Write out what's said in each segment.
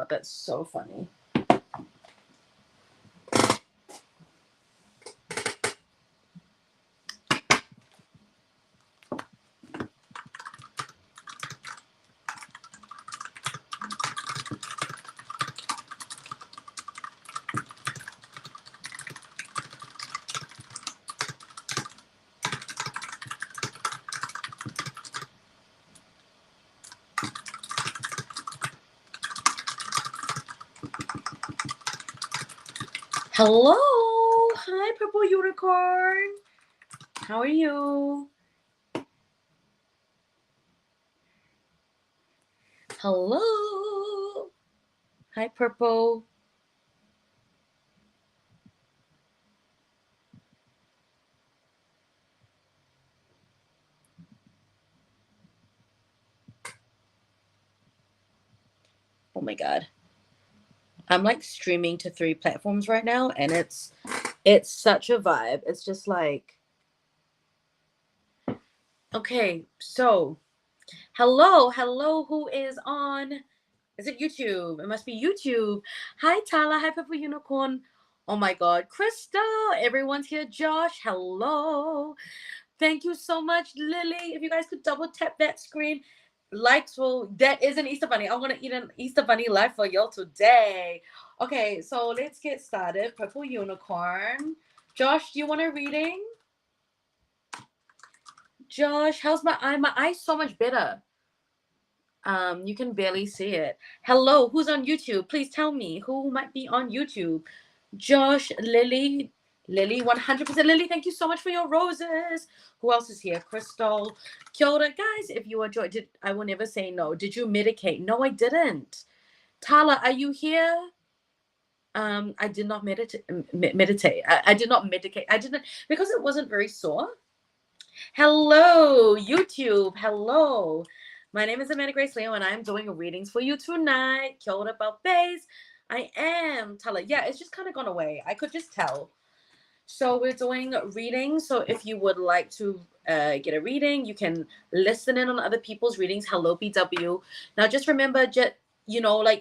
god, that's so funny. Hello, hi Purple Unicorn. How are you? Hello. Hi Purple. Oh my god. I'm like streaming to 3 platforms right now, and it's such a vibe. It's just like, okay, so hello, who is on? Is it YouTube? It must be YouTube. Hi Tala, hi Purple Unicorn. Oh my god, Crystal, everyone's here. Josh, hello. Thank you so much, Lily. If you guys could double tap that screen, likes will. That is an Easter bunny. I'm gonna eat an Easter bunny live for y'all today. Okay, so let's get started. Purple Unicorn. Josh, do you want a reading? Josh, how's my eye? My eye's so much better. You can barely see it. Hello, who's on YouTube? Please tell me who might be on YouTube. Josh, Lily, 100% Lily. Thank you so much for your roses. Who else is here? Crystal, Kia ora. Guys, if you enjoyed, I will never say no. Did you medicate? No, I didn't. Tala, are you here? I did not meditate. I did not medicate. I didn't, because it wasn't very sore. Hello, YouTube. Hello. My name is Amanda Grace Leo, and I'm doing readings for you tonight. Kia ora, Balbase. I am Tala. Yeah, it's just kind of gone away. I could just tell. So we're doing readings. So if you would like to get a reading, you can listen in on other people's readings. Hello, BW. Now, just remember, like,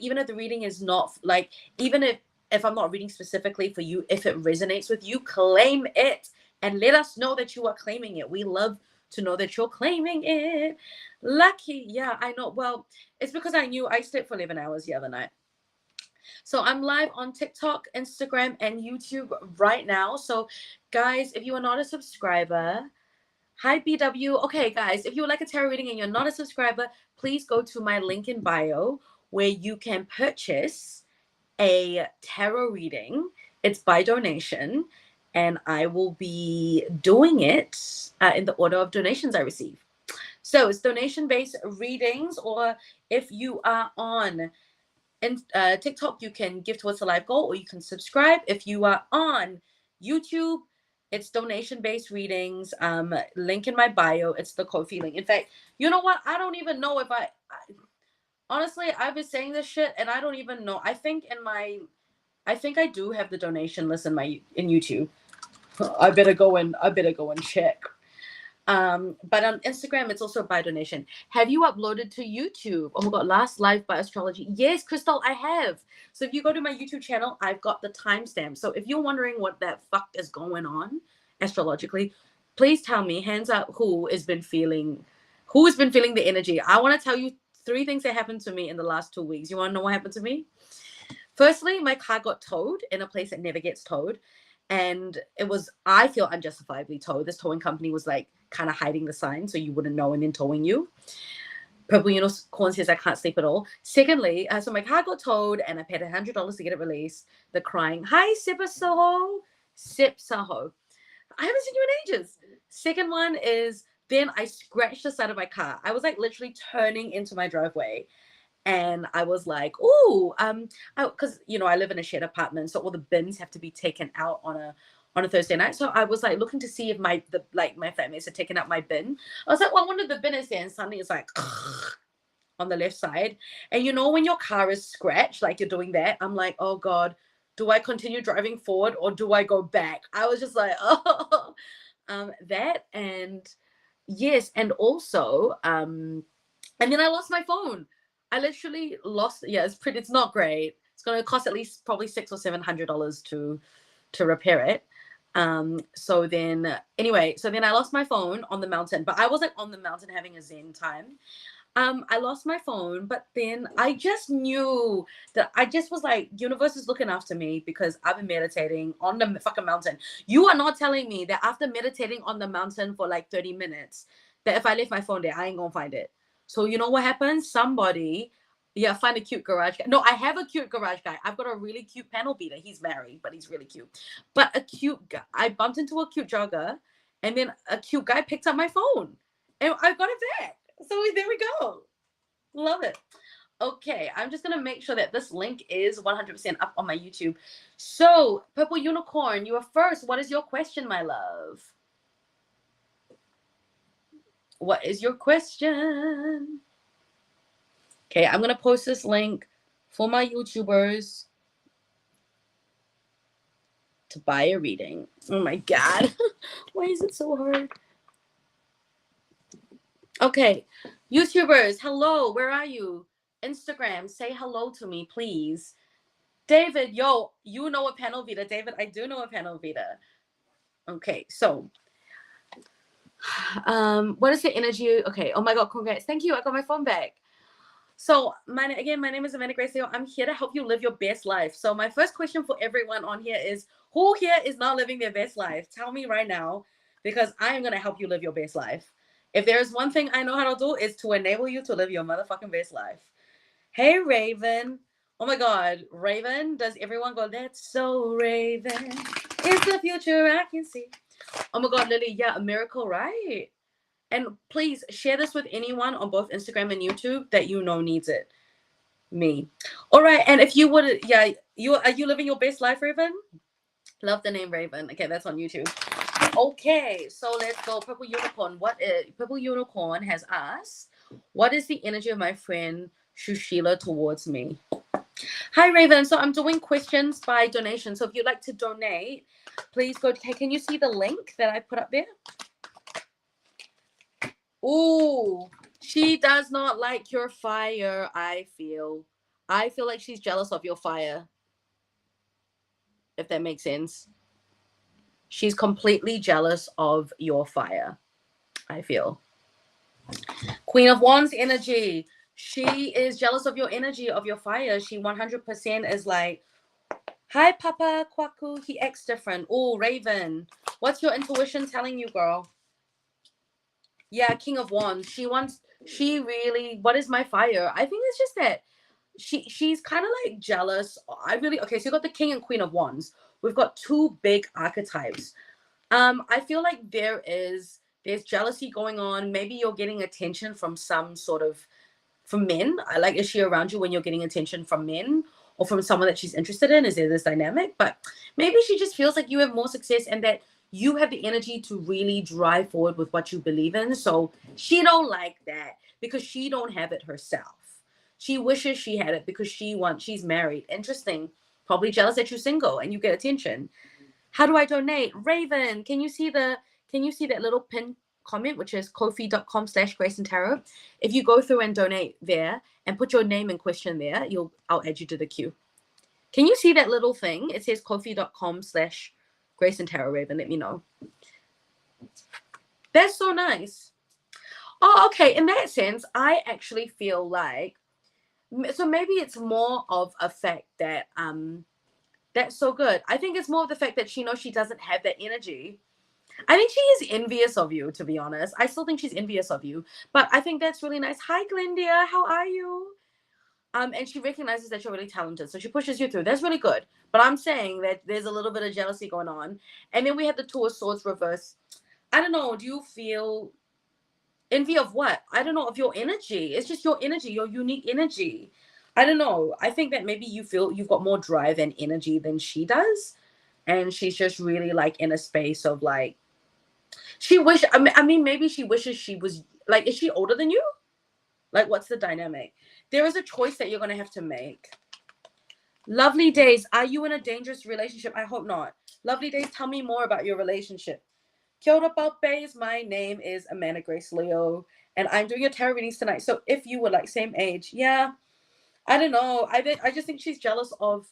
even if the reading is not, like, even if I'm not reading specifically for you, if it resonates with you, claim it and let us know that you are claiming it. We love to know that you're claiming it. Lucky. Yeah, I know. Well, it's because I knew I slept for 11 hours the other night. So I'm live on TikTok, Instagram, and YouTube right now. So guys, if you are not a subscriber, hi BW. Okay, guys, if you would like a tarot reading and you're not a subscriber, please go to my link in bio where you can purchase a tarot reading. It's by donation, and I will be doing it in the order of donations I receive. So it's donation-based readings, or if you are on TikTok, you can give towards the live goal, or you can subscribe. If you are on YouTube, it's donation-based readings. Link in my bio. It's the Ko-fi link. In fact, you know what? I don't even know if honestly, I've been saying this shit, and I don't even know. I think I do have the donation list in YouTube. I better go and check. But on Instagram, it's also by donation. Have you uploaded to YouTube? Oh my god, last live by astrology. Yes, Crystal, I have. So if you go to my YouTube channel, I've got the timestamp. So if you're wondering what that fuck is going on astrologically, please tell me, hands up, who has been feeling the energy. I want to tell you 3 things that happened to me in the last 2 weeks. You want to know what happened to me? Firstly, my car got towed in a place that never gets towed. And it was, I feel, unjustifiably towed. This towing company was like kind of hiding the sign so you wouldn't know and then towing you. Purple Unicorn says I can't sleep at all. Secondly, so my car got towed and I paid $100 to get it released. The crying, hi, Sipa Saho. Sip Saho. I haven't seen you in ages. Second one is, then I scratched the side of my car. I was like literally turning into my driveway. And I was like, "Ooh, because I live in a shared apartment, so all the bins have to be taken out on a Thursday night." So I was like looking to see if my flatmates had taken out my bin. I was like, "Well, I wonder if the bin is there," and suddenly it's like on the left side. And when your car is scratched, like you're doing that, I'm like, "Oh God, do I continue driving forward or do I go back?" I was just like, "Oh, that." And yes, and also, and then I lost my phone. I literally lost. Yeah, it's not great. It's going to cost at least probably $600 or $700 to repair it. So then anyway, so then I lost my phone on the mountain, but I was like on the mountain having a zen time. I lost my phone, but then I just knew that I just was like, universe is looking after me because I've been meditating on the fucking mountain. You are not telling me that after meditating on the mountain for like 30 minutes, that if I leave my phone there, I ain't gonna find it. So you know what happens? Somebody, yeah, find a cute garage guy. No, I have a cute garage guy. I've got a really cute panel beater. He's married, but he's really cute. But a cute guy, I bumped into a cute jogger, and then a cute guy picked up my phone, and I got it back. So there we go. Love it. Okay, I'm just going to make sure that this link is 100% up on my YouTube. So, Purple Unicorn, you are first. What is your question, my love? What is your question? Okay, I'm going to post this link for my YouTubers to buy a reading. Oh my God. Why is it so hard? Okay, YouTubers, hello, where are you? Instagram, say hello to me, please. David, yo, you know a panel Vita. David, I do know a panel Vita. Okay, so, what is the energy? Okay, oh my God, congrats. Thank you, I got my phone back. So, my name is Amanda Grace Leo. I'm here to help you live your best life. So, my first question for everyone on here is, who here is not living their best life? Tell me right now, because I am going to help you live your best life. If there's one thing I know how to do, is to enable you to live your motherfucking best life. Hey, Raven. Oh my God, Raven. Does everyone go, that's so Raven? It's the future I can see. Oh my God, Lily. Yeah, a miracle, right? And please share this with anyone on both Instagram and YouTube that you know needs it. Me. All right. And if you would, yeah, are you living your best life, Raven? Love the name Raven. Okay, that's on YouTube. Okay, so let's go. Purple Unicorn. Purple Unicorn has asked, what is the energy of my friend Shushila towards me? Hi, Raven. So I'm doing questions by donation. So if you'd like to donate, please go. Can you see the link that I put up there? Ooh, she does not like your fire, I feel. I feel like she's jealous of your fire. If that makes sense. She's completely jealous of your fire, I feel. Queen of Wands energy. She is jealous of your energy, of your fire. She 100% is like, hi, Papa Kwaku. He acts different. Oh, Raven. What's your intuition telling you, girl? Yeah, King of Wands. She really, what is my fire? I think it's just that she's kind of like jealous. Okay, so you got the King and Queen of Wands. We've got two big archetypes. I feel like there's jealousy going on. Maybe you're getting attention from from men. Is she around you when you're getting attention from men or from someone that she's interested in? Is there this dynamic? But maybe she just feels like you have more success and that you have the energy to really drive forward with what you believe in. So she don't like that because she don't have it herself. She wishes she had it because she's married. Interesting. Probably jealous that you're single and you get attention. How do I donate? Raven, can you see that little pin comment, which is ko-fi.com/Grace and Tarot? If you go through and donate there and put your name and question there, I'll add you to the queue. Can you see that little thing? It says ko-fi.com/Grace and Tarot, Raven. Let me know. That's so nice. Oh, okay. In that sense, I actually feel like, so maybe it's more of a fact that, that's so good. I think it's more of the fact that she knows she doesn't have that energy. I think she is envious of you, to be honest. I still think she's envious of you. But I think that's really nice. Hi, Glendia. How are you? And she recognizes that you're really talented. So she pushes you through. That's really good. But I'm saying that there's a little bit of jealousy going on. And then we have the Two of Swords reverse. I don't know. Do you feel envy of what? I don't know, of your energy. It's just your energy, your unique energy. I don't know. I think that maybe you feel you've got more drive and energy than she does. And she's just really like in a space of like, I mean, maybe she wishes she was like, is she older than you? Like, what's the dynamic? There is a choice that you're going to have to make. Lovely Days, are you in a dangerous relationship? I hope not. Lovely Days, tell me more about your relationship. Kia ora, Palpes. My name is Amanda Grace Leo, and I'm doing your tarot readings tonight. So if you were like same age, yeah, I don't know. I just think she's jealous of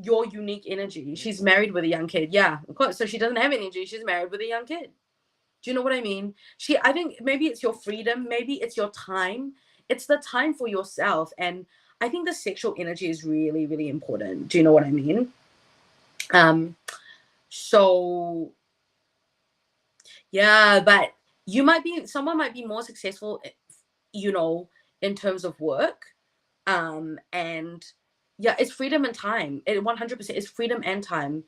your unique energy. She's married with a young kid. Yeah, of course. So she doesn't have energy. She's married with a young kid. Do you know what I mean? I think maybe it's your freedom, maybe it's your time. It's the time for yourself. And I think the sexual energy is really, really important. Do you know what I mean? So yeah, but someone might be more successful, you know, in terms of work. And yeah, it's freedom and time. It 100% is freedom and time.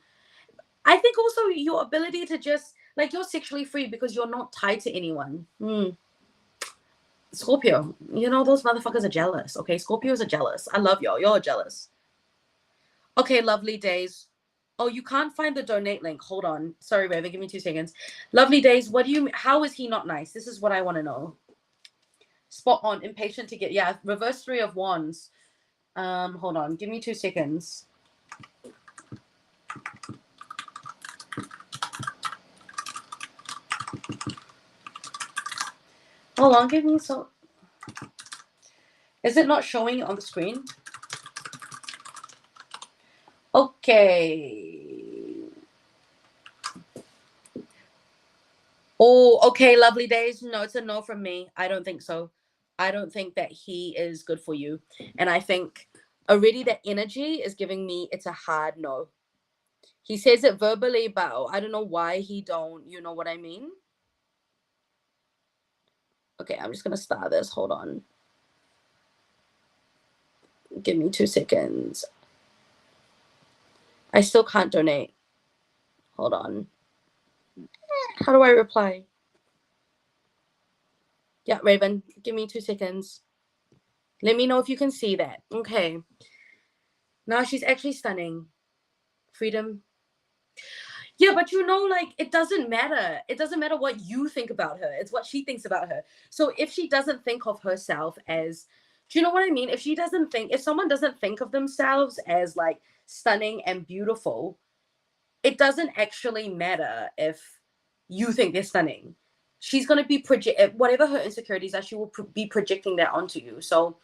I think also your ability to just like you're sexually free because you're not tied to anyone. Scorpio, you know, those motherfuckers are jealous. Okay, Scorpios are jealous. I love y'all. Y'all are jealous. Okay, lovely days. Oh, you can't find the donate link. Hold on. Sorry, Raven. Give me 2 seconds. Lovely days. How is he not nice? This is what I want to know. Spot on. Impatient to get. Yeah, reverse 3 of wands. Hold on. Give me 2 seconds. Hold on. Give me so. Is it not showing on the screen? Okay. Oh, okay, lovely days. No, it's a no from me. I don't think so. I don't think that he is good for you. And I think already the energy is giving me it's a hard no. He says it verbally, but I don't know why he don't. You know what I mean? Okay, I'm just gonna start this. Hold on. Give me 2 seconds. I still can't donate. Hold on. How do I reply? Yeah, Raven, give me 2 seconds. Let me know if you can see that. Okay. Now she's actually stunning. Freedom. Yeah, but you know, like, it doesn't matter. It doesn't matter what you think about her. It's what she thinks about her. So if she doesn't think of herself as, do you know what I mean? If someone doesn't think of themselves as like stunning and beautiful, it doesn't actually matter if you think they're stunning. She's going to be whatever her insecurities are, she will be projecting that onto you. So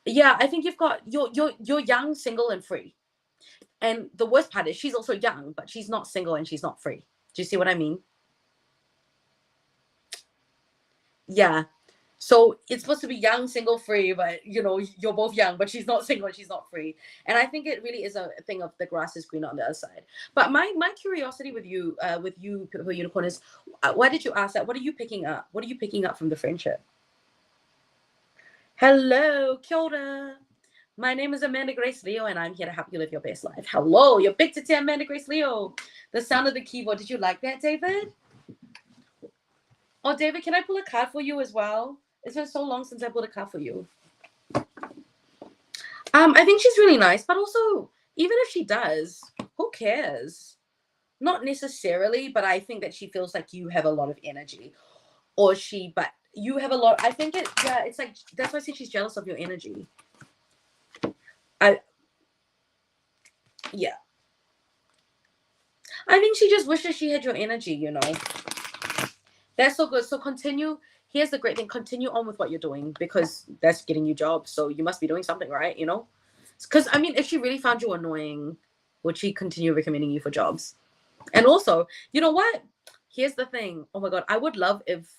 yeah, I think you're young, single, and free. And the worst part is she's also young, but she's not single and she's not free. Do you see what I mean? Yeah. So it's supposed to be young, single, free, but you know, you're both young, but she's not single and she's not free. And I think it really is a thing of the grass is green on the other side. But my curiosity with you, Purple Unicorn, is why did you ask that? What are you picking up? What are you picking up from the friendship? Hello, kia ora. My name is Amanda Grace Leo, and I'm here to help you live your best life. Hello, you're big to Amanda Grace Leo. The sound of the keyboard. Did you like that, David? Oh, David, can I pull a card for you as well? It's been so long since I pulled a card for you. I think she's really nice, but also, even if she does, who cares? Not necessarily, but I think that she feels like you have a lot of energy. But you have a lot. I think it's like, that's why I say she's jealous of your energy. Yeah. I think she just wishes she had your energy, you know. That's so good. So continue. Here's the great thing. Continue on with what you're doing because that's getting you jobs. So you must be doing something right, you know? Because, I mean, if she really found you annoying, would she continue recommending you for jobs? And also, you know what? Here's the thing. Oh my God. I would love if,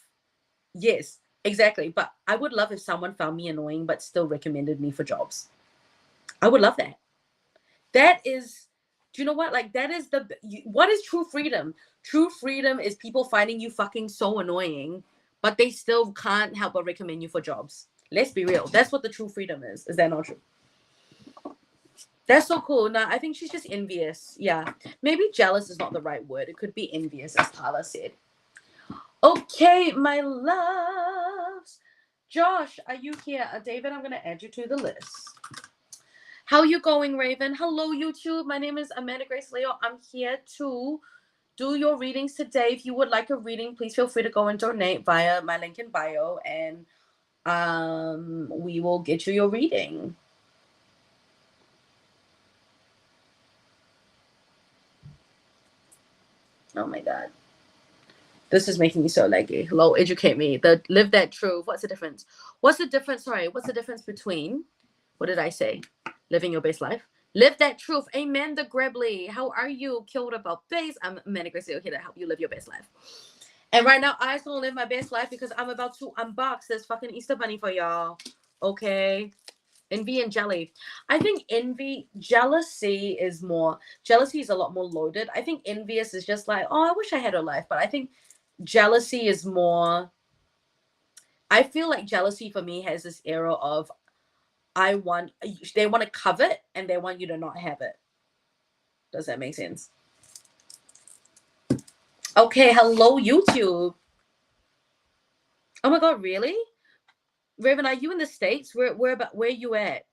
yes, exactly. But I would love if someone found me annoying but still recommended me for jobs. I would love that. That is, do you know what? Like, that is what is true freedom? True freedom is people finding you fucking so annoying, but they still can't help but recommend you for jobs. Let's be real. That's what the true freedom is. Is that not true? That's so cool. Nah, I think she's just envious. Yeah. Maybe jealous is not the right word. It could be envious, as Tala said. Okay, my loves. Josh, are you here? David, I'm going to add you to the list. How you going, Raven? Hello, YouTube. My name is Amanda Grace Leo. I'm here to do your readings today. If you would like a reading, please feel free to go and donate via my link in bio, and we will get you your reading. Oh my God. This is making me so laggy. Hello, educate me. Live that truth. What's the difference? What's the difference? Sorry, what's the difference between, what did I say? Living your best life. Live that truth. Amen. The Grebly. How are you? Killed about face. I'm Amanda Gracie here to help you live your best life. And right now, I just want to live my best life because I'm about to unbox this fucking Easter bunny for y'all. Okay. Envy and jelly. I think jealousy is a lot more loaded. I think envious is just like, oh, I wish I had a life. But I think jealousy is more, I feel like jealousy for me has this era of they want to covet and they want you to not have it. Does that make sense? Okay, hello YouTube. Oh my god, really? Raven, are you in the States? Where you at?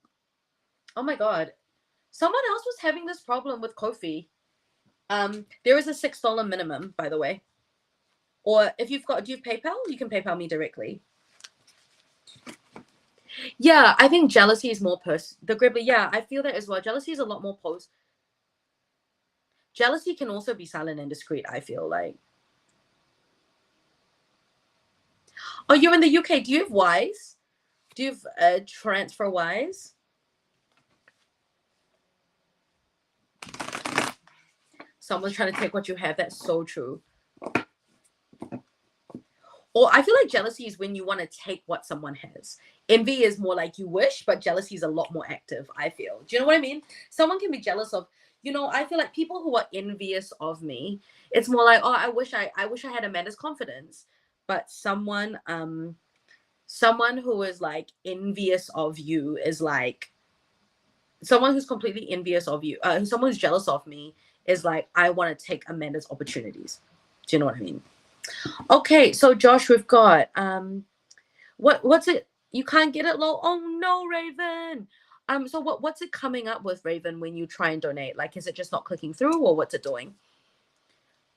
Oh my god. Someone else was having this problem with Ko-fi. There is a $6 minimum, by the way. Or if do you have PayPal? You can PayPal me directly. Yeah, I think jealousy is more the Gribbly. Yeah, I feel that as well. Jealousy is a lot more Jealousy can also be silent and discreet, I feel like. Oh, you're in the UK. Do you have Wise? Do you have TransferWise? Someone's trying to take what you have. That's so true. Or I feel like jealousy is when you want to take what someone has. Envy is more like you wish, but jealousy is a lot more active, I feel. Do you know what I mean? Someone can be jealous of, I feel like people who are envious of me, it's more like, oh, I wish I had Amanda's confidence. But someone who is like envious of you is like, someone who's completely envious of you, someone who's jealous of me is like, I want to take Amanda's opportunities. Do you know what I mean? Okay, so Josh, we've got what's it? You can't get it low. Oh no, Raven. So what's it coming up with, Raven, when you try and donate? Like, is it just not clicking through, or what's it doing?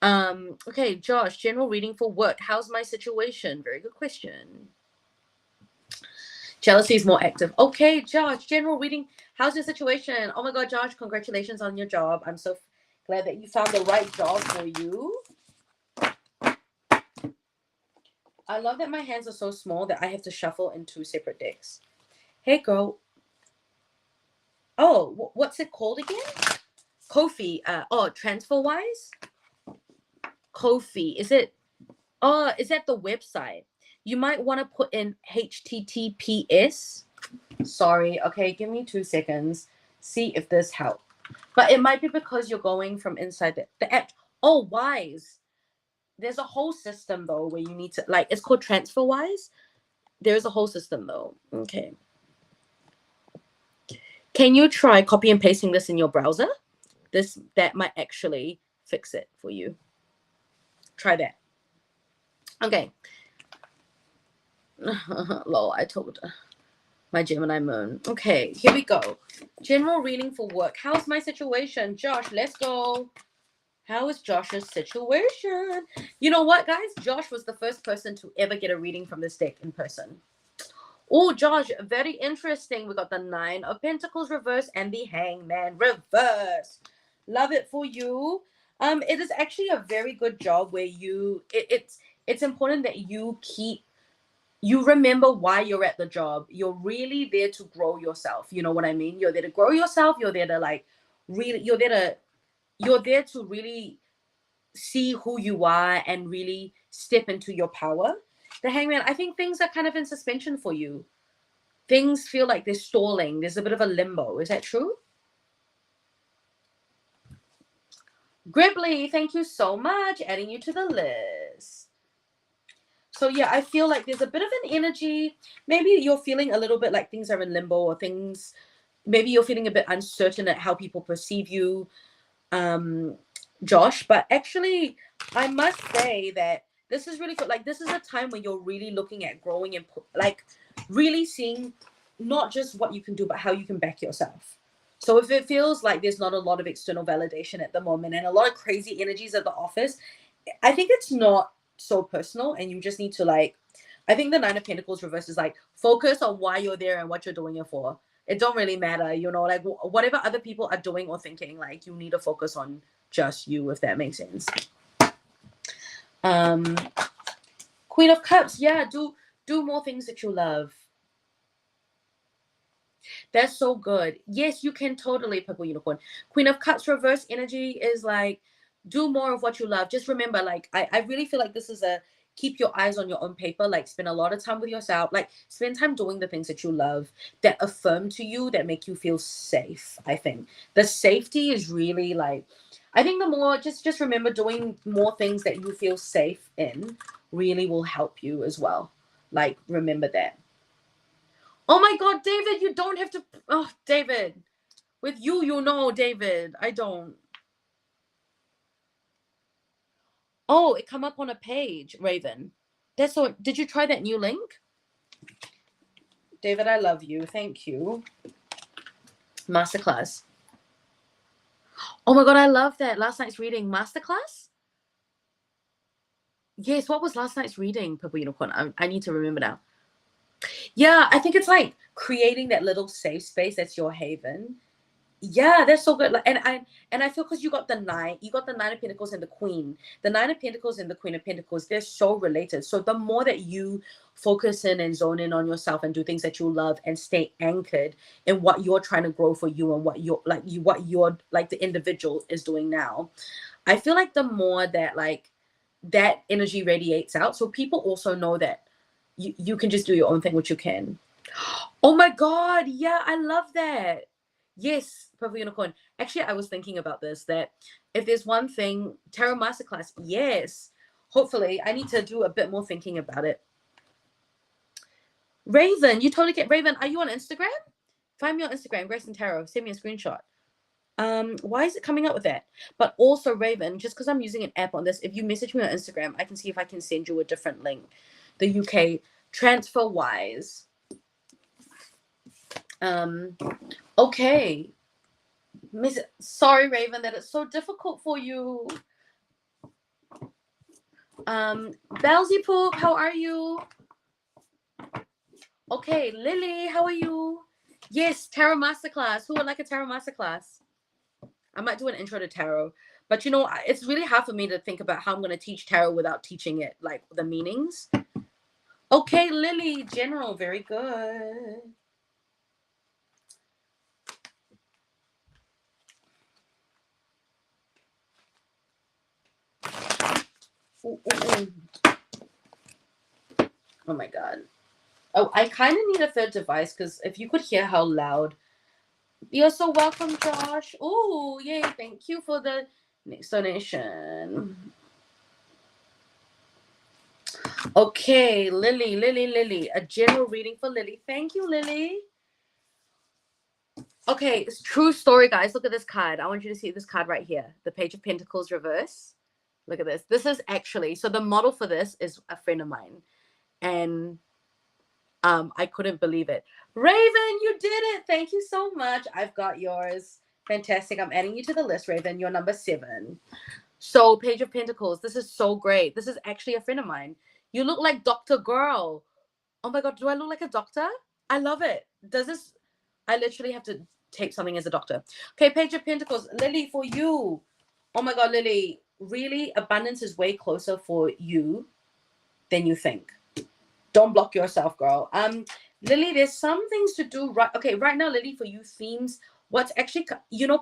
Okay, Josh, general reading for work. How's my situation? Very good question. Jealousy is more active. Okay, Josh, general reading. How's your situation? Oh my god, Josh, congratulations on your job. I'm so glad that you found the right job for you. I love that my hands are so small that I have to shuffle in 2 separate decks. Hey, girl. Oh, what's it called again? Ko-fi. TransferWise? Ko-fi. Is that the website? You might want to put in HTTPS. Sorry. Okay, give me 2 seconds. See if this helps. But it might be because you're going from inside the app. Oh, Wise. There's a whole system, though, where you need to, like, it's called TransferWise. There's a whole system, though. Okay. Can you try copy and pasting this in your browser? That might actually fix it for you. Try that. Okay. Lol, I told my Gemini moon. Okay, here we go. General reading for work. How's my situation? Josh, let's go. How is Josh's situation? You know what, guys? Josh was the first person to ever get a reading from this deck in person. Oh, Josh, very interesting. We got the 9 of Pentacles reverse and the Hangman reverse. Love it for you. It is actually a very good job where it's important that you remember why you're at the job. You're really there to grow yourself. You know what I mean? You're there to grow yourself. You're there to you're there to really see who you are and really step into your power. The Hangman, I think things are kind of in suspension for you. Things feel like they're stalling. There's a bit of a limbo. Is that true? Gribbly, thank you so much. Adding you to the list. So yeah, I feel like there's a bit of an energy. Maybe you're feeling a little bit like things are in limbo, or maybe you're feeling a bit uncertain at how people perceive you, Josh. But actually, I must say that this is really good. Like, this is a time when you're really looking at growing and like really seeing not just what you can do, but how you can back yourself. So if it feels like there's not a lot of external validation at the moment and a lot of crazy energies at the office, I think it's not so personal, and you just need to, like, I think the 9 of Pentacles reverse is like, focus on why you're there and what you're doing it for. It don't really matter, like whatever other people are doing or thinking, like, you need to focus on just you, if that makes sense. Queen of Cups, yeah, do more things that you love. That's so good. Yes, you can totally, Purple Unicorn. Queen of Cups reverse energy is like, do more of what you love. Just remember, like, I really feel like this is a keep your eyes on your own paper. Like, spend a lot of time with yourself. Like, spend time doing the things that you love that affirm to you, that make you feel safe. I think the safety is really like, I think the more, just remember doing more things that you feel safe in really will help you as well. Like, remember that. Oh my God, David, you don't have to. Oh, David, with you, you know, David, I don't. Oh, it come up on a page, Raven. That's so. Did you try that new link? David, I love you. Thank you. Masterclass. Oh my God, I love that. Last night's reading masterclass? Yes, what was last night's reading, Purple Unicorn? I need to remember now. Yeah, I think it's like creating that little safe space that's your haven. Yeah, that's so good. Like, and I feel because you got the Nine of Pentacles and the Queen. The Nine of Pentacles and the Queen of Pentacles, they're so related. So the more that you focus in and zone in on yourself and do things that you love and stay anchored in what you're trying to grow for you and what you're like the individual is doing now, I feel like the more that like that energy radiates out. So people also know that you can just do your own thing, which you can. Oh my God. Yeah, I love that. Yes, Purple Unicorn. Actually, I was thinking about this, that if there's one thing, Tarot Masterclass, yes. Hopefully, I need to do a bit more thinking about it. Raven, you totally get Raven. Are you on Instagram? Find me on Instagram, Grace and Tarot. Send me a screenshot. Why is it coming up with that? But also, Raven, just because I'm using an app on this, if you message me on Instagram, I can see if I can send you a different link. The UK TransferWise. Okay. Sorry, Raven, that it's so difficult for you. Belsy Poop, how are you? Okay, Lily, how are you? Yes, Tarot Masterclass. Who would like a Tarot Masterclass? I might do an intro to tarot, but you know, it's really hard for me to think about how I'm going to teach tarot without teaching it, like the meanings. Okay, Lily, general, very good. Ooh, ooh, ooh. Oh my God. Oh, I kind of need a third device because if you could hear how loud. You're so welcome, Josh. Oh, yay. Thank you for the next donation. Okay, Lily. A general reading for Lily. Thank you, Lily. Okay, it's true story, guys. Look at this card. I want you to see this card right here. The Page of Pentacles reverse. Look at this. This is actually, so the model for this is a friend of mine. And I couldn't believe it. Raven, you did it. Thank you so much. I've got yours. Fantastic. I'm adding you to the list, Raven. You're number 7. So, Page of Pentacles. This is so great. This is actually a friend of mine. You look like Dr. Girl. Oh my God, do I look like a doctor? I love it. Does this... I literally have to take something as a doctor. Okay, Page of Pentacles. Lily, for you. Oh my God, Lily. Really, abundance is way closer for you than you think. Don't block yourself, girl. Lily, there's some things to do right. Okay, right now, Lily, for you, themes, what's actually,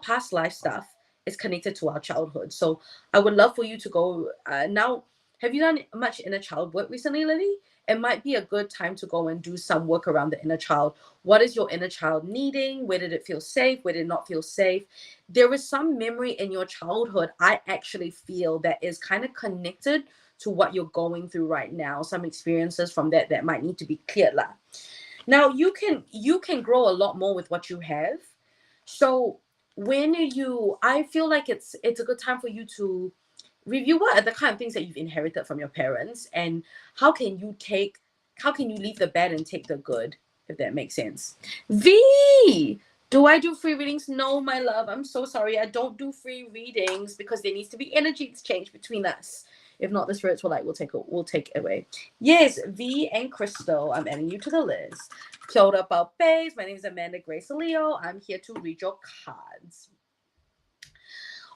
past life stuff is connected to our childhood. So I would love for you to go now. Have you done much inner child work recently, Lily? It might be a good time to go and do some work around the inner child. What is your inner child needing? Where did it feel safe? Where did it not feel safe? There is some memory in your childhood, I actually feel, that is kind of connected to what you're going through right now. Some experiences from that might need to be cleared. Now you can grow a lot more with what you have. So I feel like it's a good time for you to review what are the kind of things that you've inherited from your parents, and how can you leave the bad and take the good, if that makes sense. V, do I do free readings? No, my love, I'm so sorry. I don't do free readings because there needs to be energy exchange between us. If not, the spirits will take it away. Yes, V and Crystal, I'm adding you to the list. Kia ora, Palpes. My name is Amanda Grace Leo. I'm here to read your cards.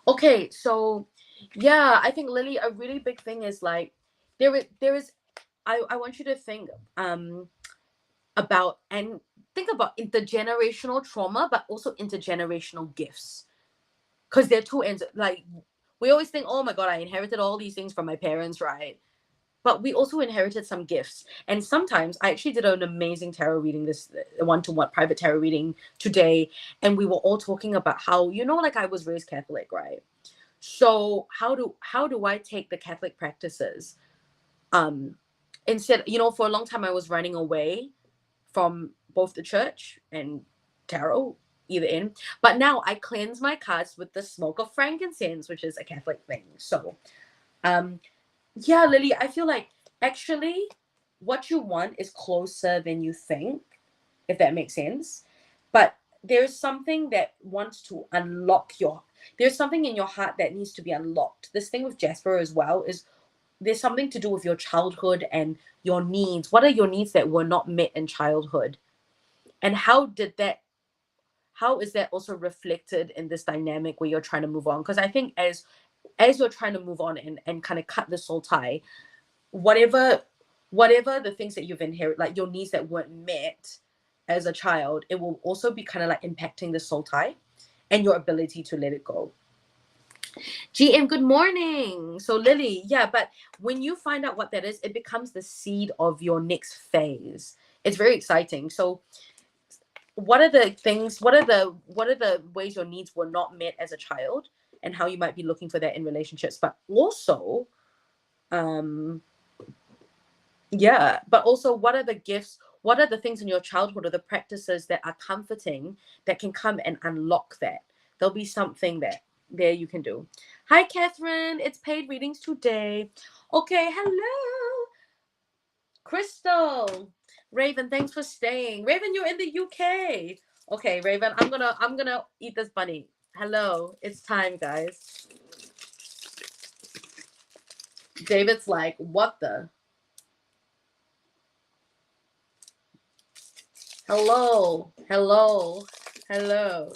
Okay, so Yeah, I think Lily, a really big thing is like there is I want you to think about and think about intergenerational trauma, but also intergenerational gifts. Because they're two ends. Like we always think, oh my god, I inherited all these things from my parents, right? But we also inherited some gifts. And sometimes I actually did an amazing tarot reading, this one-to-one private tarot reading today, and we were all talking about how, like I was raised Catholic, right? So how do I take the Catholic practices? Instead, for a long time I was running away from both the church and tarot, either in. But now I cleanse my cards with the smoke of frankincense, which is a Catholic thing. So, yeah, Lily, I feel like actually what you want is closer than you think, if that makes sense. But there's something that wants to unlock there's something in your heart that needs to be unlocked. This thing with Jasper as well is there's something to do with your childhood and your needs. What are your needs that were not met in childhood? And how is that also reflected in this dynamic where you're trying to move on? Because I think as you're trying to move on and kind of cut the soul tie, whatever the things that you've inherited, like your needs that weren't met as a child, it will also be kind of like impacting the soul tie and your ability to let it go. GM, good morning. So Lily, yeah, but when you find out what that is, it becomes the seed of your next phase. It's very exciting. So what are the things, what are the ways your needs were not met as a child, and how you might be looking for that in relationships, but also yeah, but also what are the gifts, what are the things in your childhood or the practices that are comforting that can come and unlock that? There'll be something there you can do. Hi Catherine, it's paid readings today. Okay, hello Crystal. Raven, thanks for staying. Raven, you're in the UK. Okay, Raven, I'm gonna eat this bunny. Hello, it's time, guys. David's like, what the? Hello, hello, hello.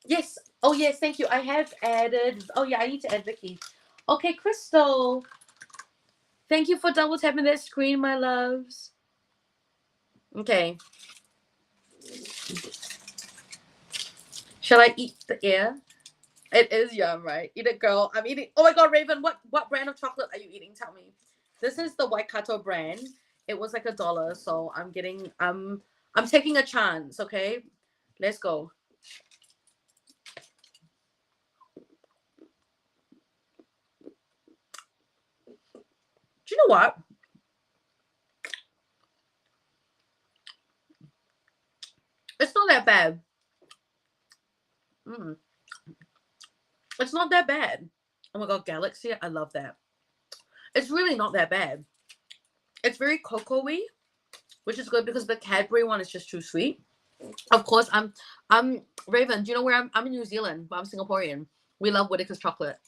Yes. Oh yes, thank you. I have added. Oh yeah, I need to add Vicky. Okay, Crystal. Thank you for double tapping that screen, my loves. Okay. Shall I eat the air? It is yum, right? Eat it, girl. I'm eating. Oh my god, Raven, what brand of chocolate are you eating? Tell me. This is the Waikato brand. It was like $1, so I'm getting. I'm taking a chance. Okay, let's go. Do you know what? It's not that bad. Mm. It's not that bad. Oh my god, Galaxy, I love that. It's really not that bad. It's very cocoa-y, which is good because the Cadbury one is just too sweet. Of course, I'm Raven. Do you know where I'm in New Zealand, but I'm Singaporean. We love Whittaker's chocolate.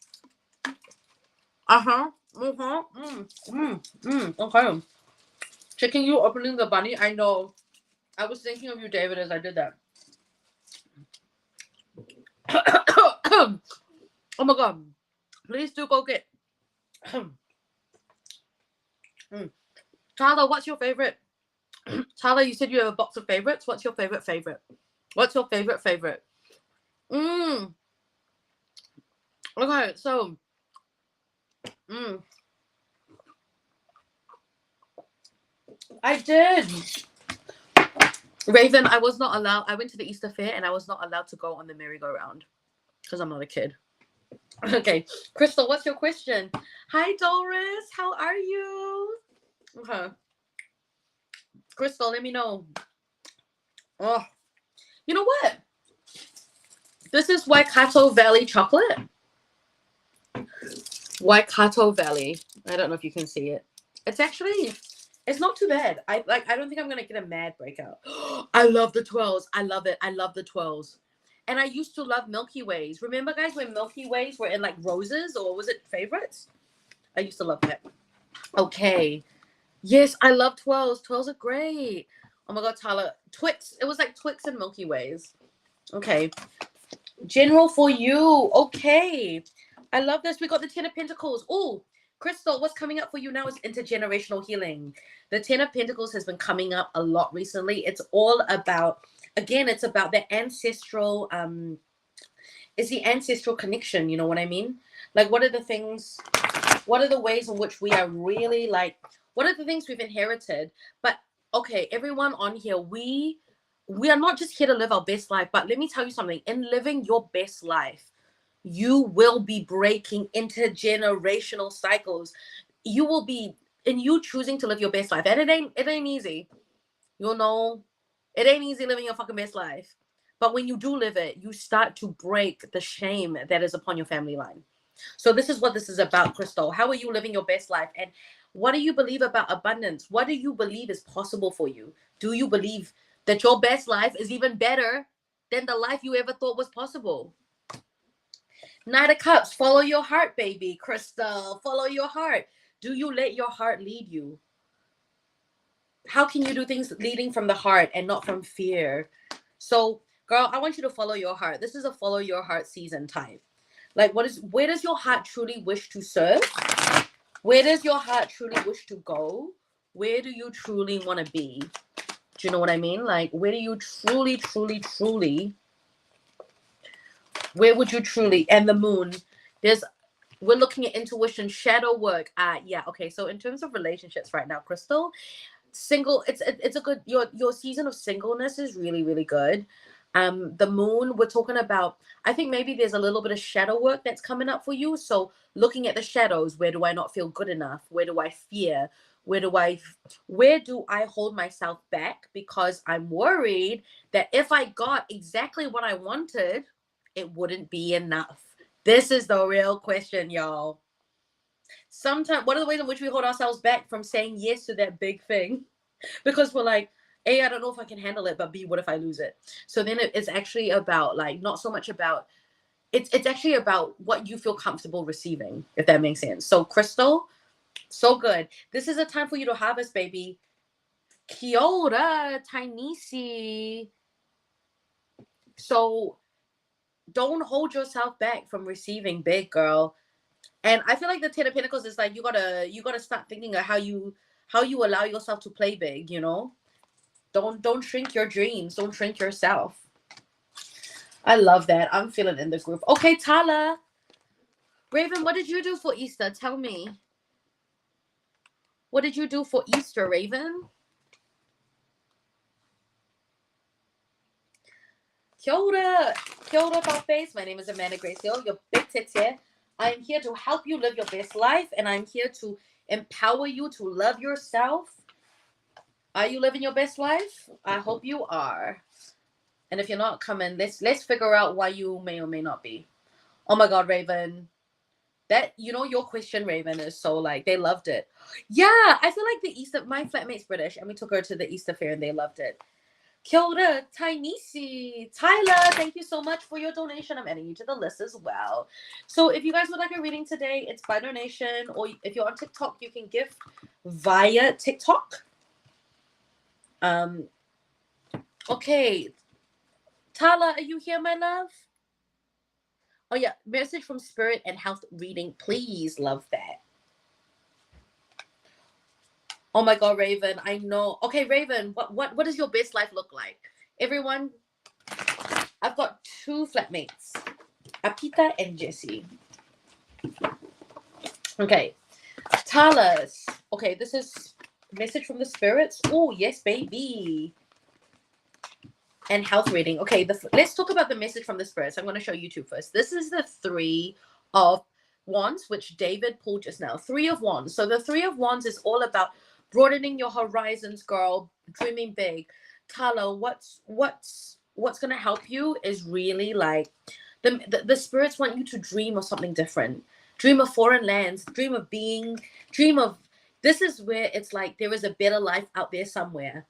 Uh-huh. Uh-huh. Okay. Checking you opening the bunny. I know. I was thinking of you, David, as I did that. Oh my god. Please do go get. Tyler, what's your favorite? Tyler, you said you have a box of favorites. What's your favorite? What's your favorite? Okay, so I did. Raven, I was not allowed. I went to the Easter fair and I was not allowed to go on the merry-go-round because I'm not a kid. Okay, Crystal, what's your question? Hi, Doris. How are you? Okay. Crystal, let me know. Oh, you know what? This is Waikato Valley chocolate. Waikato Valley. I don't know if you can see it. It's not too bad. I don't think I'm gonna get a mad breakout. I love the twirls. I love it. I love the twirls. And I used to love Milky Ways. Remember, guys, when Milky Ways were in like roses, or was it favorites? I used to love that. Okay. Yes, I love twirls. Twirls are great. Oh my god, Tyler. Twix. It was like Twix and Milky Ways. Okay. General for you. Okay. I love this. We got the Ten of Pentacles. Oh, Crystal, what's coming up for you now is intergenerational healing. The Ten of Pentacles has been coming up a lot recently. It's all about, again, it's about the ancestral, it's the ancestral connection. You know what I mean? Like, what are the things, what are the ways in which we are really like, what are the things we've inherited? But okay, everyone on here, we are not just here to live our best life, but let me tell you something. In living your best life, you will be breaking intergenerational cycles. You will be, in you choosing to live your best life. And it ain't easy. You know, it ain't easy living your fucking best life. But when you do live it, you start to break the shame that is upon your family line. So this is what this is about, Crystal. How are you living your best life? And what do you believe about abundance? What do you believe is possible for you? Do you believe that your best life is even better than the life you ever thought was possible? Knight of Cups, follow your heart, baby. Crystal, follow your heart. Do you let your heart lead you? How can you do things leading from the heart and not from fear? So, girl, I want you to follow your heart. This is a follow your heart season type. Like, where does your heart truly wish to serve? Where does your heart truly wish to go? Where do you truly want to be? Do you know what I mean? Like, where do you truly, truly, truly, where would you truly, and the moon, we're looking at intuition, shadow work. Yeah, okay. So in terms of relationships right now, Crystal, single, it's a good, your season of singleness is really, really good. The moon, we're talking about, I think maybe there's a little bit of shadow work that's coming up for you. So looking at the shadows, where do I not feel good enough? Where do I fear? Where do I hold myself back because I'm worried that if I got exactly what I wanted, it wouldn't be enough. This is the real question, y'all. Sometimes, what are the ways in which we hold ourselves back from saying yes to that big thing? Because we're like, A, I don't know if I can handle it, but B, what if I lose it? So then it's actually about, like, not so much about, it's actually about what you feel comfortable receiving, if that makes sense. So Crystal, so good. This is a time for you to harvest, baby. Kia ora, Tainisi. So don't hold yourself back from receiving big, girl. And I feel like the Ten of Pentacles is like, you gotta start thinking of how you allow yourself to play big, you know? Don't shrink your dreams. Don't shrink yourself. I love that. I'm feeling in the group. Okay, Tala. Raven, what did you do for Easter? Tell me. What did you do for Easter, Raven? Kia ora. Kia ora, Face. My name is Amanda Grace Hill, your big tits here. I am here to help you live your best life, and I'm here to empower you to love yourself. Are you living your best life? I hope you are. And if you're not, coming, let's figure out why you may or may not be. Oh my God, Raven. That, you know, your question, Raven, is so like, they loved it. Yeah, I feel like the Easter, my flatmate's British, and we took her to the Easter fair and they loved it. Kia ora, Tainisi. Tyler, thank you so much for your donation. I'm adding you to the list as well. So if you guys would like a reading today, it's by donation, or if you're on TikTok, you can gift via TikTok. Okay. Tala, are you here, my love? Oh yeah, message from Spirit and Health reading, please. Love that. Oh my God, Raven, I know. Okay, Raven, what does your best life look like? Everyone, I've got two flatmates, Apita and Jessie. Okay, Talas. Okay, this is message from the spirits. Oh yes, baby. And health reading. Okay, let's talk about the message from the spirits. I'm going to show you two first. This is the Three of Wands, which David pulled just now. Three of Wands. So the Three of Wands is all about broadening your horizons, girl. Dreaming big. Tala, what's going to help you is really like the spirits want you to dream of something different. Dream of foreign lands. Dream of this is where it's like there is a better life out there somewhere.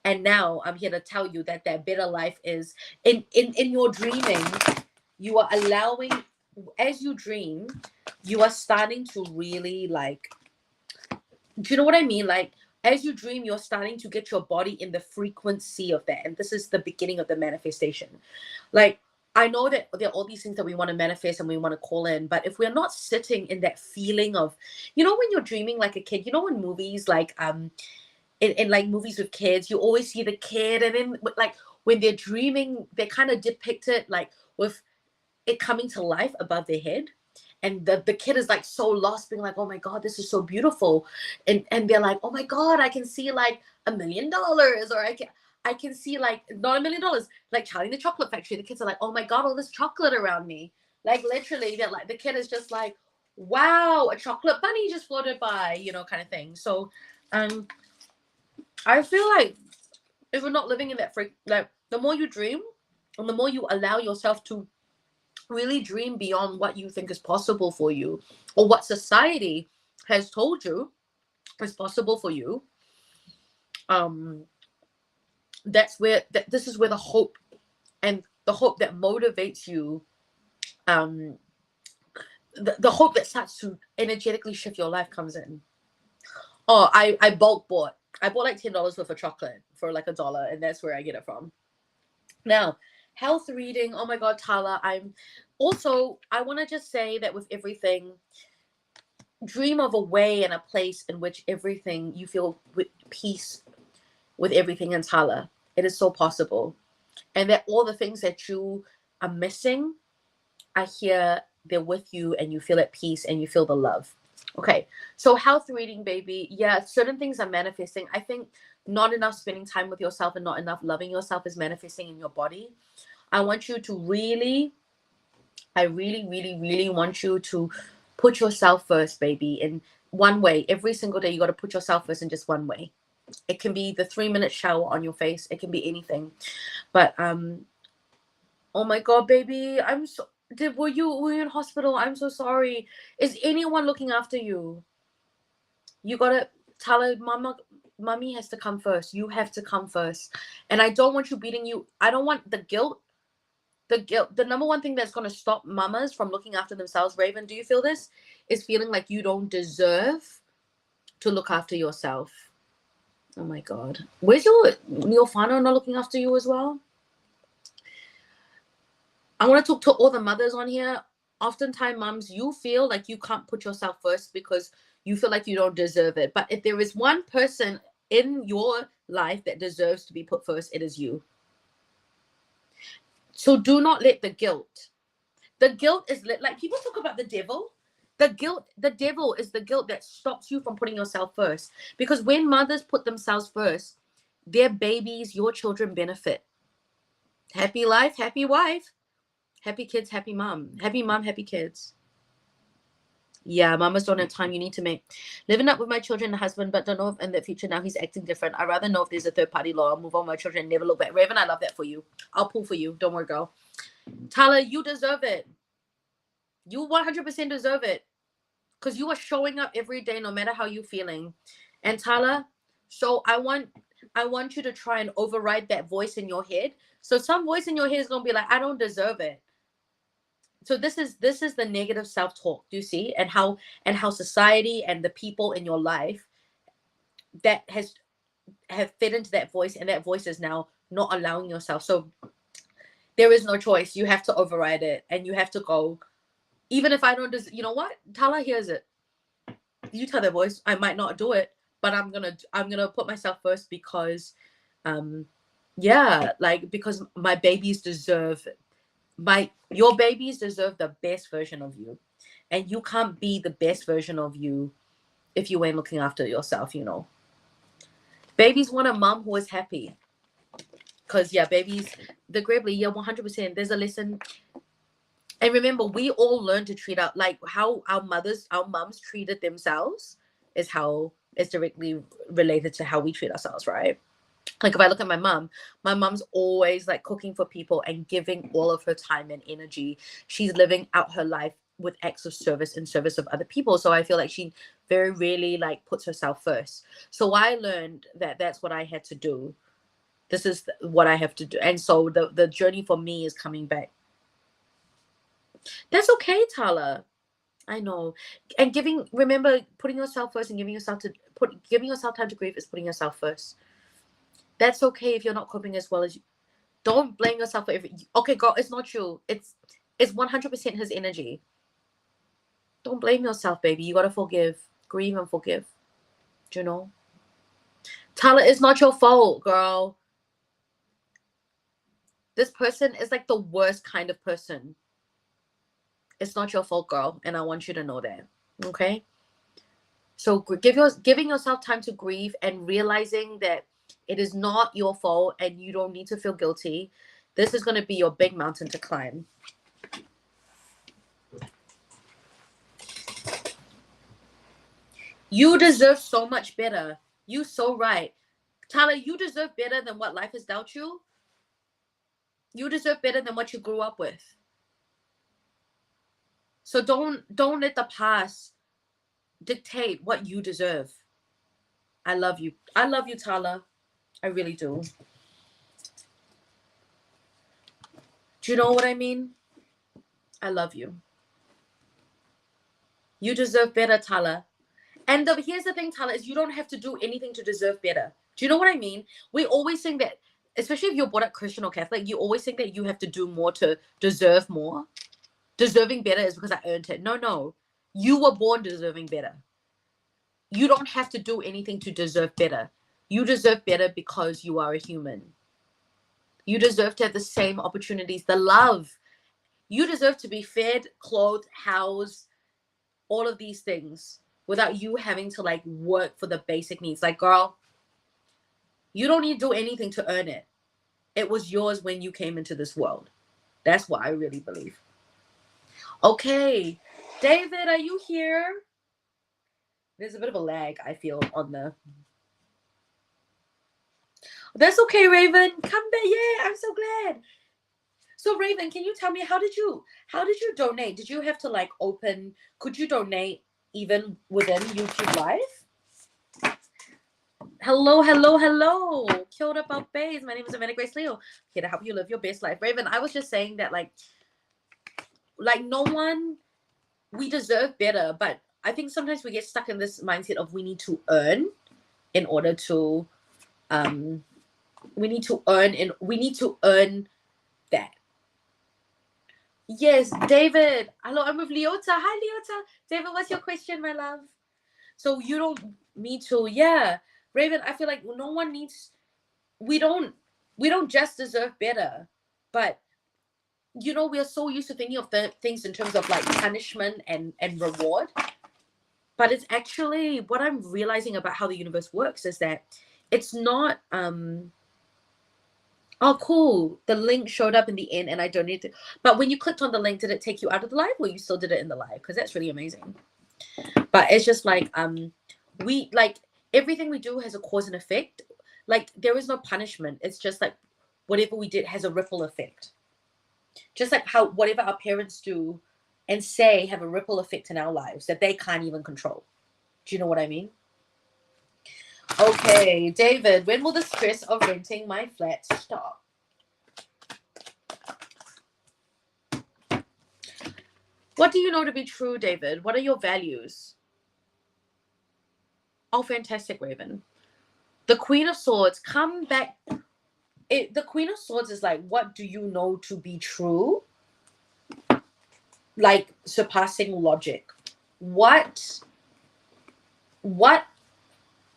And now I'm here to tell you that better life is in your dreaming. You are allowing, as you dream, you are starting to really like, do you know what I mean? Like, as you dream, you're starting to get your body in the frequency of that. And this is the beginning of the manifestation. Like, I know that there are all these things that we want to manifest and we want to call in, but if we're not sitting in that feeling of, when you're dreaming like a kid, in movies like in like movies with kids, you always see the kid, and then like when they're dreaming, they kind of depict it like with it coming to life above their head. And the kid is like so lost, being like, oh my God, this is so beautiful. And they're like, oh my God, I can see like $1 million, or I can see like not $1 million, like Charlie and the Chocolate Factory. The kids are like, oh my God, all this chocolate around me. Like literally, they're like, the kid is just like, wow, a chocolate bunny just floated by, kind of thing. So I feel like if we're not living in that like the more you dream and the more you allow yourself to really dream beyond what you think is possible for you, or what society has told you is possible for you, that's where this is where the hope that motivates you, the hope that starts to energetically shift your life comes in. Oh, I bulk bought. I bought like $10 worth of chocolate for like $1, and that's where I get it from. Now, health reading. Oh my God, Tala. I want to just say that with everything, dream of a way and a place in which everything you feel with peace with everything in Tala. It is so possible. And that all the things that you are missing are here, they're with you, and you feel at peace and you feel the love. Okay, so health reading, baby. Yeah, certain things are manifesting. I think not enough spending time with yourself and not enough loving yourself is manifesting in your body. I want you to really want you to put yourself first, baby, in one way. Every single day, you got to put yourself first in just one way. It can be the 3-minute shower on your face. It can be anything. But oh my God, baby, were you in hospital? I'm so sorry. Is anyone looking after you? You gotta tell her, mommy has to come first. You have to come first. And I don't want you beating you. I don't want the guilt. The number one thing that's going to stop mamas from looking after themselves, Raven, do you feel this? Is feeling like you don't deserve to look after yourself. Oh my God. Where's your Neofano not looking after you as well? I want to talk to all the mothers on here. Oftentimes, moms, you feel like you can't put yourself first because you feel like you don't deserve it. But if there is one person in your life that deserves to be put first, it is you. So do not let the guilt is like people talk about the devil. The devil is the guilt that stops you from putting yourself first. Because when mothers put themselves first, their babies, your children benefit. Happy life, happy wife. Happy kids, happy mom. Happy mom, happy kids. Yeah, mamas don't have time. You need to make living up with my children and husband, but don't know if in the future now he's acting different. I'd rather know if there's a third party law. I'll move on my children and never look back. Raven, I love that for you. I'll pull for you. Don't worry, girl. Tala, you deserve it. You 100% deserve it. Because you are showing up every day no matter how you're feeling. And Tala, so I want you to try and override that voice in your head. So some voice in your head is gonna be like, I don't deserve it. So this is the negative self-talk. Do you see? And how society and the people in your life that have fit into that voice, and that voice is now not allowing yourself. So there is no choice. You have to override it, and you have to go. Even if I don't, you know what? Tala hears it. You tell that voice, I might not do it, but I'm gonna put myself first because, because my babies deserve your babies deserve the best version of you, and you can't be the best version of you if you ain't looking after yourself. Babies want a mom who is happy. Because babies, the Gravely, 100%. There's a lesson. And remember, we all learn to treat out like how our moms treated themselves is directly related to how we treat ourselves, right? Like if I look at my mom's always like cooking for people and giving all of her time and energy. She's living out her life with acts of service in service of other people. So I feel like she very rarely like puts herself first. So I learned that that's what I had to do. This is what I have to do. And so the journey for me is coming back. That's okay, Tala. I know. And remember, putting yourself first and giving yourself time to grieve is putting yourself first. That's okay if you're not coping as well as you. Don't blame yourself for everything. Okay, girl, it's not you. It's 100% his energy. Don't blame yourself, baby. You gotta forgive. Grieve and forgive. Do you know? Tala, it's not your fault, girl. This person is like the worst kind of person. It's not your fault, girl. And I want you to know that. Okay? So giving yourself time to grieve and realizing that it is not your fault and you don't need to feel guilty. This is going to be your big mountain to climb. You deserve so much better. You so right. Tala, you deserve better than what life has dealt you. You deserve better than what you grew up with. So don't let the past dictate what you deserve. I love you. I love you, Tala. I really do. Do you know what I mean? I love you. You deserve better, Tala. And here's the thing, Tala, is you don't have to do anything to deserve better. Do you know what I mean? We always think that, especially if you're brought up Christian or Catholic, you always think that you have to do more to deserve more. Deserving better is because I earned it. No. You were born deserving better. You don't have to do anything to deserve better. You deserve better because you are a human. You deserve to have the same opportunities, the love. You deserve to be fed, clothed, housed, all of these things without you having to like work for the basic needs. Like, girl, you don't need to do anything to earn it. It was yours when you came into this world. That's what I really believe. Okay, David, are you here? There's a bit of a lag, I feel, on the... That's okay, Raven. Come back. Yeah, I'm so glad. So, Raven, can you tell me, how did you donate? Did you have to like could you donate even within YouTube Live? Hello. Kia ora, Balbes. My name is Amanda Grace Leo. Here to help you live your best life. Raven, I was just saying that like no one, we deserve better, but I think sometimes we get stuck in this mindset of we need to earn in order to we need to earn that. Yes, David. Hello, I'm with Leota. Hi, Leota. David, what's your question, my love? So you don't need to, yeah. Raven, I feel like no one needs, we don't just deserve better, but you know, we are so used to thinking of the things in terms of like punishment and reward. But it's actually, what I'm realizing about how the universe works is that it's not, oh, cool. The link showed up in the end and I donated. But when you clicked on the link, did it take you out of the live or you still did it in the live? Because that's really amazing. But it's just like, we like everything we do has a cause and effect. Like there is no punishment. It's just like whatever we did has a ripple effect. Just like how whatever our parents do and say have a ripple effect in our lives that they can't even control. Do you know what I mean? Okay, David, when will the stress of renting my flat stop? What do you know to be true, David? What are your values? Oh, fantastic, Raven. The Queen of Swords, come back. The Queen of Swords is like, what do you know to be true? Like surpassing logic. What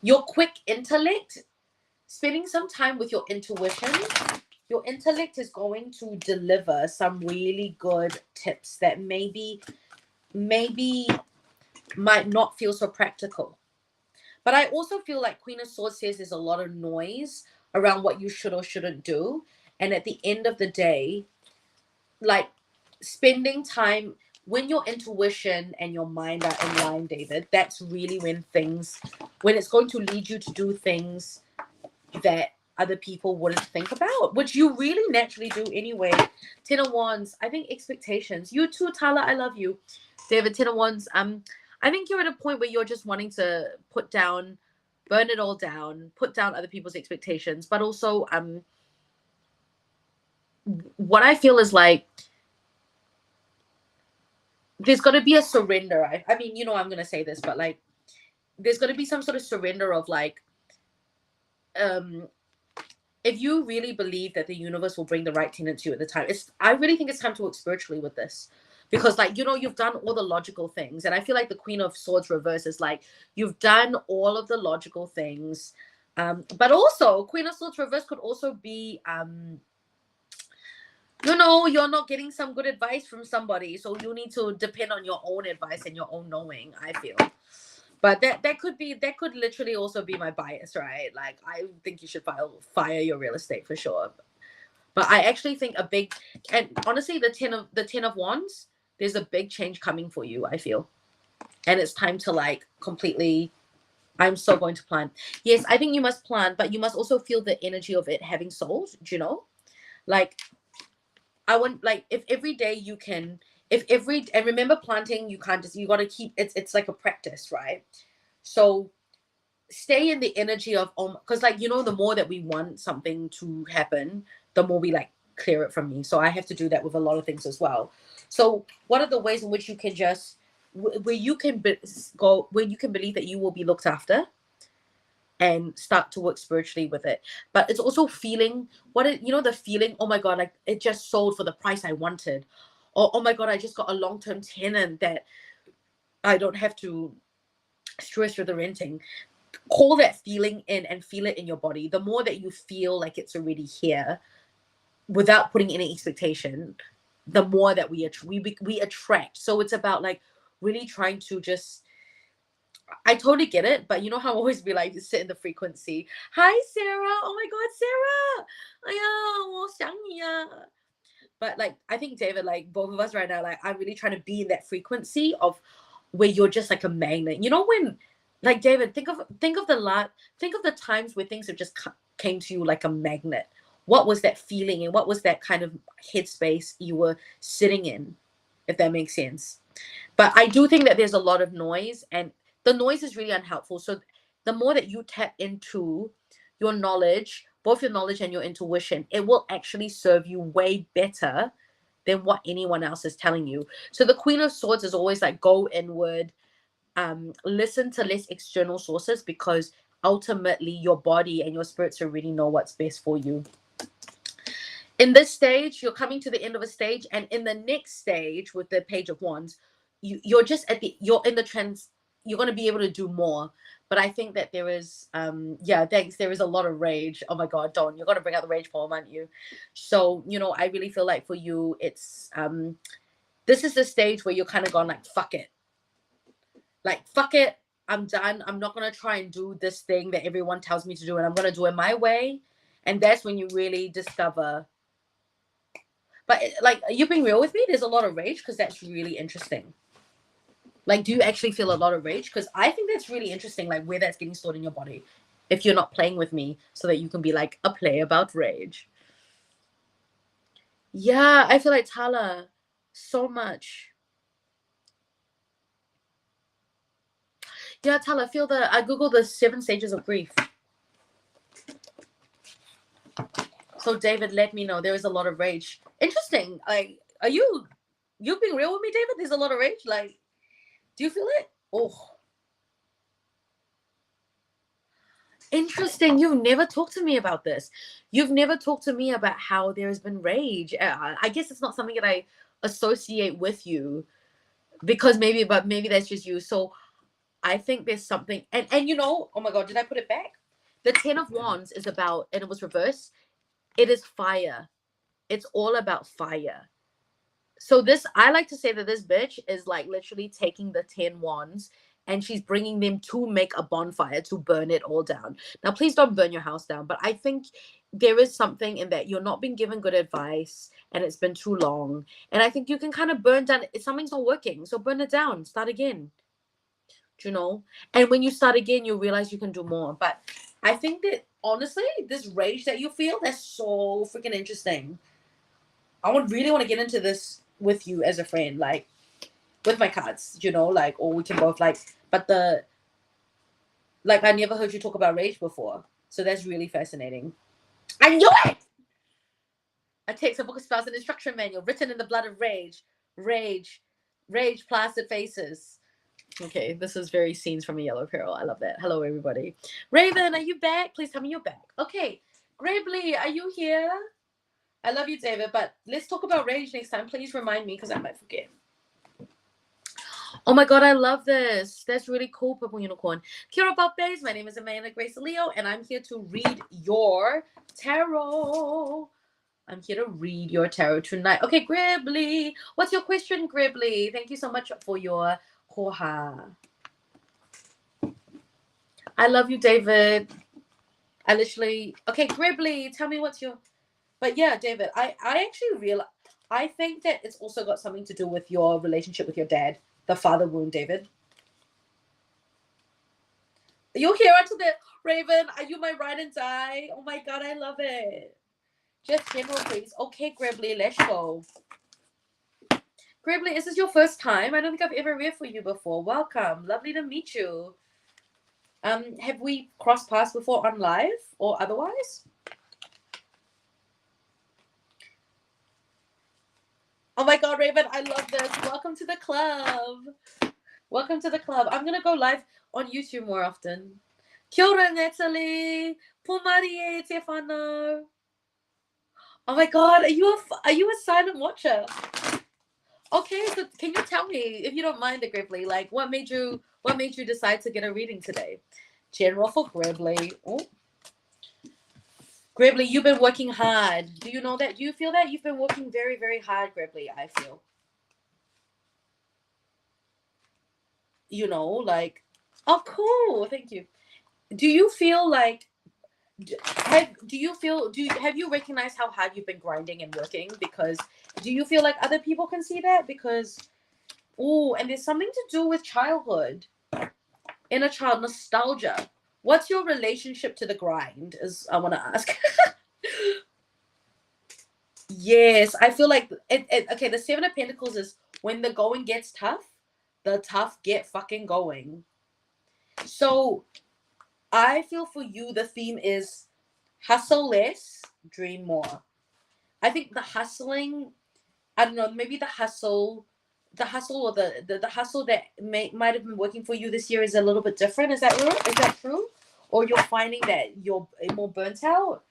your quick intellect, spending some time with your intuition, your intellect is going to deliver some really good tips that maybe might not feel so practical. But I also feel like Queen of Swords says there's a lot of noise around what you should or shouldn't do. And at the end of the day, like spending time when your intuition and your mind are in line, David, that's really when it's going to lead you to do things that other people wouldn't think about, which you really naturally do anyway. Ten of Wands, I think expectations. You too, Tala, I love you. David, Ten of Wands, I think you're at a point where you're just wanting to burn it all down, put down other people's expectations, but also what I feel is like there's got to be a surrender. I mean, you know, I'm going to say this, but like, there's going to be some sort of surrender of like, if you really believe that the universe will bring the right tenant to you at the time, I really think it's time to work spiritually with this. Because like, you know, you've done all the logical things. And I feel like the Queen of Swords reverse is like you've done all of the logical things. But also Queen of Swords reverse could also be you know, you're not getting some good advice from somebody. So you need to depend on your own advice and your own knowing, I feel. But that could literally also be my bias, right? Like I think you should fire your real estate for sure. But I actually think and honestly the 10 of wands, there's a big change coming for you, I feel. And it's time to like completely I'm so going to plant. Yes, I think you must plant, but you must also feel the energy of it having souls, do you know? Like I want like if every day you can if every and remember planting you can't just you got to keep it's like a practice, right? So stay in the energy of because like you know the more that we want something to happen, the more we like clear it from me. So I have to do that with a lot of things as well. So what are the ways in which you can just where you can go where you can believe that you will be looked after and start to work spiritually with it? But it's also feeling you know the feeling, oh my god, like it just sold for the price I wanted, or oh my god, I just got a long-term tenant that I don't have to stress with the renting. Call that feeling in and feel it in your body. The more that you feel like it's already here without putting any expectation, the more that we attract. So it's about like really trying to just I totally get it, but you know how I always be like sit in the frequency. Hi Sarah. Oh my god, Sarah. 哎呀，我想你啊. But like I think David, like both of us right now, like I'm really trying to be in that frequency of where you're just like a magnet. You know when like David, think of the times where things have just came to you like a magnet. What was that feeling and what was that kind of headspace you were sitting in, if that makes sense? But I do think that there's a lot of noise and the noise is really unhelpful. So the more that you tap into your knowledge, both your knowledge and your intuition, it will actually serve you way better than what anyone else is telling you. So the Queen of Swords is always like go inward, listen to less external sources because ultimately your body and your spirits already know what's best for you. In this stage, you're coming to the end of a stage, and in the next stage with the Page of Wands, you're just you're in the trans, you're going to be able to do more. But I think that there is yeah, thanks, there is a lot of rage. Oh my god, Dawn, you're going to bring out the rage poem, aren't you? So you know I really feel like for you it's this is the stage where you're kind of gone like fuck it, I'm done. I'm not going to try and do this thing that everyone tells me to do, and I'm going to do it my way. And that's when you really discover. But like, are you being real with me? There's a lot of rage because that's really interesting. Like, do you actually feel a lot of rage? Because I think that's really interesting, like where that's getting stored in your body. If you're not playing with me, so that you can be like a play about rage. Yeah, I feel like Tala so much. Yeah, Tala, feel I googled the 7 stages of grief. So David, let me know. There is a lot of rage. Interesting. Like, are you being real with me, David? There's a lot of rage. Like, do you feel it? Oh, interesting. You've never talked to me about this. You've never talked to me about how there has been rage. I guess it's not something that I associate with you because but maybe that's just you. So I think there's something, and you know, oh my god, did I put it back? The 10 of Wands is about, and it was reversed. It is fire. It's all about fire. So I like to say that this bitch is like literally taking the 10 wands and she's bringing them to make a bonfire to burn it all down. Now, please don't burn your house down, but I think there is something in that you're not being given good advice and it's been too long. And I think you can kind of burn down if something's not working. So burn it down, start again. Do you know? And when you start again, you realize you can do more. But I think that honestly, this rage that you feel, that's so freaking interesting. I really want to get into this with you as a friend, like with my cards, you know, like, or we can both like, but I never heard you talk about rage before. So that's really fascinating. I knew it! A text, a book of spells, an instruction manual written in the blood of rage. Rage. Rage, plastered faces. Okay, this is very scenes from a Yellow Peril. I love that. Hello, everybody. Raven, are you back? Please tell me you're back. Okay, Grebly, are you here? I love you, David, but let's talk about rage next time. Please remind me because I might forget. Oh my god, I love this. That's really cool, Purple Unicorn. Kia ora, Bays. My name is Amanda Grace Leo, and I'm here to read your tarot. I'm here to read your tarot tonight. Okay, Gribbly. What's your question, Gribbly? Thank you so much for your hoha. I love you, David. I literally... Okay, Gribbly, tell me what's your... But yeah, David, I actually realize... I think that it's also got something to do with your relationship with your dad. The father wound, David. You're here until the... Raven, are you my ride and die? Oh my god, I love it. Just general, please. Okay, Gribbly, let's go. Gribbly, is this your first time? I don't think I've ever read for you before. Welcome. Lovely to meet you. Have we crossed paths before on live or otherwise? Oh my god, Raven, I love this. Welcome to the club. Welcome to the club. I'm going to go live on YouTube more often. Kia ora, Natalie. Pumarie, Stefano. Oh my god, are you a silent watcher? Okay, so can you tell me, if you don't mind, Gribbly, like what made you decide to get a reading today? General for Gribbly. Oh. Gribbly, you've been working hard. Do you know that? Do you feel that? You've been working very, very hard, Gribbly, I feel. You know, like, oh, cool. Thank you. Do you feel like, have you recognized how hard you've been grinding and working? Because do you feel like other people can see that? Because, oh, and there's something to do with childhood. Inner child nostalgia. What's your relationship to the grind? Is I want to ask. Yes, I feel like okay, the Seven of Pentacles is when the going gets tough, the tough get fucking going. So I feel for you the theme is hustle less, dream more. I think the hustling, I don't know, maybe the hustle or the hustle that might have been working for you this year is a little bit different. Is that true? Or you're finding that you're more burnt out?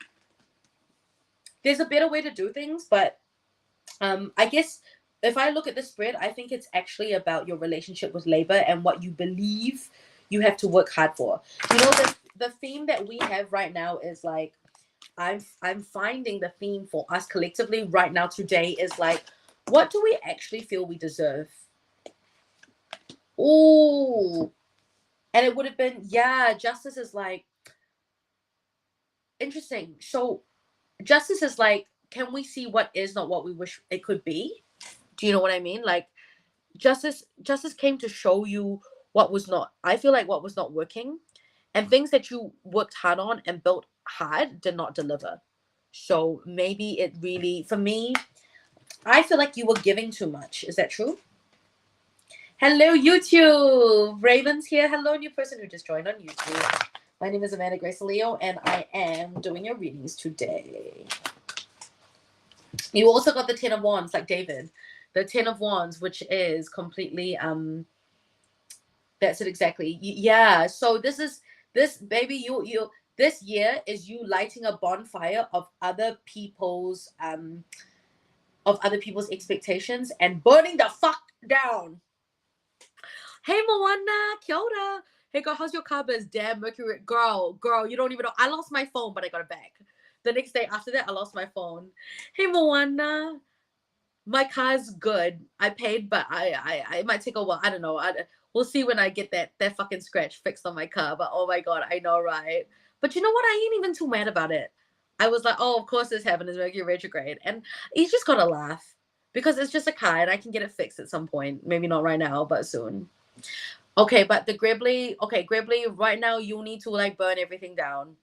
There's a better way to do things, but I guess if I look at the spread, I think it's actually about your relationship with labor and what you believe you have to work hard for. You know, the theme that we have right now is like, I'm finding the theme for us collectively right now today is like, what do we actually feel we deserve? Oh, and it would have been, yeah, justice is like, interesting. So justice is like, can we see what is not what we wish it could be? Do you know what I mean? Like justice came to show you what was not. I feel like what was not working, and things that you worked hard on and built hard did not deliver. So maybe it really, for me, I feel like you were giving too much. Is that true? Hello, YouTube. Raven's here. Hello, new person who just joined on YouTube. My name is Amanda Grace Leo, and I am doing your readings today. You also got the Ten of Wands, like David. The Ten of Wands, which is completely, that's it exactly. Yeah, so this baby, this year is you lighting a bonfire of other people's expectations and burning the fuck down. Hey, Moana, kia ora. Hey, girl, how's your carbons? Damn, Mercury. Girl, you don't even know. I lost my phone, but I got it back. The next day after that, I lost my phone. Hey, Moana. My car's good. I paid, but I might take a while. I don't know. We'll see when I get that fucking scratch fixed on my car. But oh my god, I know, right? But you know what? I ain't even too mad about it. I was like, oh, of course this happened. It's Mercury retrograde. And you just gotta laugh. Because it's just a car and I can get it fixed at some point. Maybe not right now, but soon. Okay, but the Gribbly, right now you need to like burn everything down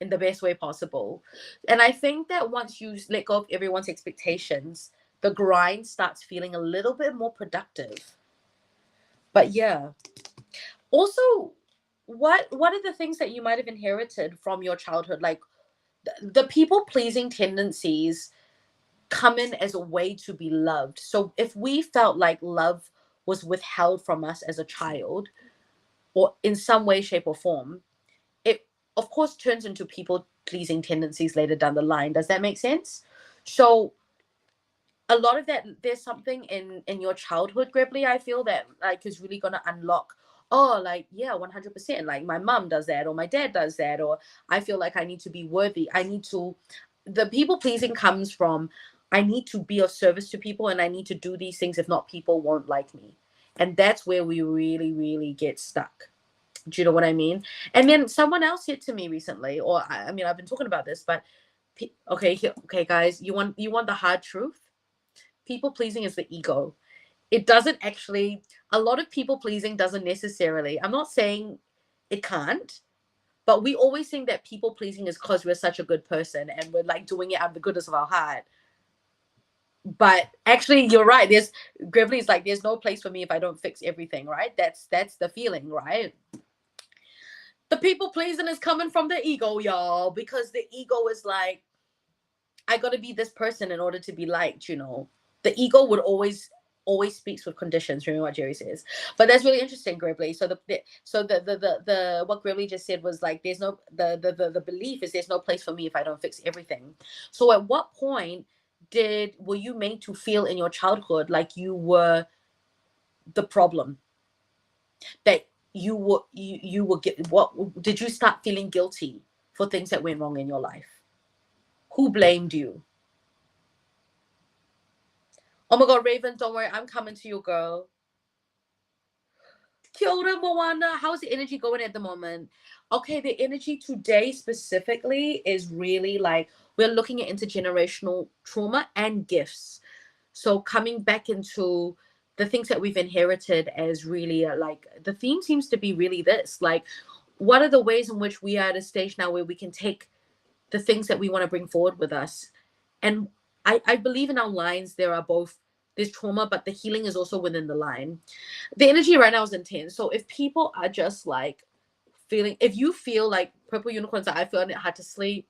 in the best way possible. And I think that once you let go of everyone's expectations, the grind starts feeling a little bit more productive. But yeah. Also, what are the things that you might have inherited from your childhood? Like the people-pleasing tendencies come in as a way to be loved. So if we felt like love was withheld from us as a child, or in some way, shape, or form, it of course turns into people pleasing tendencies later down the line. Does that make sense? So a lot of that, there's something in your childhood, Gribbly, I feel that like is really gonna unlock. Oh, like, yeah, 100%. Like my mom does that, or my dad does that, or I feel like I need to be worthy. I need to. The people pleasing comes from I need to be of service to people, and I need to do these things. If not, people won't like me, and that's where we really, really get stuck. Do you know what I mean? And then someone else said to me recently, or I mean, I've been talking about this, but okay, okay, guys, you want the hard truth? People pleasing is the ego. It doesn't actually, a lot of people pleasing doesn't necessarily, I'm not saying it can't, but we always think that people pleasing is because we're such a good person and we're like doing it out of the goodness of our heart. But actually, you're right. Gribbly's like, there's no place for me if I don't fix everything, right? That's the feeling, right? The people pleasing is coming from the ego, y'all, because the ego is like, I got to be this person in order to be liked, you know. The ego would always speaks with conditions. Remember what Jerry says. But that's really interesting, Gribbly. So the what Gribbly just said was like, there's no the belief is there's no place for me if I don't fix everything. So at what point were you made to feel in your childhood like you were the problem? That you were what did you start feeling guilty for things that went wrong in your life? Who blamed you? Oh my God, Raven, don't worry. I'm coming to you, girl. Kia ora, Moana. How's the energy going at the moment? Okay, the energy today specifically is really like we're looking at intergenerational trauma and gifts. So coming back into the things that we've inherited as really like the theme seems to be really this. Like, what are the ways in which we are at a stage now where we can take the things that we want to bring forward with us? And I believe in our lines there's trauma, but the healing is also within the line. The energy right now is intense. So if people are just like if you feel like purple unicorns that I feel hard to sleep,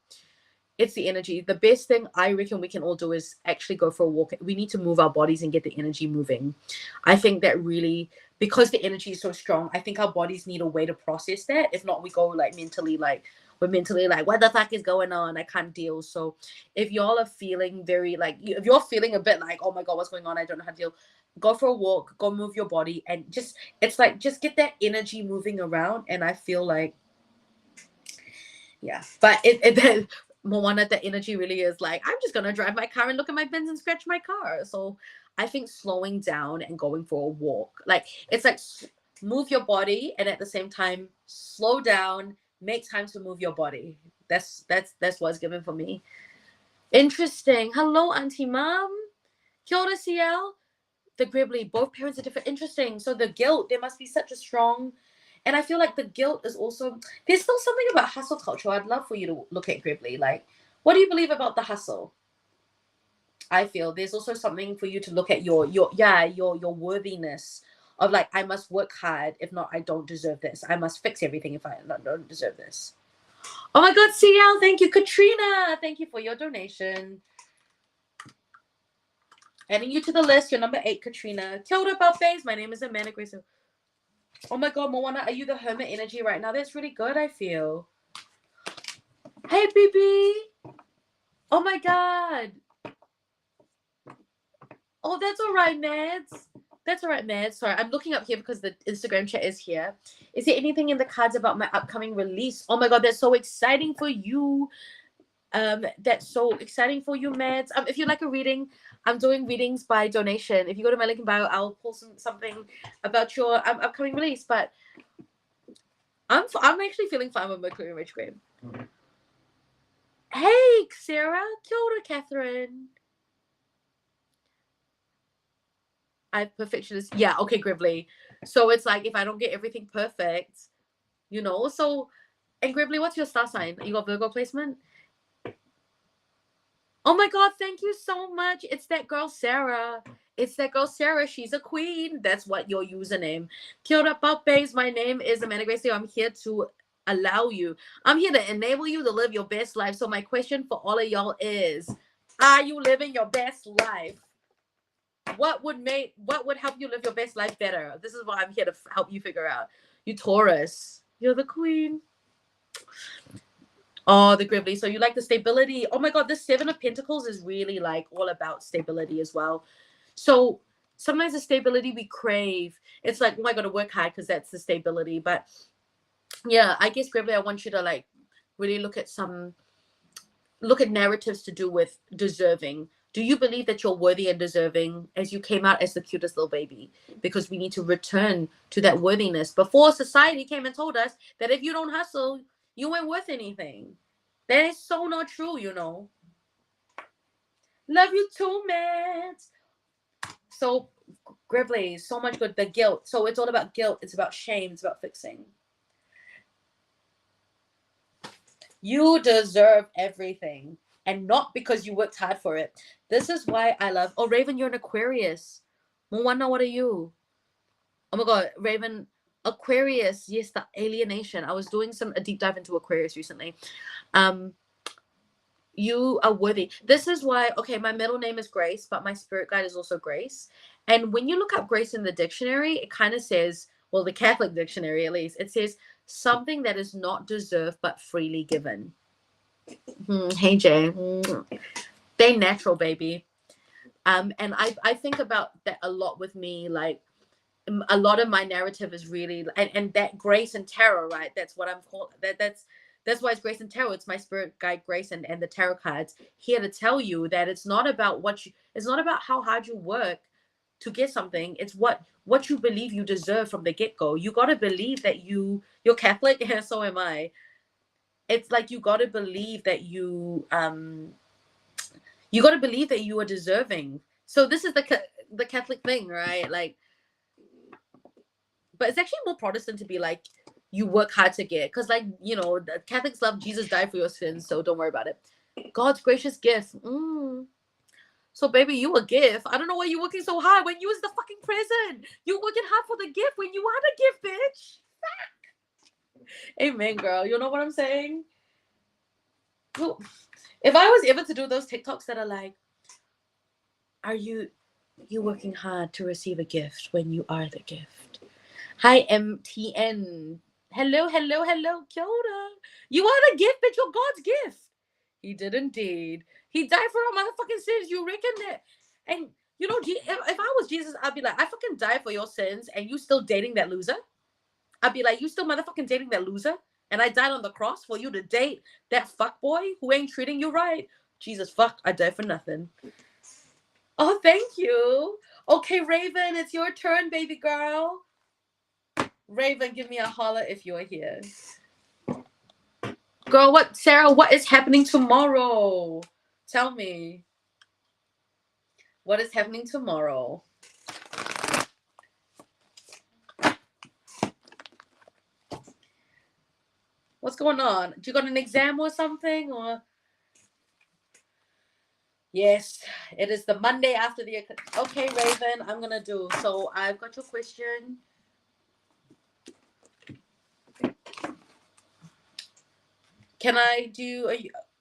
it's the energy. The best thing I reckon we can all do is actually go for a walk. We need to move our bodies and get the energy moving. I think that really, because the energy is so strong, I think our bodies need a way to process that. If not, we go like mentally like we're mentally like, what the fuck is going on? I can't deal. So if y'all are feeling very like, if you're feeling a bit like, oh my God, what's going on? I don't know how to deal. Go for a walk, go move your body, and it's like, just get that energy moving around. And I feel like, yeah, but Moana, the energy really is like, I'm just going to drive my car and look at my bins and scratch my car. So I think slowing down and going for a walk, like, it's like move your body and at the same time, slow down, make time to move your body. That's what's given for me. Interesting. Hello, Auntie Mom. Kia ora, CL. The Gribbly, both parents are different. Interesting. So the guilt, there must be such a strong, and I feel like the guilt is also, there's still something about hustle culture. I'd love for you to look at, Gribbly. Like, what do you believe about the hustle? I feel there's also something for you to look at your worthiness of like, I must work hard. If not, I don't deserve this. I must fix everything if I don't deserve this. Oh my God, CL, thank you. Katrina, thank you for your donation. Adding you to the list, you're number 8, Katrina. Kia ora, Buffets. My name is Amanda Grace. Oh my God, Moana, are you the hermit energy right now? That's really good, I feel. Hey, BB. Oh my God. Oh, that's all right, Mads. That's all right, Mads. Sorry, I'm looking up here because the Instagram chat is here. Is there anything in the cards about my upcoming release? Oh my God, that's so exciting for you. That's so exciting for you, Mads. If you'd like a reading, I'm doing readings by donation. If you go to my link in bio, I'll post something about your upcoming release. But I'm actually feeling fine with Mercury retrograde. Hey, Sarah. Kia ora, Catherine. I'm perfectionist. Yeah, okay, Gribbly. So it's like, if I don't get everything perfect, you know. So, and Gribbly, what's your star sign? You got Virgo placement? Oh my God, thank you so much. It's that girl, Sarah. It's that girl, Sarah. She's a queen. That's what your username. Kia ora, Papes. My name is Amanda Gracie. I'm here to allow you. I'm here to enable you to live your best life. So my question for all of y'all is, are you living your best life? What would help you live your best life better? This is what I'm here to help you figure out. You Taurus. You're the queen. Oh, the Gravely. So you like the stability. Oh my God, this Seven of Pentacles is really like all about stability as well. So sometimes the stability we crave, it's like, oh, I got to work hard because that's the stability. But yeah, I guess Gravely, I want you to like really look at narratives to do with deserving. Do you believe that you're worthy and deserving as you came out as the cutest little baby? Because we need to return to that worthiness before society came and told us that if you don't hustle, you ain't worth anything. That is so not true, you know. Love you too, man. So, Gravely, so much good. The guilt. So it's all about guilt. It's about shame. It's about fixing. You deserve everything, and not because you worked hard for it. This is why I love. Oh, Raven, you're an Aquarius. Moana, what are you? Oh my God, Raven, Aquarius. Yes, the alienation. I was doing a deep dive into Aquarius recently. You are worthy. This is why. Okay, my middle name is Grace, but my spirit guide is also Grace. And when you look up Grace in the dictionary, it kind of says, well, the Catholic dictionary at least, it says something that is not deserved but freely given. Hey Jay, they natural, baby. And I think about that a lot with me. Like a lot of my narrative is really and that Grace and Tarot, right? That's what I'm called. That's why it's Grace and Tarot. It's my spirit guide Grace and the tarot cards here to tell you that it's not about it's not about how hard you work to get something. It's what you believe you deserve from the get-go. You got to believe that you're Catholic, and so am I. It's like you got to believe that you got to believe that you are deserving. So this is the Catholic thing, right? Like, but it's actually more Protestant to be like, you work hard to get, because like, you know, the Catholics love Jesus died for your sins, so don't worry about it. God's gracious gift. So baby, you a gift. I don't know why you're working so hard when you was the fucking prison. You working hard for the gift when you had a gift, bitch. Amen, girl. You know what I'm saying? If I was ever to do those TikToks that are like, are you working hard to receive a gift when you are the gift? Hi, MTN. Hello, hello, hello, Kia ora. You are the gift, bitch. You're God's gift. He did indeed. He died for our motherfucking sins. You reckon that? And you know, if I was Jesus, I'd be like, I fucking died for your sins, and you still dating that loser? I'd be like, you still motherfucking dating that loser? And I died on the cross for you to date that fuck boy who ain't treating you right. Jesus, fuck, I died for nothing. Oh, thank you. Okay, Raven, it's your turn, baby girl. Raven, give me a holler if you're here. Girl, Sarah, what is happening tomorrow? Tell me. What is happening tomorrow? What's going on? Do you got an exam or something? Or yes, it is the Monday after the. Okay, Raven, I'm gonna do. So I've got your question. Can I do?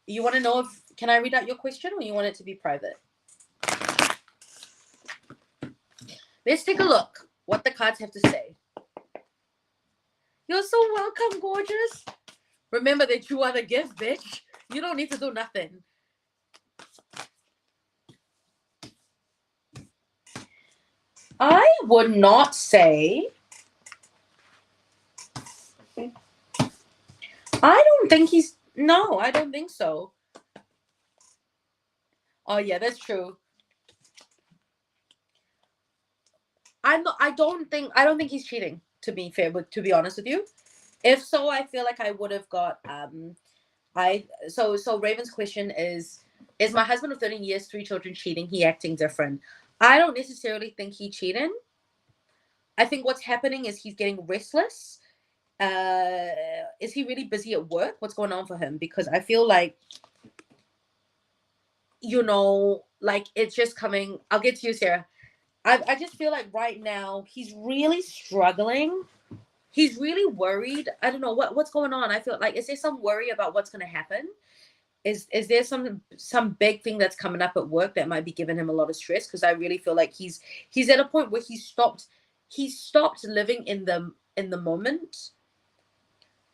You want to know if can I read out your question, or you want it to be private? Let's take a look. What the cards have to say. You're so welcome, gorgeous. Remember that you are the gift, bitch. You don't need to do nothing. I would not say. I don't think he's. No, I don't think so. Oh yeah, that's true. I don't think he's cheating. To be fair, but to be honest with you, if so, I feel like I would have got So Raven's question is my husband of 13 years, 3 children cheating? He acting different? I don't necessarily think he cheating. I think what's happening is he's getting restless. Is he really busy at work? What's going on for him? Because I feel like, you know, like it's just coming. I'll get to you, Sarah. I just feel like right now he's really struggling. He's really worried. I don't know what's going on. I feel like, is there some worry about what's going to happen? Is there some big thing that's coming up at work that might be giving him a lot of stress? Because I really feel like he's at a point where he stopped living in the moment.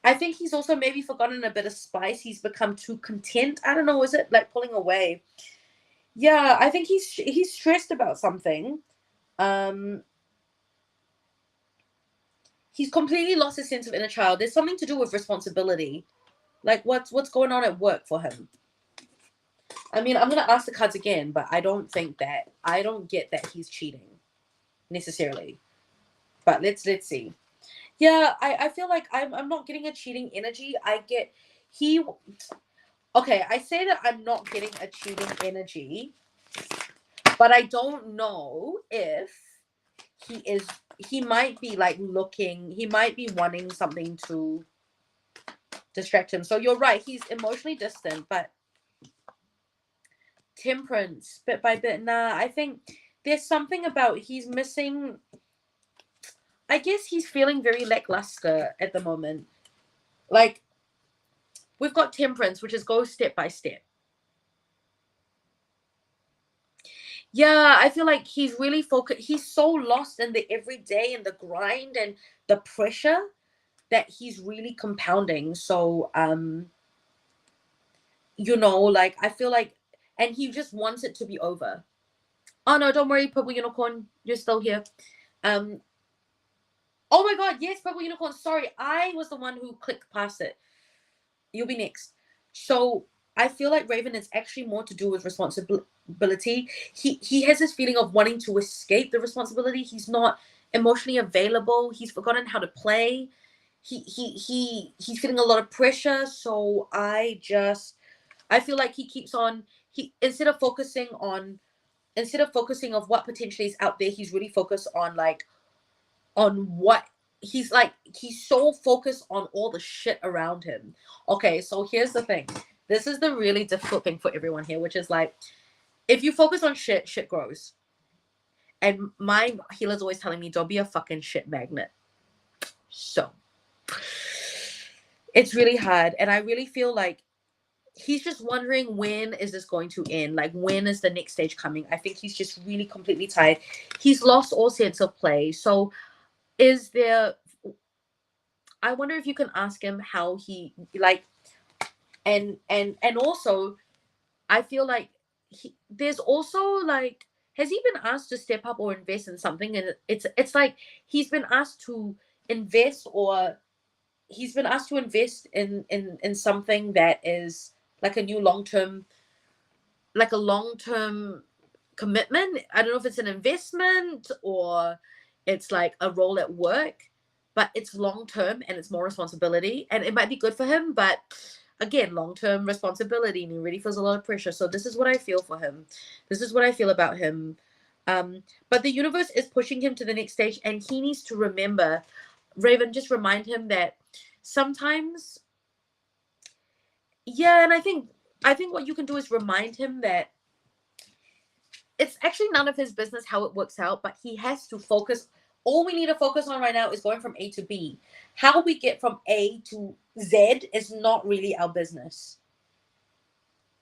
I think he's also maybe forgotten a bit of spice. He's become too content. I don't know. Is it like pulling away? Yeah, I think he's stressed about something. Um, he's completely lost his sense of inner child. There's something to do with responsibility. Like what's going on at work for him? I mean, I'm gonna ask the cards again, but I don't get that he's cheating necessarily. But let's see. Yeah, I feel like I'm not getting a cheating energy. I get he okay, I say that I'm not getting a cheating energy, but I don't know if he might be like looking, he might be wanting something to distract him. So you're right, he's emotionally distant, but temperance bit by bit. Nah, I think there's something about he's missing. I guess he's feeling very lackluster at the moment. Like we've got temperance, which is go step by step. Yeah, I feel like he's really focused. He's so lost in the everyday and the grind and the pressure that he's really compounding. So, like I feel like, and he just wants it to be over. Oh no, don't worry, Purple Unicorn, you're still here. Um, oh my God, yes, Purple Unicorn. Sorry, I was the one who clicked past it. You'll be next. So I feel like Raven is actually more to do with responsibility. He has this feeling of wanting to escape the responsibility. He's not emotionally available. He's forgotten how to play. He's feeling a lot of pressure. So I feel like he keeps on he instead of focusing on what potentially is out there, he's really focused on what he's so focused on all the shit around him. Okay, so here's the thing. This is the really difficult thing for everyone here, which is like if you focus on shit grows. And my healer's always telling me, don't be a fucking shit magnet. So it's really hard. And I really feel like he's just wondering when is this going to end? Like when is the next stage coming? I think he's just really completely tired. He's lost all sense of play. So is there I wonder if you can ask him how he like and also I feel like there's also like has he been asked to step up or invest in something and it's like he's been asked to invest or he's been asked to invest in something that is like a new long-term commitment. I don't know if it's an investment or it's like a role at work, but it's long term and it's more responsibility and it might be good for him, but again, long term responsibility and he really feels a lot of pressure. So this is what I feel for him. This is what I feel about him. But the universe is pushing him to the next stage and he needs to remember, Raven, just remind him that sometimes, yeah, and I think what you can do is remind him that it's actually none of his business how it works out, but he has to focus. All we need to focus on right now is going from A to B. How we get from A to Z is not really our business.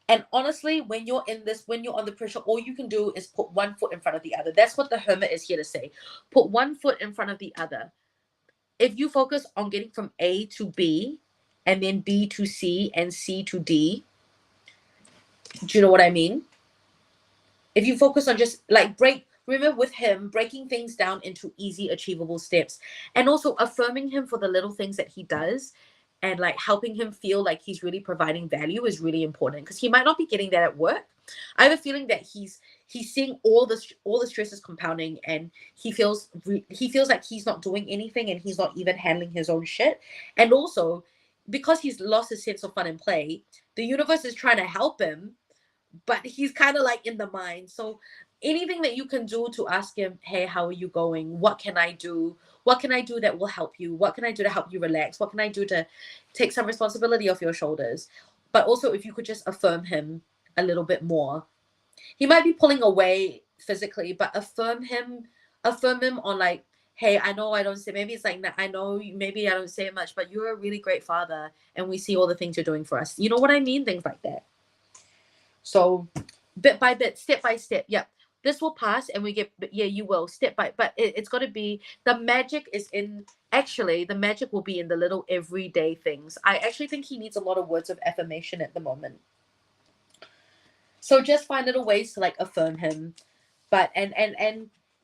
And honestly, when you're under pressure, all you can do is put one foot in front of the other. That's what the hermit is here to say. Put one foot in front of the other. If you focus on getting from A to B and then B to C and C to D, do you know what I mean? If you focus on just like remember with him breaking things down into easy achievable steps and also affirming him for the little things that he does and like helping him feel like he's really providing value is really important because he might not be getting that at work. I have a feeling that he's seeing all the stress is compounding and he feels like he's not doing anything and he's not even handling his own shit. And also because he's lost his sense of fun and play, the universe is trying to help him, but he's kind of like in the mind. So anything that you can do to ask him, hey, how are you going? What can I do? What can I do that will help you? What can I do to help you relax? What can I do to take some responsibility off your shoulders? But also if you could just affirm him a little bit more. He might be pulling away physically, but affirm him on like, hey, I know I don't say, maybe it's like, I know maybe I don't say it much, but you're a really great father and we see all the things you're doing for us. You know what I mean? Things like that. So bit by bit, step by step. Yep. This will pass and we get, yeah, you will step by, but it's got to be, the magic is in Actually, the magic will be in the little everyday things. I actually think he needs a lot of words of affirmation at the moment. So just find little ways to like affirm him. But and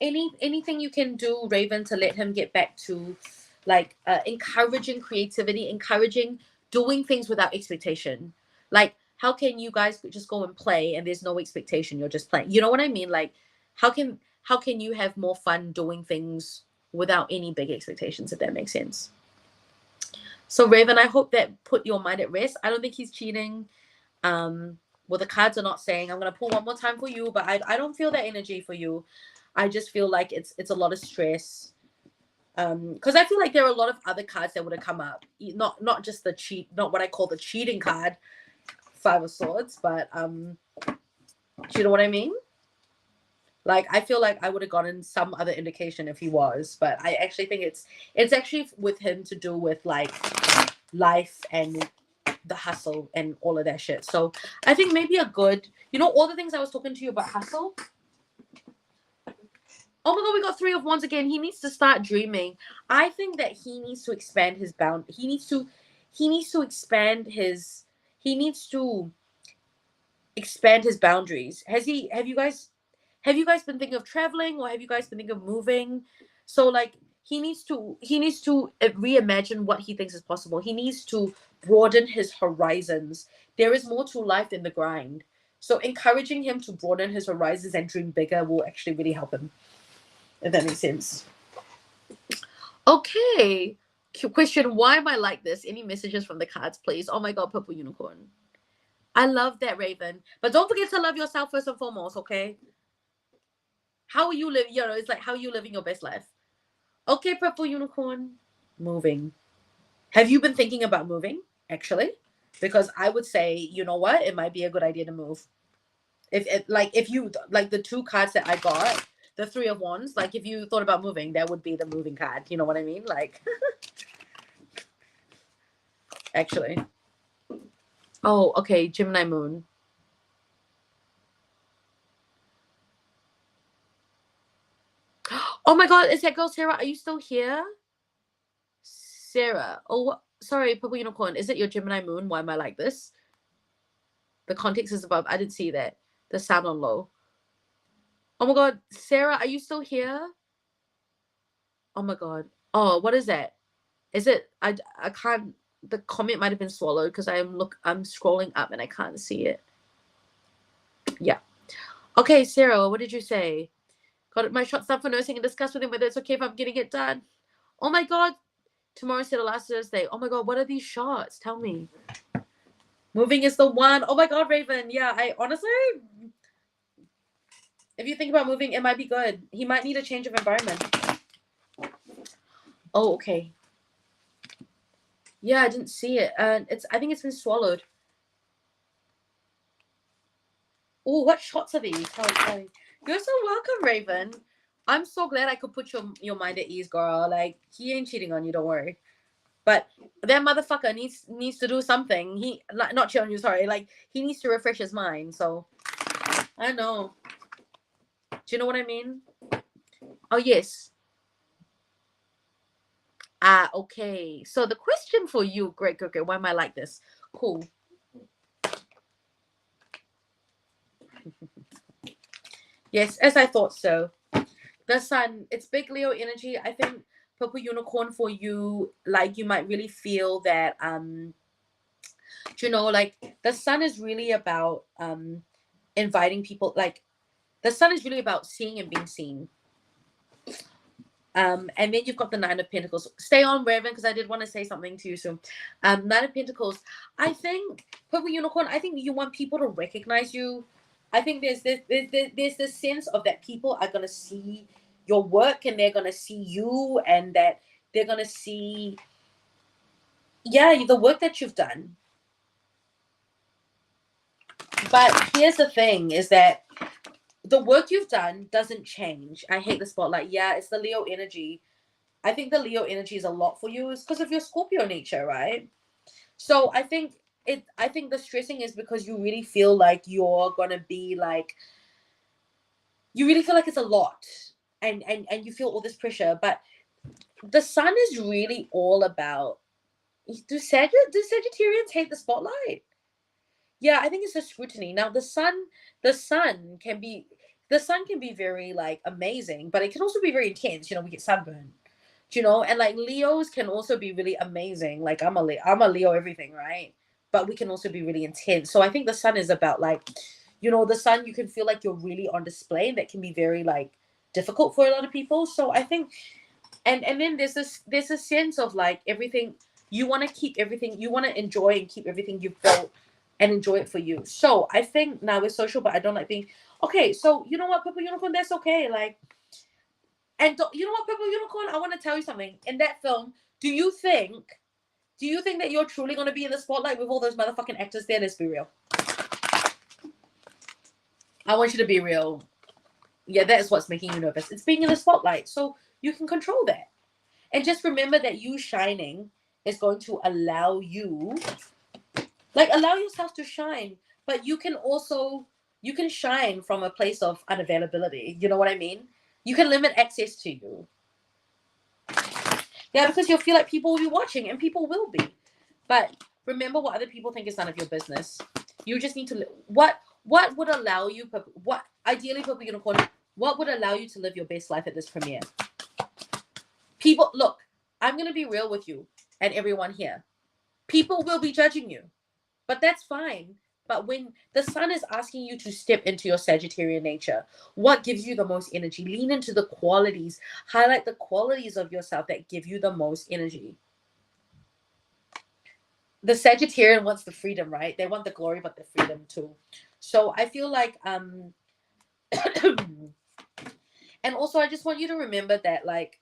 anything you can do, Raven, to let him get back to like encouraging creativity, encouraging doing things without expectation. Like how can you guys just go and play and there's no expectation, you're just playing? You know what I mean? Like how can you have more fun doing things without any big expectations, if that makes sense? So Raven, I hope that put your mind at rest. I don't think he's cheating. Well, the cards are not saying. I'm gonna pull one more time for you, but I don't feel that energy for you. I just feel like it's a lot of stress. Because I feel like there are a lot of other cards that would have come up. Not just the cheat, not what I call the cheating card, Five of Swords, but do you know what I mean? Like I feel like I would have gotten some other indication if he was, but I actually think it's actually with him to do with like life and the hustle and all of that shit. So I think maybe a good, all the things I was talking to you about hustle. Oh my god, we got Three of Wands again. He needs to start dreaming. I think that he needs to expand his bound. He needs to expand his. He needs to expand his boundaries. Have you guys been thinking of traveling, or have you guys been thinking of moving? So like he needs to reimagine what he thinks is possible. He needs to broaden his horizons. There is more to life than the grind. So encouraging him to broaden his horizons and dream bigger will actually really help him, if that makes sense. Okay. Question, why am I like this? Any messages from the cards, please? Oh my god, purple unicorn. I love that, Raven. But don't forget to love yourself first and foremost, okay? How are you living? It's like, how are you living your best life? Okay, purple unicorn. Moving. Have you been thinking about moving, actually? Because I would say, you know what? It might be a good idea to move. If you like the two cards that I got, the Three of Wands, like if you thought about moving, that would be the moving card. You know what I mean? Like, actually. Oh, okay. Gemini moon. Oh my god, is that girl Sarah? Are you still here? Sarah. Oh, sorry, purple unicorn. Is it your Gemini moon? Why am I like this? The context is above. I didn't see that. The sound on low. Oh my god, Sarah, are you still here? Oh my god. Oh, what is that? Is it? I can't. The comment might have been swallowed because I'm scrolling up and I can't see it. Yeah. Okay, Sarah, what did you say? Got my shots done for nursing and discuss with him whether it's okay if I'm getting it done. Oh my god. Tomorrow's the last Thursday. Oh my god, what are these shots? Tell me. Moving is the one. Oh my god, Raven. Yeah, I honestly, if you think about moving, it might be good. He might need a change of environment. Oh, okay. Yeah, I didn't see it. I think it's been swallowed. Oh, what shots are these? You're so welcome, Raven. I'm so glad I could put your mind at ease, girl. Like, he ain't cheating on you, don't worry. But that motherfucker needs to do something. He not cheat on you, sorry. Like, he needs to refresh his mind. So I don't know. Do you know what I mean? Oh yes. Okay. So the question for you, great. Why am I like this? Cool. Yes, as I thought so. The sun, it's big Leo energy. I think purple unicorn for you, like you might really feel that like the sun is really about inviting people, like the sun is really about seeing and being seen. And then you've got the Nine of Pentacles. Stay on, Raven, because I did want to say something to you soon. Nine of Pentacles. I think purple unicorn, I think you want people to recognize you. I think there's this sense of that people are gonna see your work and they're gonna see you, and that they're gonna see the work that you've done. But here's the thing, is that the work you've done doesn't change. I hate the spotlight. Yeah, it's the Leo energy. I think the Leo energy is a lot for you. It's because of your Scorpio nature, right? So I think the stressing is because you really feel like you're gonna be like, you really feel like it's a lot, and you feel all this pressure. But the sun is really all about, do Sagittarians hate the spotlight? Yeah, I think it's the scrutiny. Now the sun can be the sun can be very like amazing, but it can also be very intense. We get sunburn. And like Leos can also be really amazing. Like I'm a Leo everything, right? But we can also be really intense. So I think the sun is about like, the sun, you can feel like you're really on display, and that can be very like difficult for a lot of people. So I think, and then there's a sense of like everything, you want to keep everything, you want to enjoy and keep everything you've built and enjoy it for you. So I think now we're social, but I don't like being okay. So you know what, Purple Unicorn, that's okay. Like, and you know what, Purple Unicorn, I want to tell you something. In that film, do you think that you're truly going to be in the spotlight with all those motherfucking actors there? Let's be real. I want you to be real. Yeah, that is what's making you nervous. It's being in the spotlight. So you can control that. And just remember that you shining is going to allow yourself to shine. But you can shine from a place of unavailability. You know what I mean? You can limit access to you. Yeah, because you'll feel like people will be watching, and people will be. But remember, what other people think is none of your business. You just need to what would allow you, ideally, Purple Unicorn, what would allow you to live your best life at this premiere? People, look, I'm going to be real with you and everyone here. People will be judging you, but that's fine. But when the sun is asking you to step into your Sagittarian nature, what gives you the most energy? Lean into the qualities. Highlight the qualities of yourself that give you the most energy. The Sagittarian wants the freedom, right? They want the glory, but the freedom too. So I feel like, and also I just want you to remember that, like,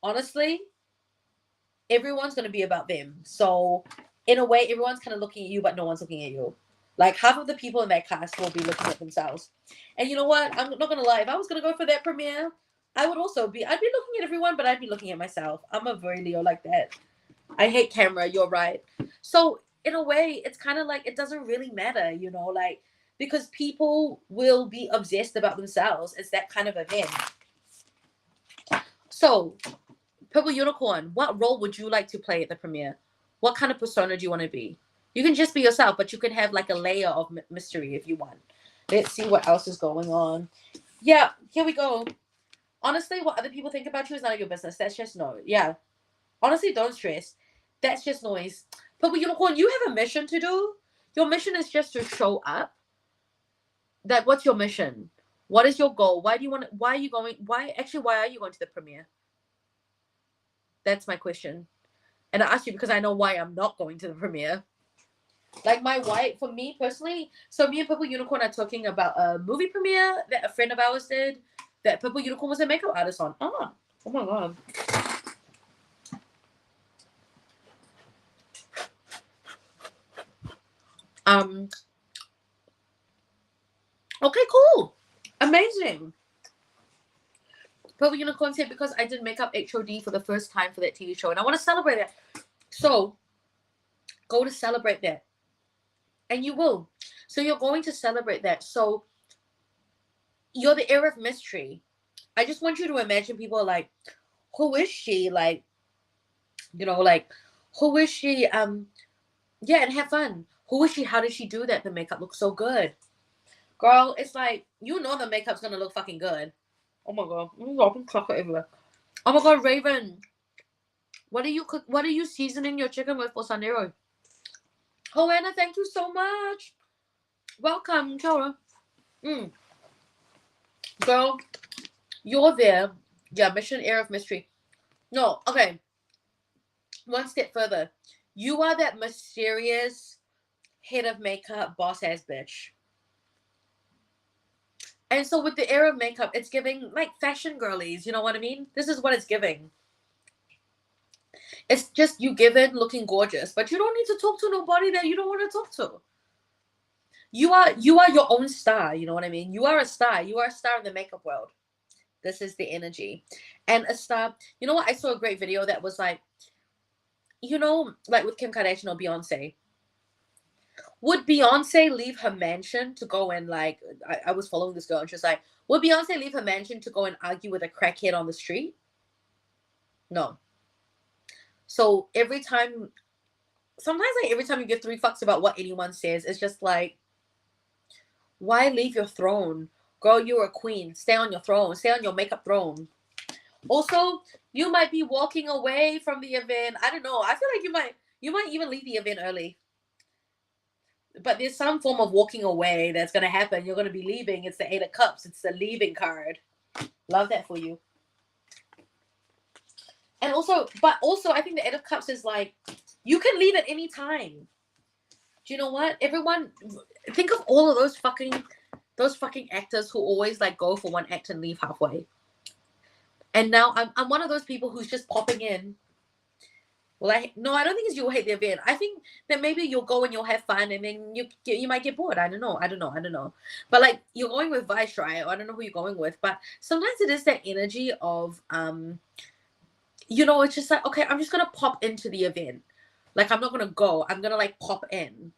honestly, everyone's going to be about them. So in a way, everyone's kind of looking at you, but no one's looking at you. Like, half of the people in that cast will be looking at themselves. And you know what? I'm not going to lie. If I was going to go for that premiere, I'd be looking at everyone, but I'd be looking at myself. I'm a very Leo like that. I hate camera. You're right. So in a way, it's kind of like, it doesn't really matter, like, because people will be obsessed about themselves. It's that kind of event. So, Purple Unicorn, what role would you like to play at the premiere? What kind of persona do you want to be? You can just be yourself, but you can have like a layer of mystery if you want. Let's see what else is going on. Yeah, here we go. Honestly, what other people think about you is none of your business. That's just noise. Yeah. Honestly, don't stress. That's just noise. Purple Unicorn, you have a mission to do. Your mission is just to show up. What's your mission? What is your goal? Why are you going to the premiere? That's my question. And I ask you because I know why I'm not going to the premiere. Like for me personally, so me and Purple Unicorn are talking about a movie premiere that a friend of ours did that Purple Unicorn was a makeup artist on. Oh my god. Okay, cool. Amazing. Purple Unicorn said, because I did makeup HOD for the first time for that TV show, and I want to celebrate that. So go to celebrate that. And you will. So you're going to celebrate that. So you're the air of mystery. I just want you to imagine people like, who is she? Like, like, who is she? Yeah, and have fun. Who is she? How did she do that? The makeup looks so good. Girl, it's like, the makeup's gonna look fucking good. Oh my god. I'm chocolate everywhere. Oh my god, Raven. What are you seasoning your chicken with for Sandero? Oh, Anna, thank you so much. Welcome, Chora. Girl, you're there. Yeah, mission air of mystery. No, okay. One step further. You are that mysterious head of makeup boss ass bitch. And so with the air of makeup, it's giving like fashion girlies. You know what I mean? This is what it's giving. It's just you giving looking gorgeous, but you don't need to talk to nobody that you don't want to talk to. You are your own star. You know what I mean? You are a star. You are a star in the makeup world. This is the energy. And a star, you know what? I saw a great video that was like, like with Kim Kardashian or Beyonce. Would Beyonce leave her mansion to go and like, I was following this girl and she was like, would Beyonce leave her mansion to go and argue with a crackhead on the street? No. So sometimes like every time you give 3 fucks about what anyone says, it's just like, why leave your throne? Girl, you're a queen. Stay on your throne. Stay on your makeup throne. Also, you might be walking away from the event. I don't know. I feel like you might even leave the event early. But there's some form of walking away that's gonna happen. You're gonna be leaving. It's the 8 of Cups. It's the leaving card. Love that for you. And also, I think the 8 of Cups is like, you can leave at any time. Do you know what? Everyone, think of all of those fucking actors who always like go for one act and leave halfway. And now I'm one of those people who's just popping in. Well, I don't think it's you'll hate the event. I think that maybe you'll go and you'll have fun, and then you might get bored. I don't know. But like, you're going with Vice, right? Or I don't know who you're going with, but sometimes it is that energy of it's just like, okay, I'm just gonna pop into the event. Like, I'm not gonna go. I'm gonna like pop in.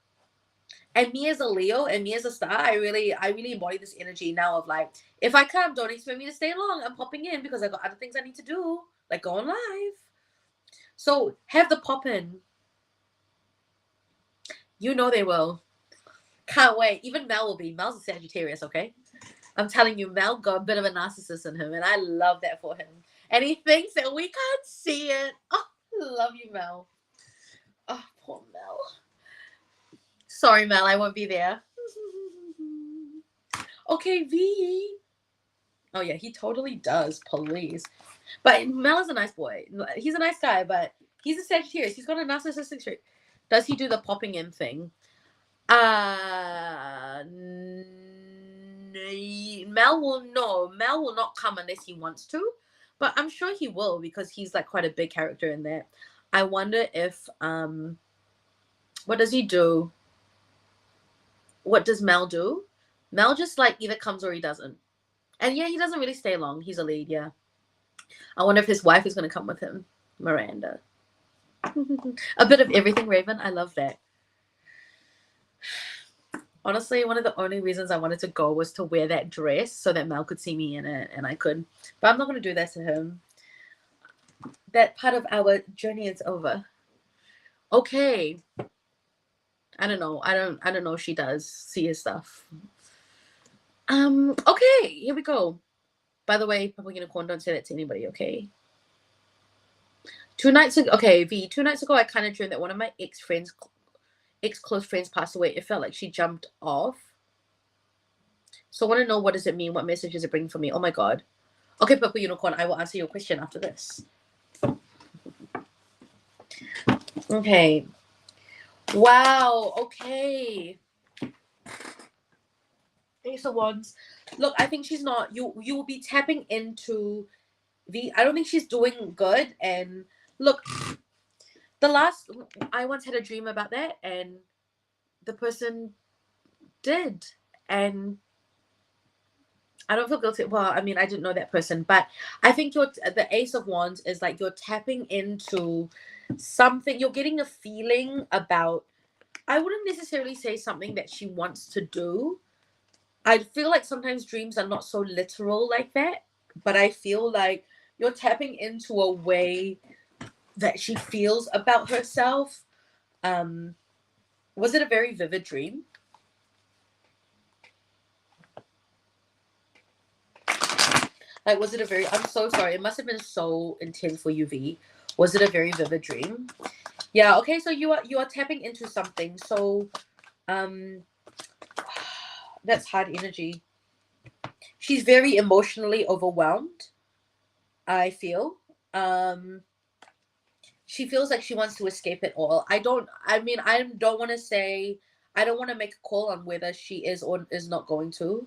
And me as a Leo and me as a star, I really embody this energy now of like, if I come, don't expect me to stay long. I'm popping in because I got other things I need to do, like go on live. So have the pop in. You know they will. Can't wait. Even Mel will be. Mel's a Sagittarius, okay? I'm telling you, Mel got a bit of a narcissist in him, and I love that for him. And he thinks that we can't see it. Oh, love you, Mel. Oh, poor Mel. Sorry, Mel, I won't be there. Okay, V. Oh, yeah, he totally does. Please. But Mel is a nice boy. He's a nice guy, but he's a Sagittarius. He's got a narcissistic trait. Does he do the popping in thing? Mel will not come unless he wants to, but I'm sure he will because he's like quite a big character in there. I wonder if what does he do? What does Mel do? Mel just like either comes or he doesn't. And yeah, he doesn't really stay long. He's a lead, yeah. I wonder if his wife is going to come with him, Miranda. A bit of everything, Raven. I love that. Honestly, one of the only reasons I wanted to go was to wear that dress so that Mel could see me in it, and I could. But I'm not going to do that to him. That part of our journey is over. Okay. I don't know. I don't know if she does see his stuff. Okay, here we go. By the way, Purple Unicorn, don't say that to anybody, okay? 2 nights ago, okay, V, 2 nights ago, I kind of dreamed that one of my ex-close friends passed away. It felt like she jumped off. So I want to know, what does it mean? What message does it bring for me? Oh my God. Okay, Purple Unicorn, I will answer your question after this. Okay. Wow, okay. Ace of Wands. Look, I think she's not. You will be tapping into V. I don't think she's doing good. And look, I once had a dream about that, and the person did. And I don't feel guilty. Well, I mean, I didn't know that person, but I think the Ace of Wands is like you're tapping into something. You're getting a feeling about, I wouldn't necessarily say something that she wants to do. I feel like sometimes dreams are not so literal like that, but I feel like you're tapping into a way that she feels about herself. Was it a very vivid dream? Like, was it I'm so sorry. It must have been so intense for you, V. Was it a very vivid dream? Yeah, okay, so you are tapping into something. So, that's hard energy. She's very emotionally overwhelmed, I feel. She feels like she wants to escape it all. I don't want to say, I don't want to make a call on whether she is or is not going to.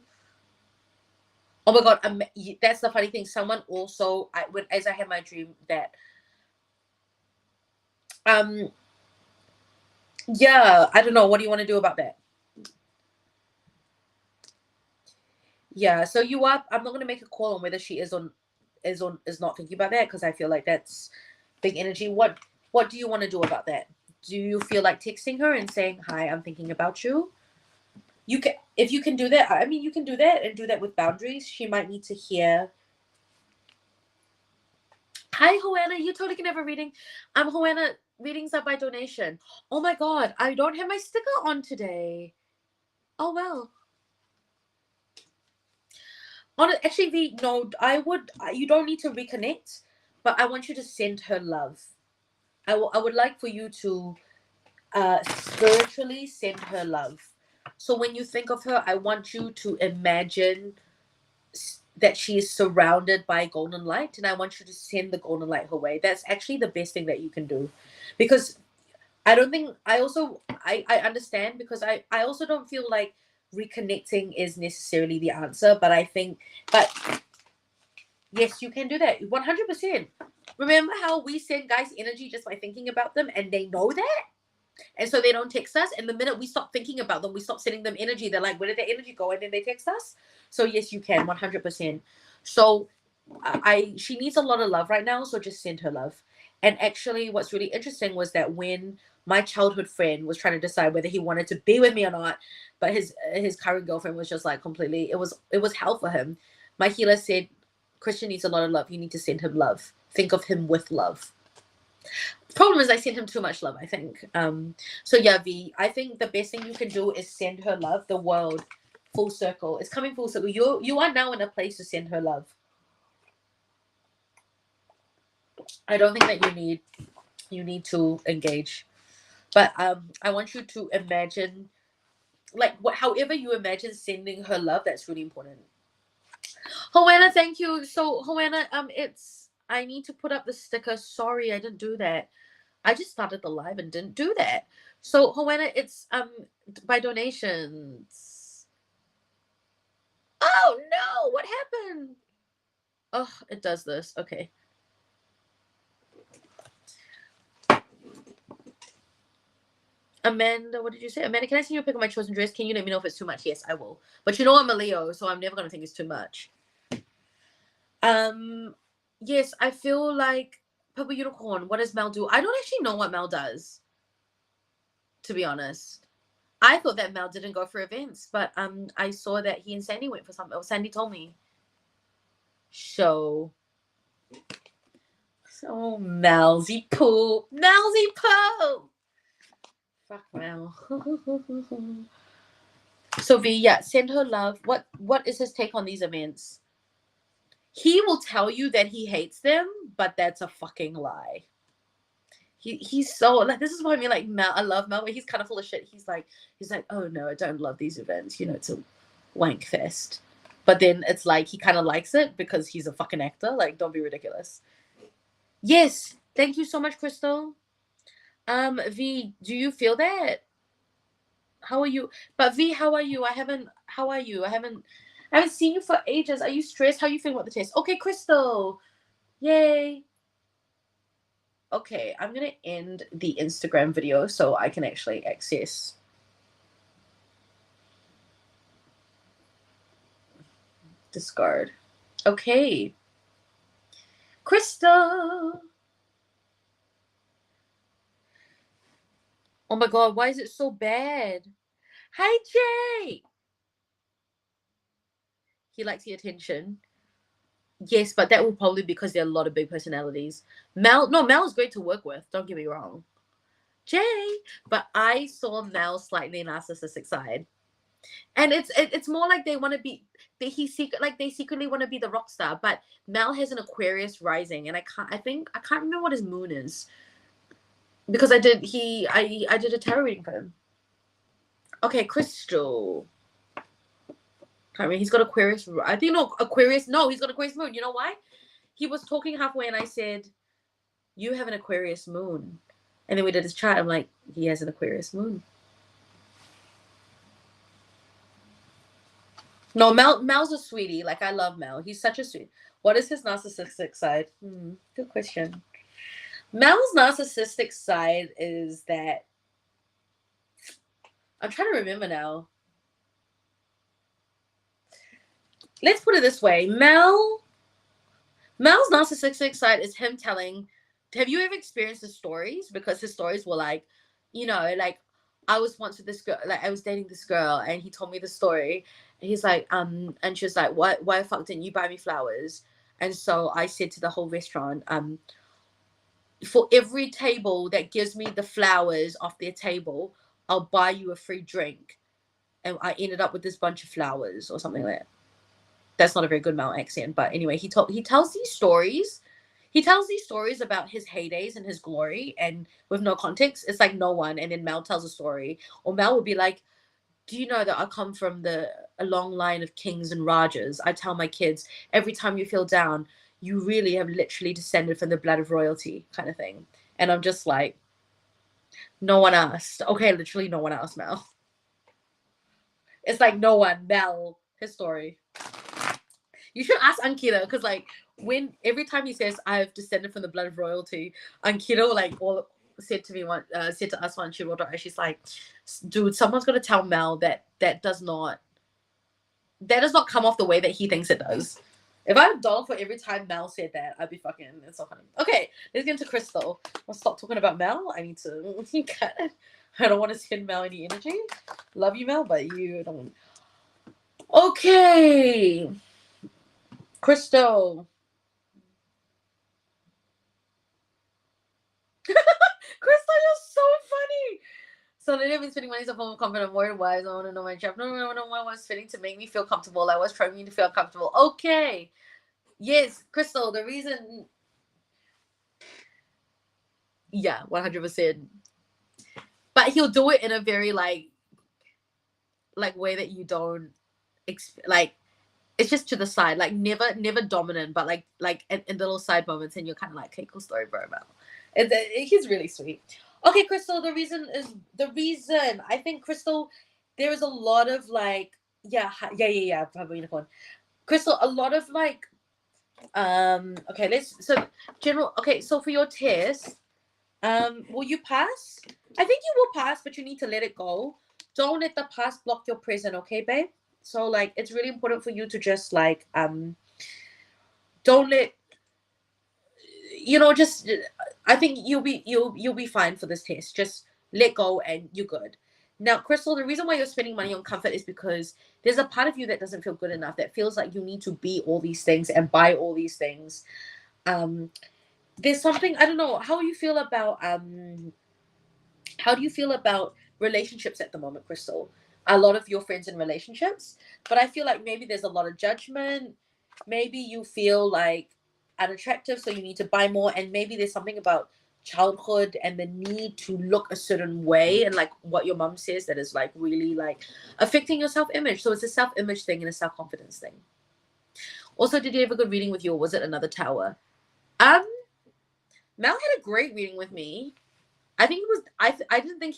Oh my God, that's the funny thing. Someone also, as I had my dream, that yeah, I don't know. What do you want to do about that? Yeah, so I'm not going to make a call on whether she is not thinking about that, because I feel like that's big energy. What do you want to do about that? Do you feel like texting her and saying, "Hi, I'm thinking about you"? You can, if you can do that. I mean, you can do that and do that with boundaries. She might need to hear Hi, Joanna. You totally can have a reading. Joanna. Readings are by donation. Oh my god, I don't have my sticker on today. Oh well. Actually, no, I would. You don't need to reconnect, but I want you to send her love. I would like for you to spiritually send her love. So when you think of her, I want you to imagine that she is surrounded by golden light, and I want you to send the golden light her way. That's actually the best thing that you can do, because I don't think I understand, because I also don't feel like reconnecting is necessarily the answer, but I think but yes, you can do that 100%. Remember how we send guys energy just by thinking about them, and they know that, and so they don't text us, and the minute we stop thinking about them, we stop sending them energy, they're like, where did the energy go? And then they text us. So yes, you can 100%. So she needs a lot of love right now, so just send her love. And actually what's really interesting was that when my childhood friend was trying to decide whether he wanted to be with me or not, but his current girlfriend was just like completely, it was hell for him. My healer said, Christian needs a lot of love, you need to send him love, think of him with love. Problem is I sent him too much love, I think. So yeah, V, I think the best thing you can do is send her love. The world full circle, it's coming full circle. You are now in a place to send her love. I don't think that you need to engage, but I want you to imagine, like, however you imagine sending her love, that's really important. Joanna, thank you. So Joanna, it's, I need to put up the sticker. Sorry, I didn't do that. I just started the live and didn't do that. So Joanna, it's by donations. Oh no, what happened? Oh, it does this. Okay. Amanda, what did you say? Amanda, can I see you pick up my chosen dress? Can you let me know if it's too much? Yes, I will. But you know I'm a Leo, so I'm never gonna think it's too much. Yes, I feel like Purple Unicorn. What does Mel do? I don't actually know what Mel does, to be honest. I thought that Mel didn't go for events, but I saw that he and Sandy went for something. Oh, Sandy told me. So Melzy Poo. Melzy Poo. Fuck Mel. So V, yeah, send her love. What is his take on these events? He will tell you that he hates them, but that's a fucking lie. He's so, like, this is what I mean, like, Mel, I love Mel, but he's kind of full of shit. He's like, oh no, I don't love these events, it's a wank fest. But then it's like he kind of likes it because he's a fucking actor. Like, don't be ridiculous. Yes, thank you so much, Crystal. V, do you feel that? How are you? But V, how are you? How are you? I haven't seen you for ages. Are you stressed? How are you feeling about the test? Okay, Crystal. Yay. Okay, I'm gonna end the Instagram video so I can actually access. Discard. Okay. Crystal. Oh my god, why is it so bad? Hi, Jay. He likes the attention. Yes, but that will probably be because there are a lot of big personalities. Mel is great to work with. Don't get me wrong, Jay. But I saw Mel's slightly narcissistic side, and it's more like they want to be. They secretly want to be the rock star. But Mel has an Aquarius rising, and I can't remember what his moon is, because I did a tarot reading for him. Okay, Crystal. I mean, he's got Aquarius. I think no Aquarius. No, he's got Aquarius moon. You know why? He was talking halfway, and I said, "You have an Aquarius moon," and then we did his chart. I'm like, he has an Aquarius moon. No, Mel's a sweetie. Like, I love Mel. He's such a sweet. What is his narcissistic side? Good question. Mel's narcissistic side is that, I'm trying to remember now. Let's put it this way. Mel's narcissistic side is him telling. Have you ever experienced his stories? Because his stories were like, like, I was once with this girl, like I was dating this girl, and he told me the story. And he's like, and she was like, why the fuck didn't you buy me flowers? And so I said to the whole restaurant, for every table that gives me the flowers off their table, I'll buy you a free drink. And I ended up with this bunch of flowers or something like that. That's not a very good Mel accent, but anyway, he tells these stories. He tells these stories about his heydays and his glory, and with no context, it's like no one. And then Mel tells a story, or Mel would be like, "Do you know that I come from a long line of kings and rajas? I tell my kids every time you feel down, you really have literally descended from the blood of royalty, kind of thing." And I'm just like, no one asked. Okay, literally no one asked Mel. It's like no one. Mel, his story. You should ask Ankita because like when every time he says I've descended from the blood of royalty, Ankita like all said to me one said to us once she wrote her, she's like, dude, someone's gonna tell Mel that does not come off the way that he thinks it does. If I had a dollar for every time Mel said that, I'd be fucking. It's so funny. Okay, let's get into Crystal. I'll stop talking about Mel. I need to. I don't want to send Mel any energy. Love you, Mel, but you don't. Okay. Crystal. Crystal, you're so funny. So they didn't spending money is a form of confident word wise. I want to know my job. No, what was fitting to make me feel comfortable. I was trying to feel comfortable. Okay. Yes, Crystal, the reason. Yeah, 100%. But he'll do it in a very like way that you don't like. It's just to the side, like never dominant, but like in little side moments, and you're kind of like, okay, cool story, bro. He's really sweet. Okay, Crystal. The reason I think Crystal, there is a lot of like, yeah. Unicorn. Crystal, a lot of like, okay, so for your test, will you pass? I think you will pass, but you need to let it go. Don't let the past block your present, okay, babe? So like it's really important for you to just like don't let just I think you'll be fine for this test. Just let go and you're good. Now, Crystal, the reason why you're spending money on comfort is because there's a part of you that doesn't feel good enough, that feels like you need to be all these things and buy all these things. There's something, I don't know, how do you feel about relationships at the moment, Crystal? A lot of your friends in relationships, but I feel like maybe there's a lot of judgment. Maybe you feel like unattractive, so you need to buy more, and maybe there's something about childhood and the need to look a certain way, and like what your mom says that is like really like affecting your self-image. So it's a self-image thing and a self-confidence thing. Also, did you have a good reading with you, or was it another tower? Mel had a great reading with me. I think it was I didn't think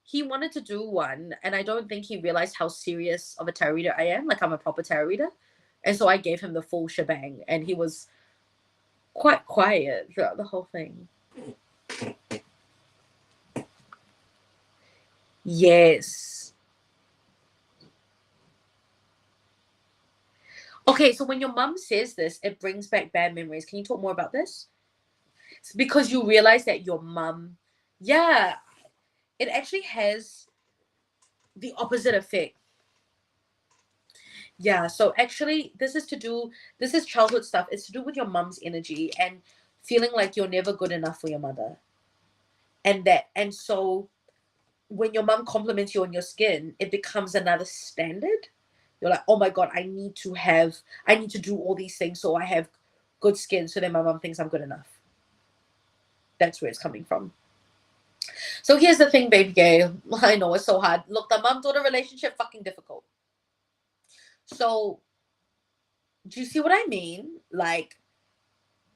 he wanted to do one, and I don't think he realized how serious of a tarot reader I am. Like I'm a proper tarot reader. And so I gave him the full shebang, and he was quite quiet throughout the whole thing. Yes. Okay, so when your mum says this, it brings back bad memories. Can you talk more about this? It's because you realize that your mum, yeah, it actually has the opposite effect. Yeah, so actually this is childhood stuff. It's to do with your mum's energy and feeling like you're never good enough for your mother. And so when your mum compliments you on your skin, it becomes another standard. You're like, oh my god, I need to do all these things so I have good skin, so then my mum thinks I'm good enough. That's where it's coming from. So here's the thing, baby gay. I know it's so hard. Look, the mum-daughter relationship fucking difficult. So do you see what I mean? Like,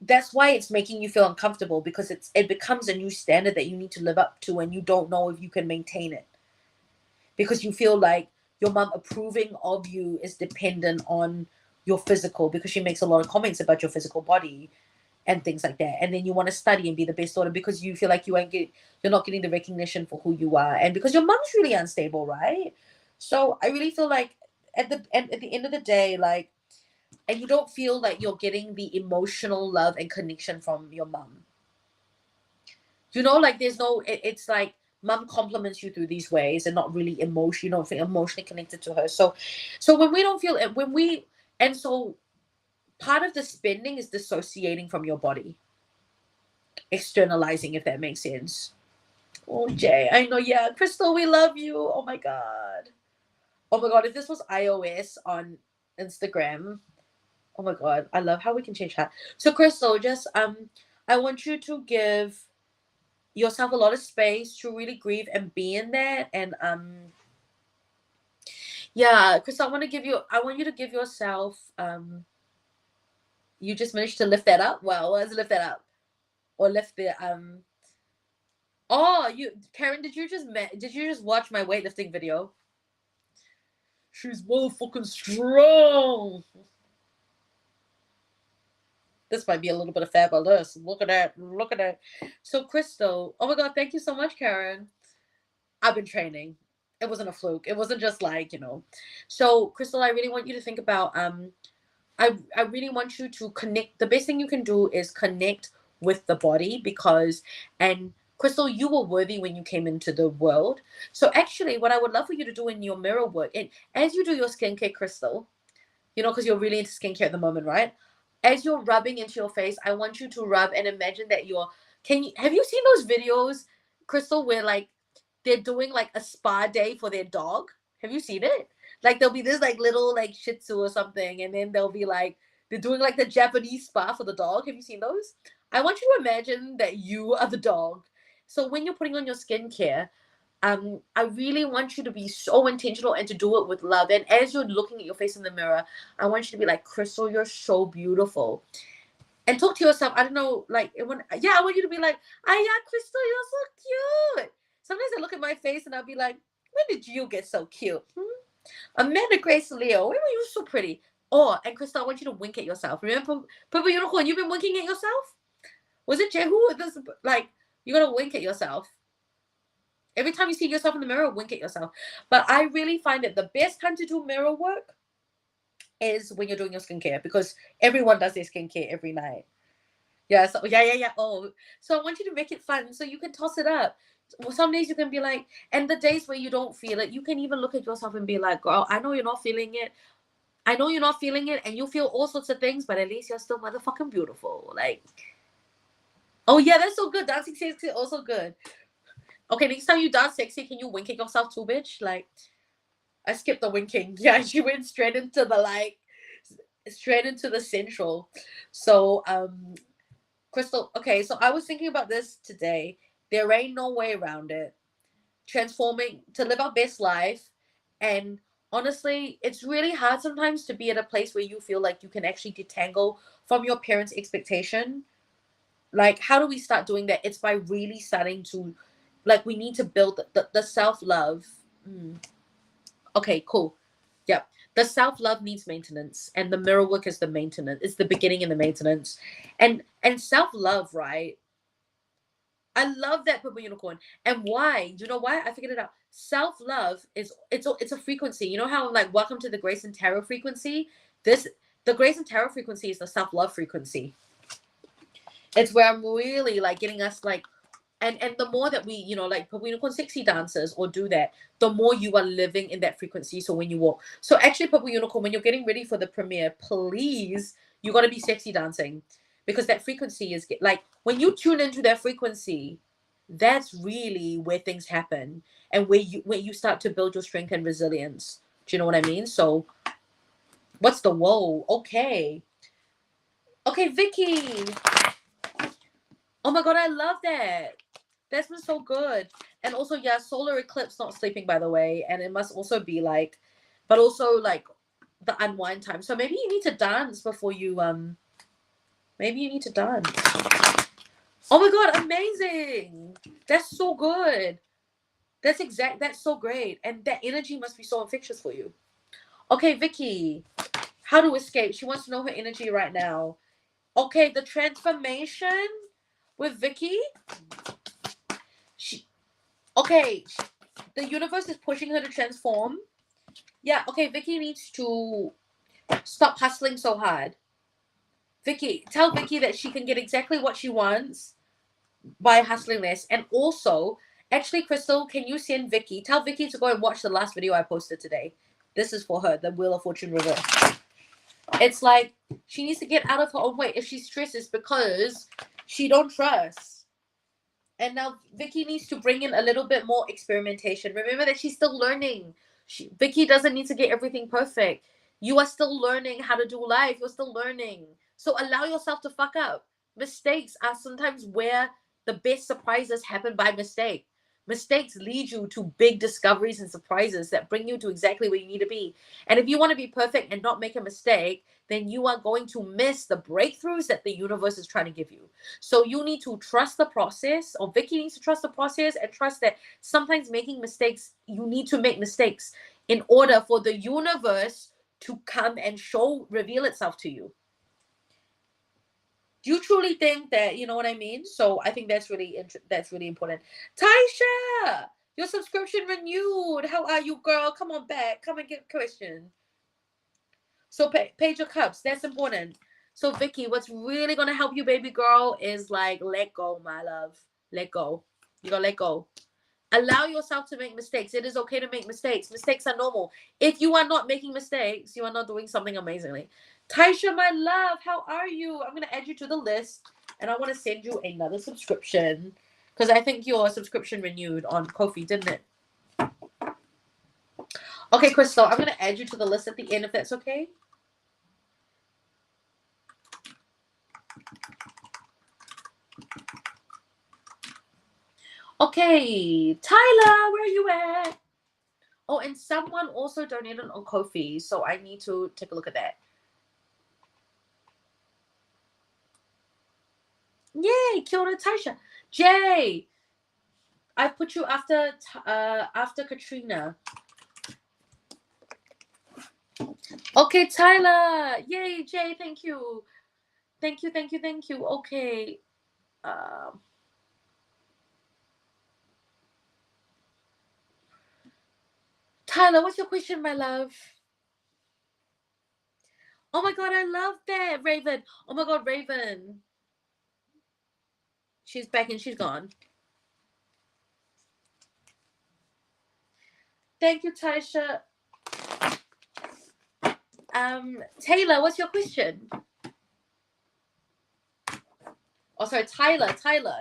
that's why it's making you feel uncomfortable, because it becomes a new standard that you need to live up to, and you don't know if you can maintain it, because you feel like your mom approving of you is dependent on your physical, because she makes a lot of comments about your physical body and things like that. And then you want to study and be the best daughter because you feel like you're not getting the recognition for who you are, and because your mom's really unstable, right? So I really feel like at the end of the day, like, and you don't feel like you're getting the emotional love and connection from your mom. Like there's no, it's like mom compliments you through these ways and not really emotion. You don't feel emotionally connected to her. So when we don't feel it, and so part of the spending is dissociating from your body, externalizing, if that makes sense. Oh, Jay, I know. Yeah, Crystal, we love you. Oh my god. Oh my god, if this was iOS on Instagram, oh my god, I love how we can change that. So Crystal, just I want you to give yourself a lot of space to really grieve and be in that. And yeah, Crystal, I want you to give yourself you just managed to lift that up. Well, let's lift that up. Or lift the oh, you Karen, did you just watch my weightlifting video? She's motherfucking strong. This might be a little bit of fabulous. Look at that. Look at that. So, Crystal, oh my God, thank you so much, Karen. I've been training. It wasn't a fluke. It wasn't just like, So, Crystal, I really want you to think about, I really want you to connect. The best thing you can do is connect with the body and Crystal, you were worthy when you came into the world. So actually, what I would love for you to do in your mirror work, and as you do your skincare, Crystal, because you're really into skincare at the moment, right? As you're rubbing into your face, I want you to rub and imagine that have you seen those videos, Crystal, where like they're doing like a spa day for their dog? Have you seen it? Like there'll be this like little like Shih Tzu or something, and then they'll be like they're doing like the Japanese spa for the dog. Have you seen those? I want you to imagine that you are the dog. So when you're putting on your skincare, I really want you to be so intentional and to do it with love. And as you're looking at your face in the mirror, I want you to be like, Crystal, you're so beautiful. And talk to yourself. I don't know, like, I want you to be like, yeah, Crystal, you're so cute. Sometimes I look at my face and I'll be like, when did you get so cute? Amanda Grace Leo, when were you so pretty? Oh, and Crystal, I want you to wink at yourself. Remember, Purple Unicorn, you've been winking at yourself? Was it Jehu? Like, you gotta wink at yourself. Every time you see yourself in the mirror, wink at yourself. But I really find that the best time to do mirror work is when you're doing your skincare, because everyone does their skincare every night. Yeah, so yeah. Oh, so I want you to make it fun so you can toss it up. Well, some days you can be like, and the days where you don't feel it, you can even look at yourself and be like, girl, I know you're not feeling it. I know you're not feeling it, and you feel all sorts of things, but at least you're still motherfucking beautiful. Like, oh yeah, that's so good. Dancing sexy, also good. Okay, next time you dance sexy, can you wink at yourself too, bitch? Like, I skipped the winking. Yeah, she went straight into the central. So, Crystal, okay, so I was thinking about this today. There ain't no way around it. Transforming to live our best life. And honestly, it's really hard sometimes to be at a place where you feel like you can actually detangle from your parents' expectation. Like, how do we start doing that? It's by really starting to, like, we need to build the self-love. Okay, cool. Yep. The self-love needs maintenance, and the mirror work is the maintenance. It's the beginning and the maintenance. And self-love, right? I love that, Purple Unicorn. And why? Do you know why? I figured it out. Self-love it's a frequency. You know how like welcome to the Grace and Tarot frequency? The Grace and Tarot frequency is the self-love frequency. It's where I'm really like getting us like and the more that we, like Purple Unicorn sexy dancers or do that, the more you are living in that frequency. So when you walk, so actually Purple Unicorn, when you're getting ready for the premiere, please, you got to be sexy dancing, because that frequency is like when you tune into that frequency, that's really where things happen and where you start to build your strength and resilience. Do you know what I mean? So what's the whoa? Okay, Vicky. Oh my God, I love that. That's been so good. And also, yeah, solar eclipse, not sleeping, by the way. And it must also be like, but also like the unwind time. So maybe you need to dance before you, maybe you need to dance. Oh my God, amazing. That's so good. That's so great. And that energy must be so infectious for you. Okay, Vicky, how to escape? She wants to know her energy right now. Okay, the transformation with Vicky. The universe is pushing her to transform. Yeah, okay, Vicky needs to stop hustling so hard. Vicky, tell Vicky that she can get exactly what she wants by hustling less. And also, actually, Crystal, can you send Vicky? Tell Vicky to go and watch the last video I posted today. This is for her, the Wheel of Fortune reverse. It's like she needs to get out of her own way. If she stresses because she don't trust. And now Vicky needs to bring in a little bit more experimentation. Remember that she's still learning. Vicky doesn't need to get everything perfect. You are still learning how to do life. You're still learning. So allow yourself to fuck up. Mistakes are sometimes where the best surprises happen by mistake. Mistakes lead you to big discoveries and surprises that bring you to exactly where you need to be. And if you want to be perfect and not make a mistake, then you are going to miss the breakthroughs that the universe is trying to give you. So you need to trust the process, or Vicky needs to trust the process and trust that sometimes making mistakes, you need to make mistakes in order for the universe to come and reveal itself to you. Do you truly think that, you know what I mean? So I think that's really important. Taisha, your subscription renewed. How are you, girl? Come on back. Come and get a question. So Page of Cups, that's important. So Vicky, what's really gonna help you, baby girl, is like let go, my love. Let go. You gotta let go. Allow yourself to make mistakes. It is okay to make mistakes. Mistakes are normal. If you are not making mistakes, you are not doing something amazingly. Taisha, my love, how are you? I'm gonna add you to the list, and I want to send you another subscription because I think your subscription renewed on Ko-fi, didn't it? Okay, Crystal, I'm gonna add you to the list at the end if that's okay. Okay, Tyler, where are you at? Oh, and someone also donated on Ko-fi, so I need to take a look at that. Yay, kia ora, Taisha. Jay, I put you after Katrina. Okay, Tyler. Yay, Jay, thank you. Thank you. Okay. Tyler, what's your question, my love? Oh my god, I love that, Raven. Oh my god, Raven. She's back and she's gone. Thank you, Taisha. Taylor, what's your question? Oh, sorry, Tyler,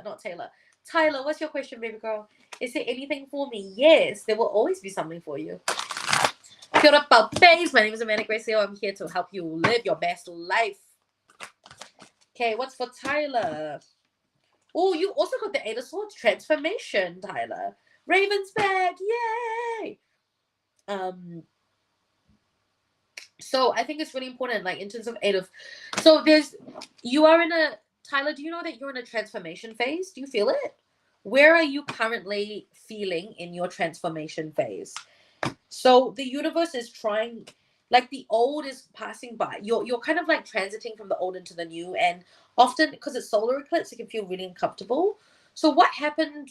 not Taylor. Tyler, what's your question, baby girl? Is there anything for me? Yes, there will always be something for you. Kia ora, babes. My name is Amanda Grace Leo. I'm here to help you live your best life. Okay, what's for Tyler? Oh, you also got the Eight of Swords transformation, Tyler. Raven's back. Yay! So I think it's really important, like in terms of Tyler, do you know that you're in a transformation phase? Do you feel it? Where are you currently feeling in your transformation phase? So the universe is trying, like the old is passing by. You're kind of like transiting from the old into the new, and often because it's solar eclipse, it can feel really uncomfortable. So what happened?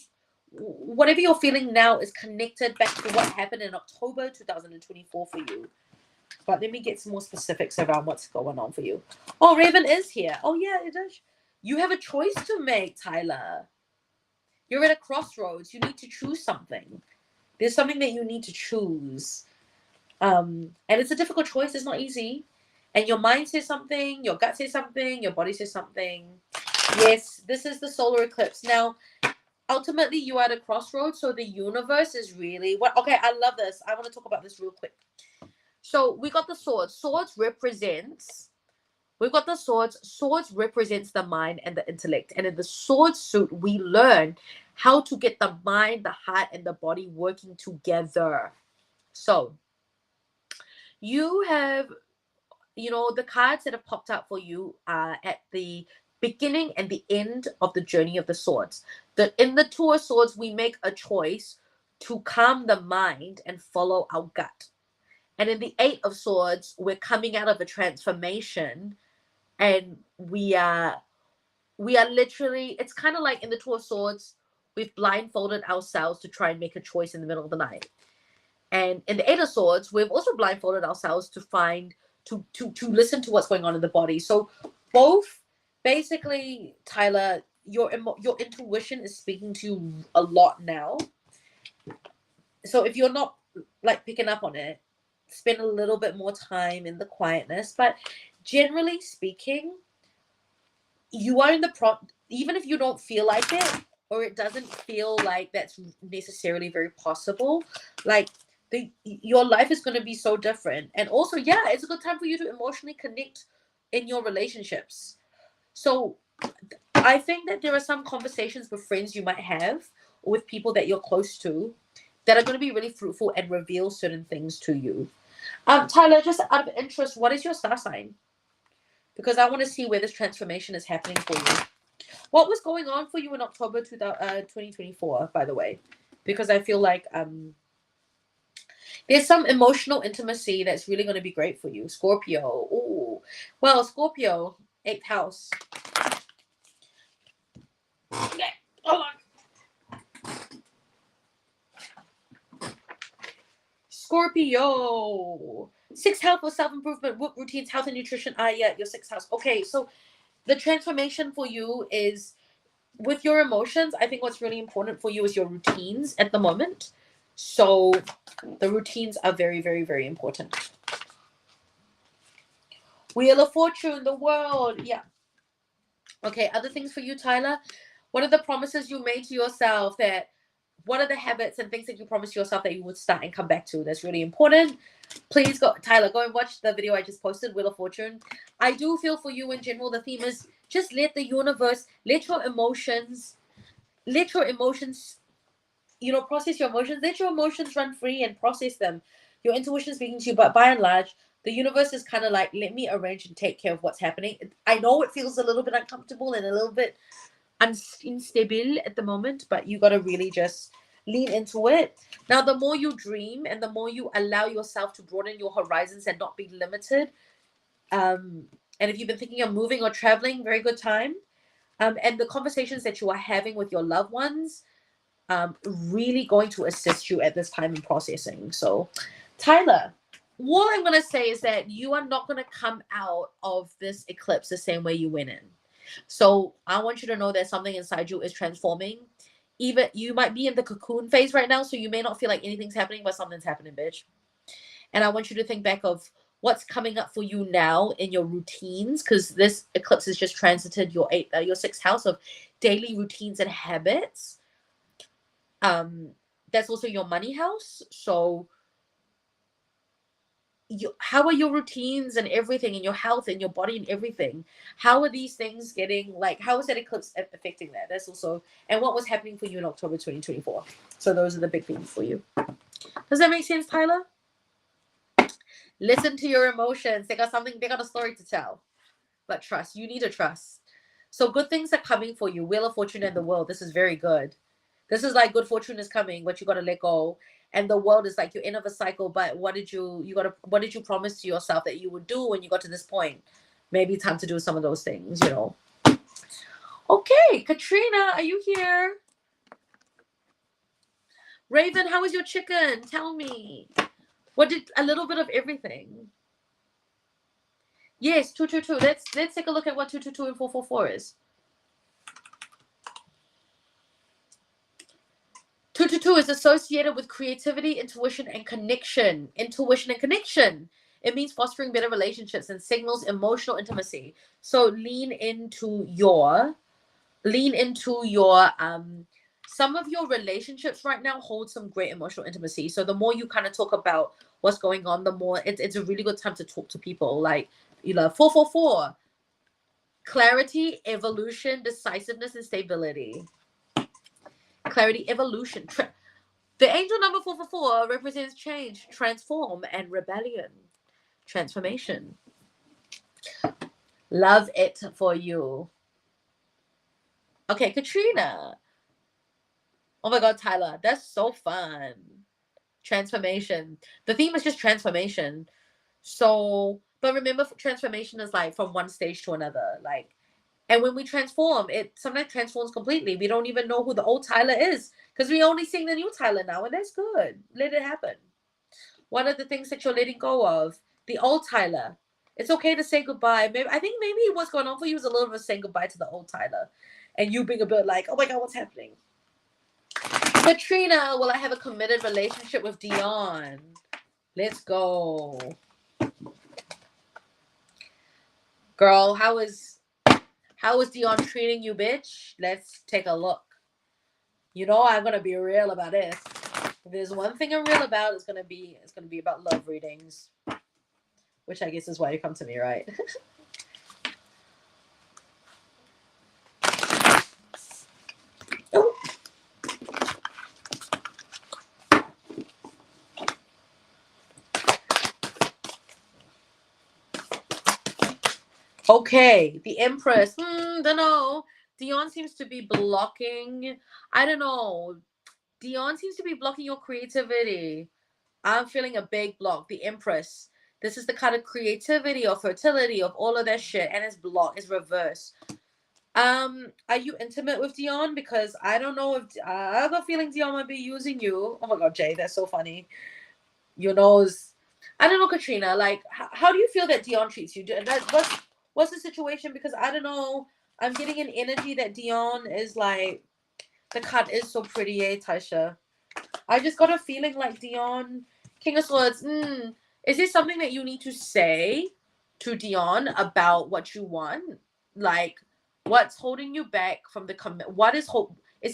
Whatever you're feeling now is connected back to what happened in October 2024 for you. But let me get some more specifics around what's going on for you. Oh, Raven is here. Oh, yeah, it is. You have a choice to make, Tyler. You're at a crossroads. You need to choose something. There's something that you need to choose. And it's a difficult choice. It's not easy. And your mind says something, your gut says something, your body says something. Yes, this is the solar eclipse. Now, ultimately, you are at a crossroads. So the universe is really what? Okay, I love this. I want to talk about this real quick. So we got the swords. We've got the swords. Swords represents the mind and the intellect. And in the sword suit, we learn how to get the mind, the heart, and the body working together. So you have, the cards that have popped up for you are at the beginning and the end of the journey of the swords. In the Two of Swords, we make a choice to calm the mind and follow our gut. And in the Eight of Swords, we're coming out of a transformation, and we are literally, it's kind of like in the Two of Swords, we've blindfolded ourselves to try and make a choice in the middle of the night. And in the Eight of Swords, we've also blindfolded ourselves to listen to what's going on in the body. So both, basically, Tyler, your intuition is speaking to you a lot now. So if you're not like picking up on it, spend a little bit more time in the quietness. But generally speaking, you are in the even if you don't feel like it, or it doesn't feel like that's necessarily very possible, like your life is going to be so different. And also, yeah, it's a good time for you to emotionally connect in your relationships. So I think that there are some conversations with friends you might have, or with people that you're close to, that are going to be really fruitful and reveal certain things to you. Tyler, just out of interest, what is your star sign? Because I want to see where this transformation is happening for you. What was going on for you in October 2024, by the way? Because I feel like there's some emotional intimacy that's really going to be great for you. Scorpio. Ooh. Well, Scorpio, 8th house. Okay, hold on. Scorpio. 6th house for self-improvement, work routines, health and nutrition. Yeah, your 6th house. Okay, so the transformation for you is with your emotions. I think what's really important for you is your routines at the moment. So the routines are very, very, very important. Wheel of Fortune, the world. Yeah. Okay, other things for you, Tyler. What are the promises you made to yourself? That what are the habits and things that you promised yourself that you would start and come back to? That's really important. Please go, Tyler, go and watch the video I just posted, Wheel of Fortune. I do feel for you in general, the theme is just let the universe, let your emotions, process your emotions. Let your emotions run free and process them. Your intuition is speaking to you, but by and large, the universe is kind of like, let me arrange and take care of what's happening. I know it feels a little bit uncomfortable and a little bit unstable at the moment, but you got to really just lean into it. Now, the more you dream and the more you allow yourself to broaden your horizons and not be limited, and if you've been thinking of moving or traveling, very good time. And the conversations that you are having with your loved ones, really going to assist you at this time in processing. So, Tyler, all I'm going to say is that you are not going to come out of this eclipse the same way you went in. So I want you to know that something inside you is transforming. Even you might be in the cocoon phase right now, so you may not feel like anything's happening, but something's happening, bitch. And I want you to think back of what's coming up for you now in your routines, because this eclipse has just transited your 6th house of daily routines and habits. That's also your money house. So how are your routines and everything, and your health and your body and everything? How are these things getting, like, how is that eclipse affecting that? That's also, and what was happening for you in October 2024? So those are the big things for you. Does that make sense, Tyler? Listen to your emotions. They got a story to tell. But trust, you need to trust. So good things are coming for you. Wheel of Fortune and the world. This is very good. This is like good fortune is coming, but you got to let go. And the world is like you're end of a cycle, but what did you promise to yourself that you would do when you got to this point? Maybe time to do some of those things, Okay, Katrina, are you here? Raven, how is your chicken? Tell me. What did a little bit of everything? Yes, 222. Let's take a look at what 222 and 444 is. 222 is associated with creativity, intuition, and connection. Intuition and connection. It means fostering better relationships and signals emotional intimacy. So lean into your some of your relationships right now hold some great emotional intimacy. So the more you kind of talk about what's going on, the more it's a really good time to talk to people. Like 444. Clarity, evolution, decisiveness, and stability. Clarity, evolution. The angel number 444 represents change, transform, and rebellion. Transformation. Love it for you. Okay, Katrina. Oh my God, Tyler, that's so fun. Transformation. The theme is just transformation. So, but remember, transformation is like from one stage to another. Like, and when we transform, it sometimes transforms completely. We don't even know who the old Tyler is because we only seeing the new Tyler now, and that's good. Let it happen. One of the things that you're letting go of, the old Tyler. It's okay to say goodbye. I think maybe what's going on for you is a little bit of saying goodbye to the old Tyler, and you being a bit like, oh my God, what's happening? Katrina, will I have a committed relationship with Dion? Let's go. Girl, how is Dion treating you, bitch? Let's take a look. You know I'm gonna be real about this. If there's one thing I'm real about, it's gonna be about love readings. Which I guess is why you come to me, right? Oh. Okay, the Empress. Don't know. Dion seems to be blocking. I don't know. Dion seems to be blocking your creativity. I'm feeling a big block. The Empress. This is the kind of creativity or fertility of all of that shit, and it's blocked. It's reversed. Are you intimate with Dion? Because I don't know if I have a feeling Dion might be using you. Oh my god, Jay, that's so funny. Your nose. I don't know, Katrina. Like, how do you feel that Dion treats you? What's the situation? Because I don't know. I'm getting an energy that Dion is like the cut is so pretty, eh, Tasha? I just got a feeling like Dion, King of Swords. Is this something that you need to say to Dion about what you want? Like, what's holding you back from the commit? What is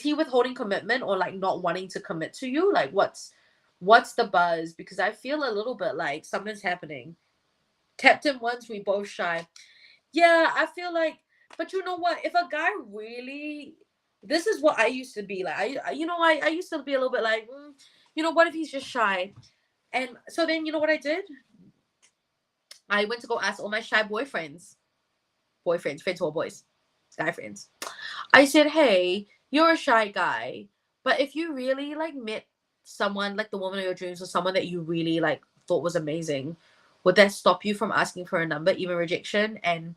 he withholding commitment or like not wanting to commit to you? Like, what's the buzz? Because I feel a little bit like something's happening. Tapped in once, we both shy. Yeah, I feel like, but you know what? If a guy really, this is what I used to be like. I used to be a little bit like, what if he's just shy? And so then, you know what I did? I went to go ask all my shy friends who are boys, guy friends. I said, hey, you're a shy guy, but if you really like met someone like the woman of your dreams or someone that you really like thought was amazing, would that stop you from asking for a number, even rejection? And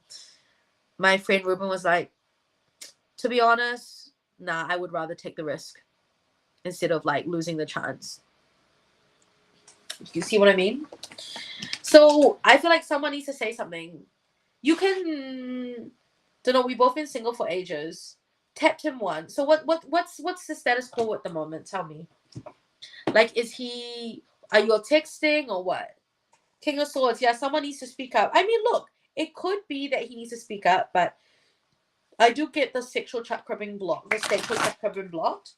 my friend Ruben was like, to be honest, nah, I would rather take the risk instead of like losing the chance. You see what I mean? So I feel like someone needs to say something. You can, don't know. We both been single for ages. Tapped him once. So what's the status quo at the moment? Tell me. Like, is he? Are you texting or what? King of Swords. Yeah, someone needs to speak up. I mean, look, it could be that he needs to speak up, but I do get the sexual chakra being blocked. The sexual chakra being blocked.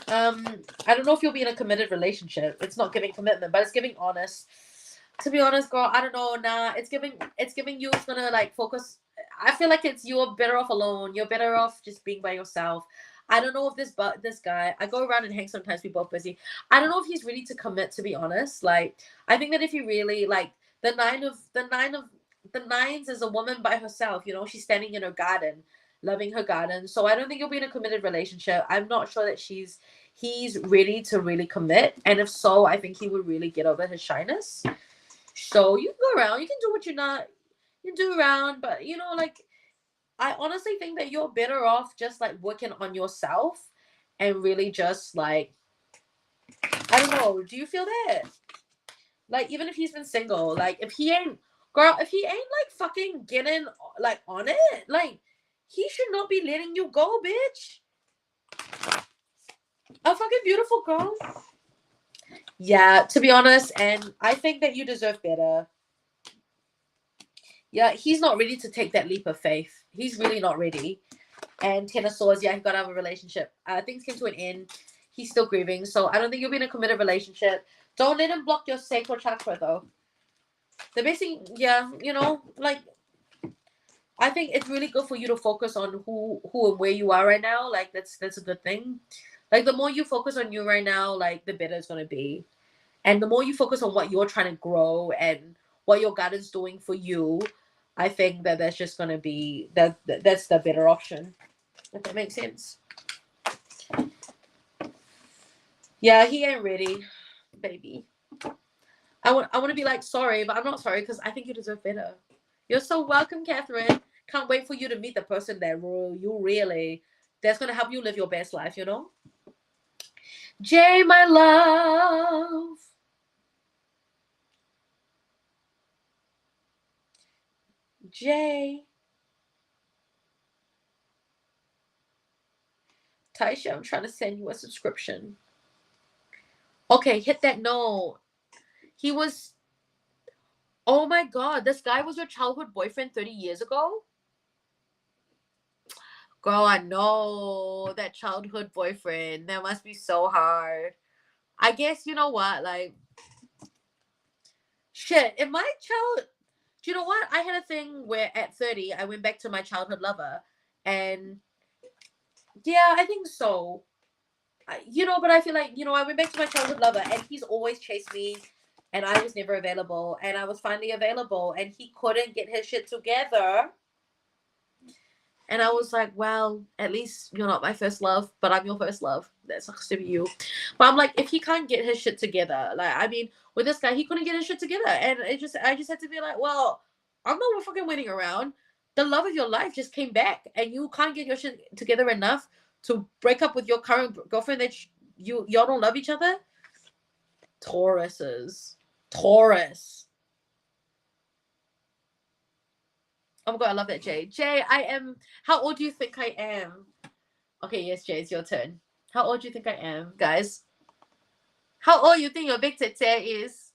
I don't know if you'll be in a committed relationship. It's not giving commitment, but it's giving honest. To be honest, girl, I don't know. Nah, it's giving you. It's gonna like focus. I feel like you're better off alone. You're better off just being by yourself. I don't know if this guy. I go around and hang sometimes. We both busy. I don't know if he's ready to commit. To be honest, like I think that if he really like the nines is a woman by herself. She's standing in her garden, loving her garden. So I don't think you'll be in a committed relationship. I'm not sure that he's ready to really commit. And if so, I think he would really get over his shyness. So you can go around, you can do what you do around, but like I honestly think that you're better off just like working on yourself and really just like I don't know, do you feel that? Like even if he's been single, like if he ain't like fucking getting like on it, like he should not be letting you go, bitch. A fucking beautiful girl. Yeah, to be honest, and I think that you deserve better. Yeah, he's not ready to take that leap of faith. He's really not ready. And Ten of Swords, yeah, he got to have a relationship. Things came to an end. He's still grieving. So I don't think you'll be in a committed relationship. Don't let him block your sacral chakra, though. The best thing, yeah, like, I think it's really good for you to focus on who and where you are right now. Like, that's a good thing. Like, the more you focus on you right now, like, the better it's going to be. And the more you focus on what you're trying to grow and what your garden's doing for you, I think that that's just going to be, that's the better option. If that makes sense. Yeah, he ain't ready, baby. I want to be like sorry, but I'm not sorry because I think you deserve better. You're so welcome, Catherine. Can't wait for you to meet the person that you really that's gonna help you live your best life. Jay, my love. Jay. Taisha, I'm trying to send you a subscription. Okay, hit that note. He was, oh my God, this guy was your childhood boyfriend 30 years ago? Girl, I know that childhood boyfriend. That must be so hard. I guess, you know what? Like, shit, if my child, do you know what? I had a thing where at 30, I went back to my childhood lover. And yeah, I think so. But I feel like, I went back to my childhood lover and he's always chased me and I was never available. And I was finally available and he couldn't get his shit together. And I was like, well, at least you're not my first love, but I'm your first love. That sucks to be you. But I'm like, if he can't get his shit together, like, I mean, with this guy, he couldn't get his shit together. And I just had to be like, well, I'm not fucking waiting around. The love of your life just came back and you can't get your shit together enough to break up with your current girlfriend that y'all don't love each other. Taurus. Oh my God, I love that, Jay. Jay, how old do you think I am? Okay, yes, Jay, it's your turn. How old do you think I am, guys? How old you think your big tete is?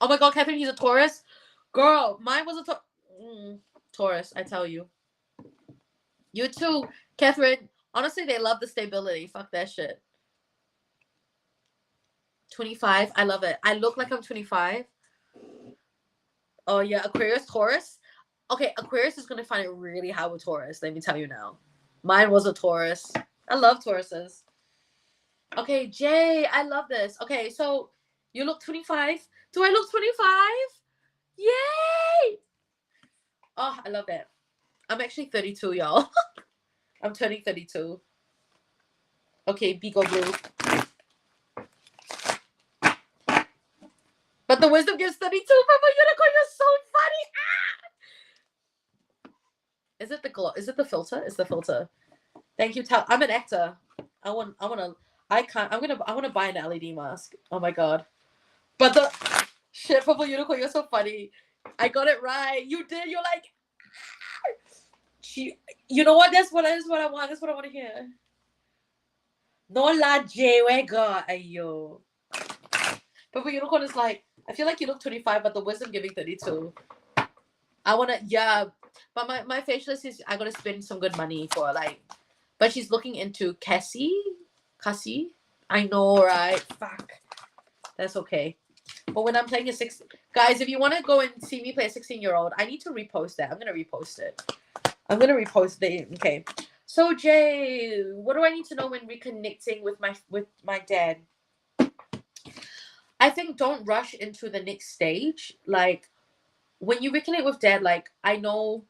Oh my God, Catherine, he's a Taurus. Girl, mine was a Taurus. I tell you. You too, Catherine. Honestly, they love the stability. Fuck that shit. 25. I love it. I look like I'm 25. Oh yeah, Aquarius, Taurus. Okay, Aquarius is gonna find it really hard with Taurus. Let me tell you now. Mine was a Taurus. I love Tauruses. Okay, Jay, I love this. Okay, so you look 25. Do I look 25? Yay! Oh, I love that. I'm actually 32, y'all. I'm turning 32. Okay, Bigo Blue. But the wisdom gives 32. Papa Unicorn, you're so funny. Ah! Is it the glow? Is it the filter? It's the filter. Thank you, I'm an actor. I want to. I can't. I want to buy an LED mask. Oh my God. But the shit, Purple Unicorn, you're so funny. I got it right. You did. You're like, you know what? That's what I want. That's what I want to hear. No la J-Wega. Ayo. Purple Unicorn is like, I feel like you look 25, but the wisdom giving 32. I want to, yeah. But my facialist is, I got to spend some good money for like, but she's looking into Cassie. I know, right? Fuck. That's okay. But when I'm playing guys, if you want to go and see me play a 16-year-old, I need to repost that. I'm gonna repost it. Okay. So Jay, what do I need to know when reconnecting with my dad? I think don't rush into the next stage. Like when you reconnect with dad, like I know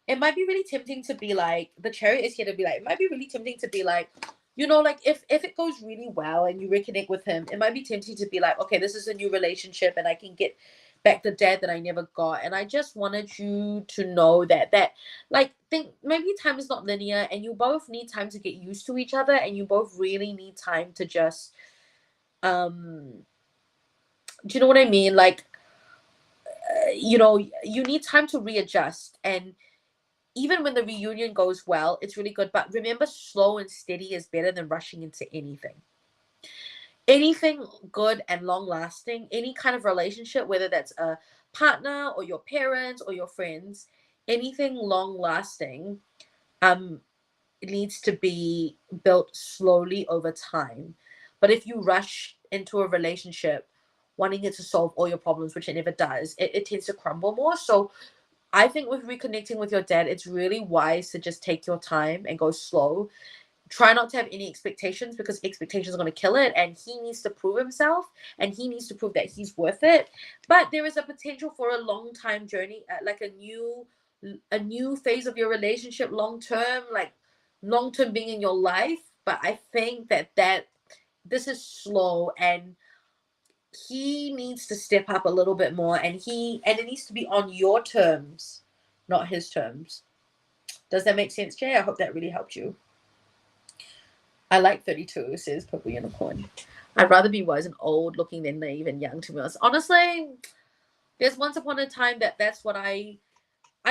it might be really tempting to be like, the chariot is here to be like, it might be really tempting to be like, like if it goes really well and you reconnect with him, it might be tempting to be like, okay, this is a new relationship and I can get back the dad that I never got. And I just wanted you to know that like think maybe time is not linear and you both need time to get used to each other and you both really need time to just do you know what I mean? Like you need time to readjust, and even when the reunion goes well, it's really good. But remember, slow and steady is better than rushing into anything. Anything good and long lasting, any kind of relationship, whether that's a partner or your parents or your friends, anything long lasting, it needs to be built slowly over time. But if you rush into a relationship wanting it to solve all your problems, which it never does, it tends to crumble more. So I think with reconnecting with your dad, it's really wise to just take your time and go slow. Try not to have any expectations because expectations are going to kill it. And he needs to prove himself and he needs to prove that he's worth it. But there is a potential for a long time journey, like a new phase of your relationship, long term being in your life. But I think that this is slow and he needs to step up a little bit more and it needs to be on your terms, not his terms. Does that make sense, Jay? I hope that really helped you. I like 32, says Purple Unicorn. I'd rather be wise and old looking than naive and young, to be honest. Honestly, there's once upon a time that's what I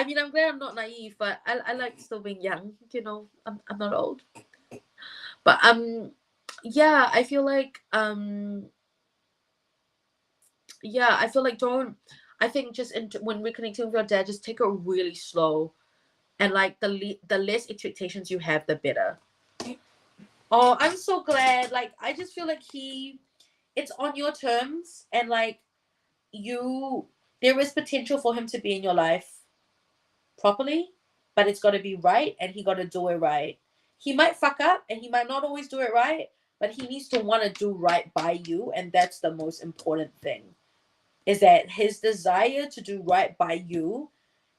mean, I'm glad I'm not naive, but I like still being young, I'm not old. But yeah, I feel like yeah, I feel like don't. I think just when reconnecting with your dad, just take it really slow, and like the less expectations you have, the better. Oh, I'm so glad. Like, I just feel like it's on your terms, and like you, there is potential for him to be in your life properly, but it's got to be right, and he got to do it right. He might fuck up, and he might not always do it right, but he needs to want to do right by you, and that's the most important thing. Is that his desire to do right by you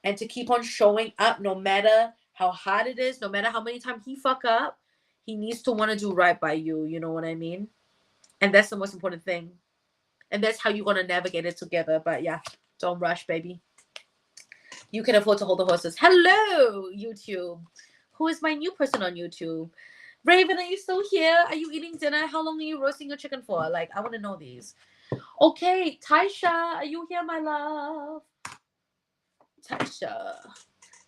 and to keep on showing up no matter how hard it is, no matter how many times he fuck up, he needs to want to do right by you. You know what I mean? And that's the most important thing. And that's how you're gonna navigate it together. But yeah, don't rush, baby. You can afford to hold the horses. Hello, YouTube. Who is my new person on YouTube? Raven, are you still here? Are you eating dinner? How long are you roasting your chicken for? Like, I want to know these. Okay, Taisha, are you here, my love? Taisha.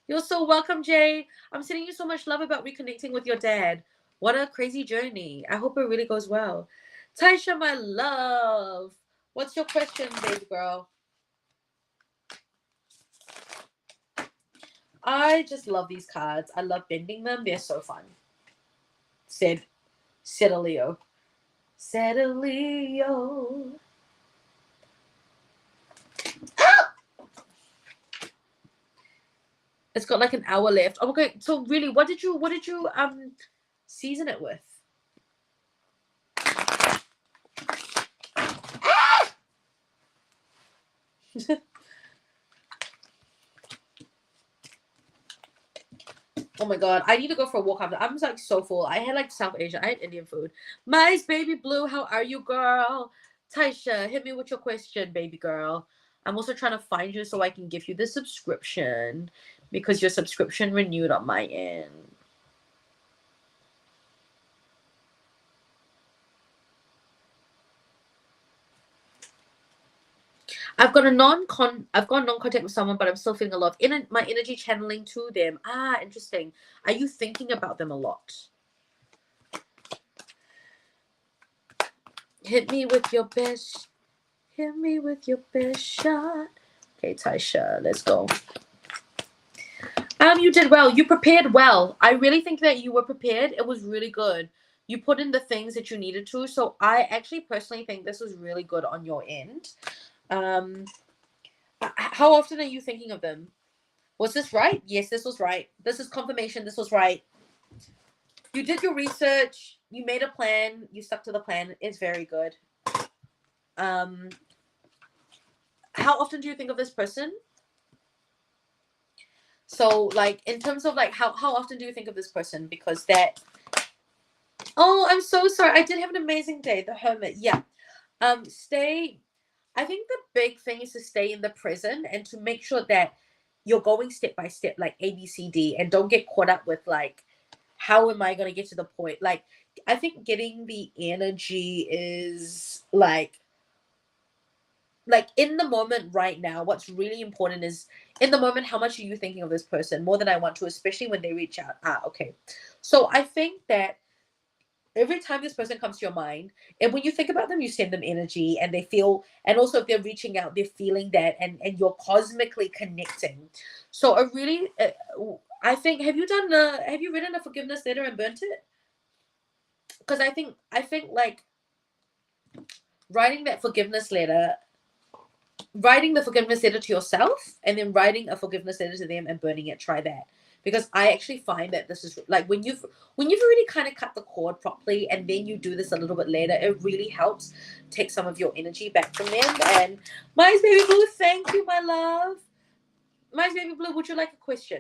You're so welcome, Jay. I'm sending you so much love about reconnecting with your dad. What a crazy journey. I hope it really goes well. Taisha, my love. What's your question, baby girl? I just love these cards. I love bending them. They're so fun. Said a Leo. Said a Leo. It's got like an hour left. Oh, okay, so really, what did you season it with? Oh my god, I need to go for a walk after. I'm like so full. I had like South Asian, I had Indian food. Mice, baby blue, how are you, girl? Taisha, hit me with your question, baby girl. I'm also trying to find you so I can give you the subscription because your subscription renewed on my end. I've got non-contact with someone, but I'm still feeling a lot of my energy channeling to them. Ah, interesting. Are you thinking about them a lot? Hit me with your best. Hit me with your best shot. Okay, Taisha, let's go. You did well. You prepared well. I really think that you were prepared. It was really good. You put in the things that you needed to. So I actually personally think this was really good on your end. How often are you thinking of them? Was this right? Yes, this was right. This is confirmation. This was right. You did your research. You made a plan. You stuck to the plan. It's very good. How often do you think of this person? So, like, in terms of like how often do you think of this person? Because that. Oh, I'm so sorry. I did have an amazing day. The Hermit. Yeah. Stay. I think the big thing is to stay in the present and to make sure that you're going step by step, like ABCD, and don't get caught up with like, how am I gonna get to the point? Like, I think getting the energy is like in the moment right now. What's really important is in the moment, how much are you thinking of this person more than I want to, especially when they reach out. Okay. So I think that every time this person comes to your mind, and when you think about them, you send them energy, and they feel, and also if they're reaching out, they're feeling that, and you're cosmically connecting. So I really, I think, have you written a forgiveness letter and burnt it? Because I think like writing that forgiveness letter, writing the forgiveness letter to yourself, and then writing a forgiveness letter to them and burning it. Try that, because I actually find that this is like when you've already kind of cut the cord properly, and then you do this a little bit later, it really helps take some of your energy back from them. And my baby blue, thank you, my love. My baby blue, would you like a question?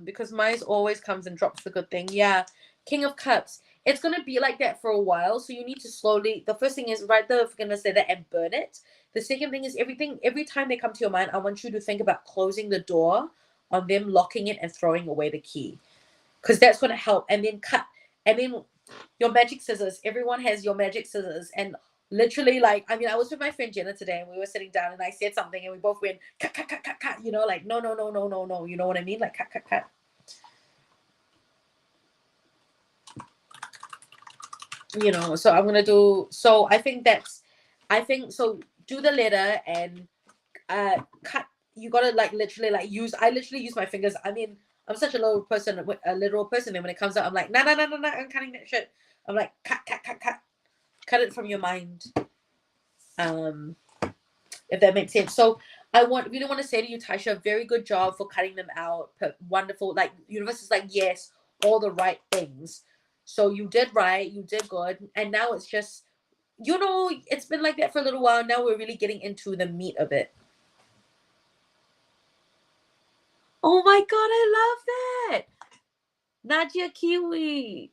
Because Mice always comes and drops the good thing. Yeah, King of Cups. It's gonna be like that for a while, so you need to slowly. The first thing is write the forgiveness letter and burn it. The second thing is every time they come to your mind, I want you to think about closing the door on them, locking it, and throwing away the key, because that's gonna help. And then cut, and then your magic scissors. Everyone has your magic scissors, and literally, like, I mean, I was with my friend Jenna today, and we were sitting down, and I said something, and we both went cut, cut, cut, cut, cut. You know, like no, no, no, no, no, no. You know what I mean? Like cut, cut, cut. you know, so I'm gonna do, so I think so, do the letter and cut. You gotta like literally like use, I literally use my fingers. I mean, I'm such a little person, a literal person, and when it comes out I'm like, no, no, no, no, no, I'm cutting that shit. I'm like, cut it from your mind. um if that makes sense. So I really want to say to you, Taisha, very good job for cutting them out. Wonderful. Like, universe is like, yes, all the right things. So you did right, you did good, and now it's just, you know, it's been like that for a little while. Now we're really getting into the meat of it. Oh my god, I love that. Nadia Kiwi.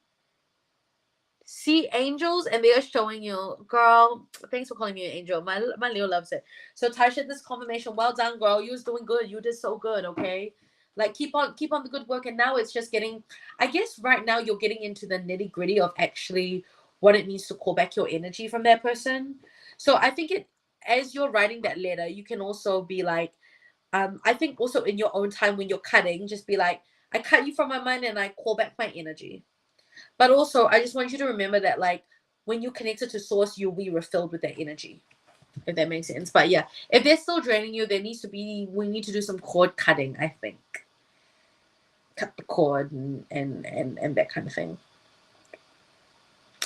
See angels and they are showing you, girl. Thanks for calling me an angel. My Leo loves it. So Taisha, this confirmation, well done, girl. You was doing good. You did so good. Okay, like keep on the good work. And now it's just getting, I guess right now you're getting into the nitty gritty of actually what it means to call back your energy from that person. So I think it, as you're writing that letter, you can also be like, I think also in your own time when you're cutting, just be like, I cut you from my mind and I call back my energy. But also, I just want you to remember that, like, when you connected to source, you'll be refilled with that energy, if that makes sense. But yeah, if they're still draining you, we need to do some cord cutting, I think. Cut the cord and that kind of thing.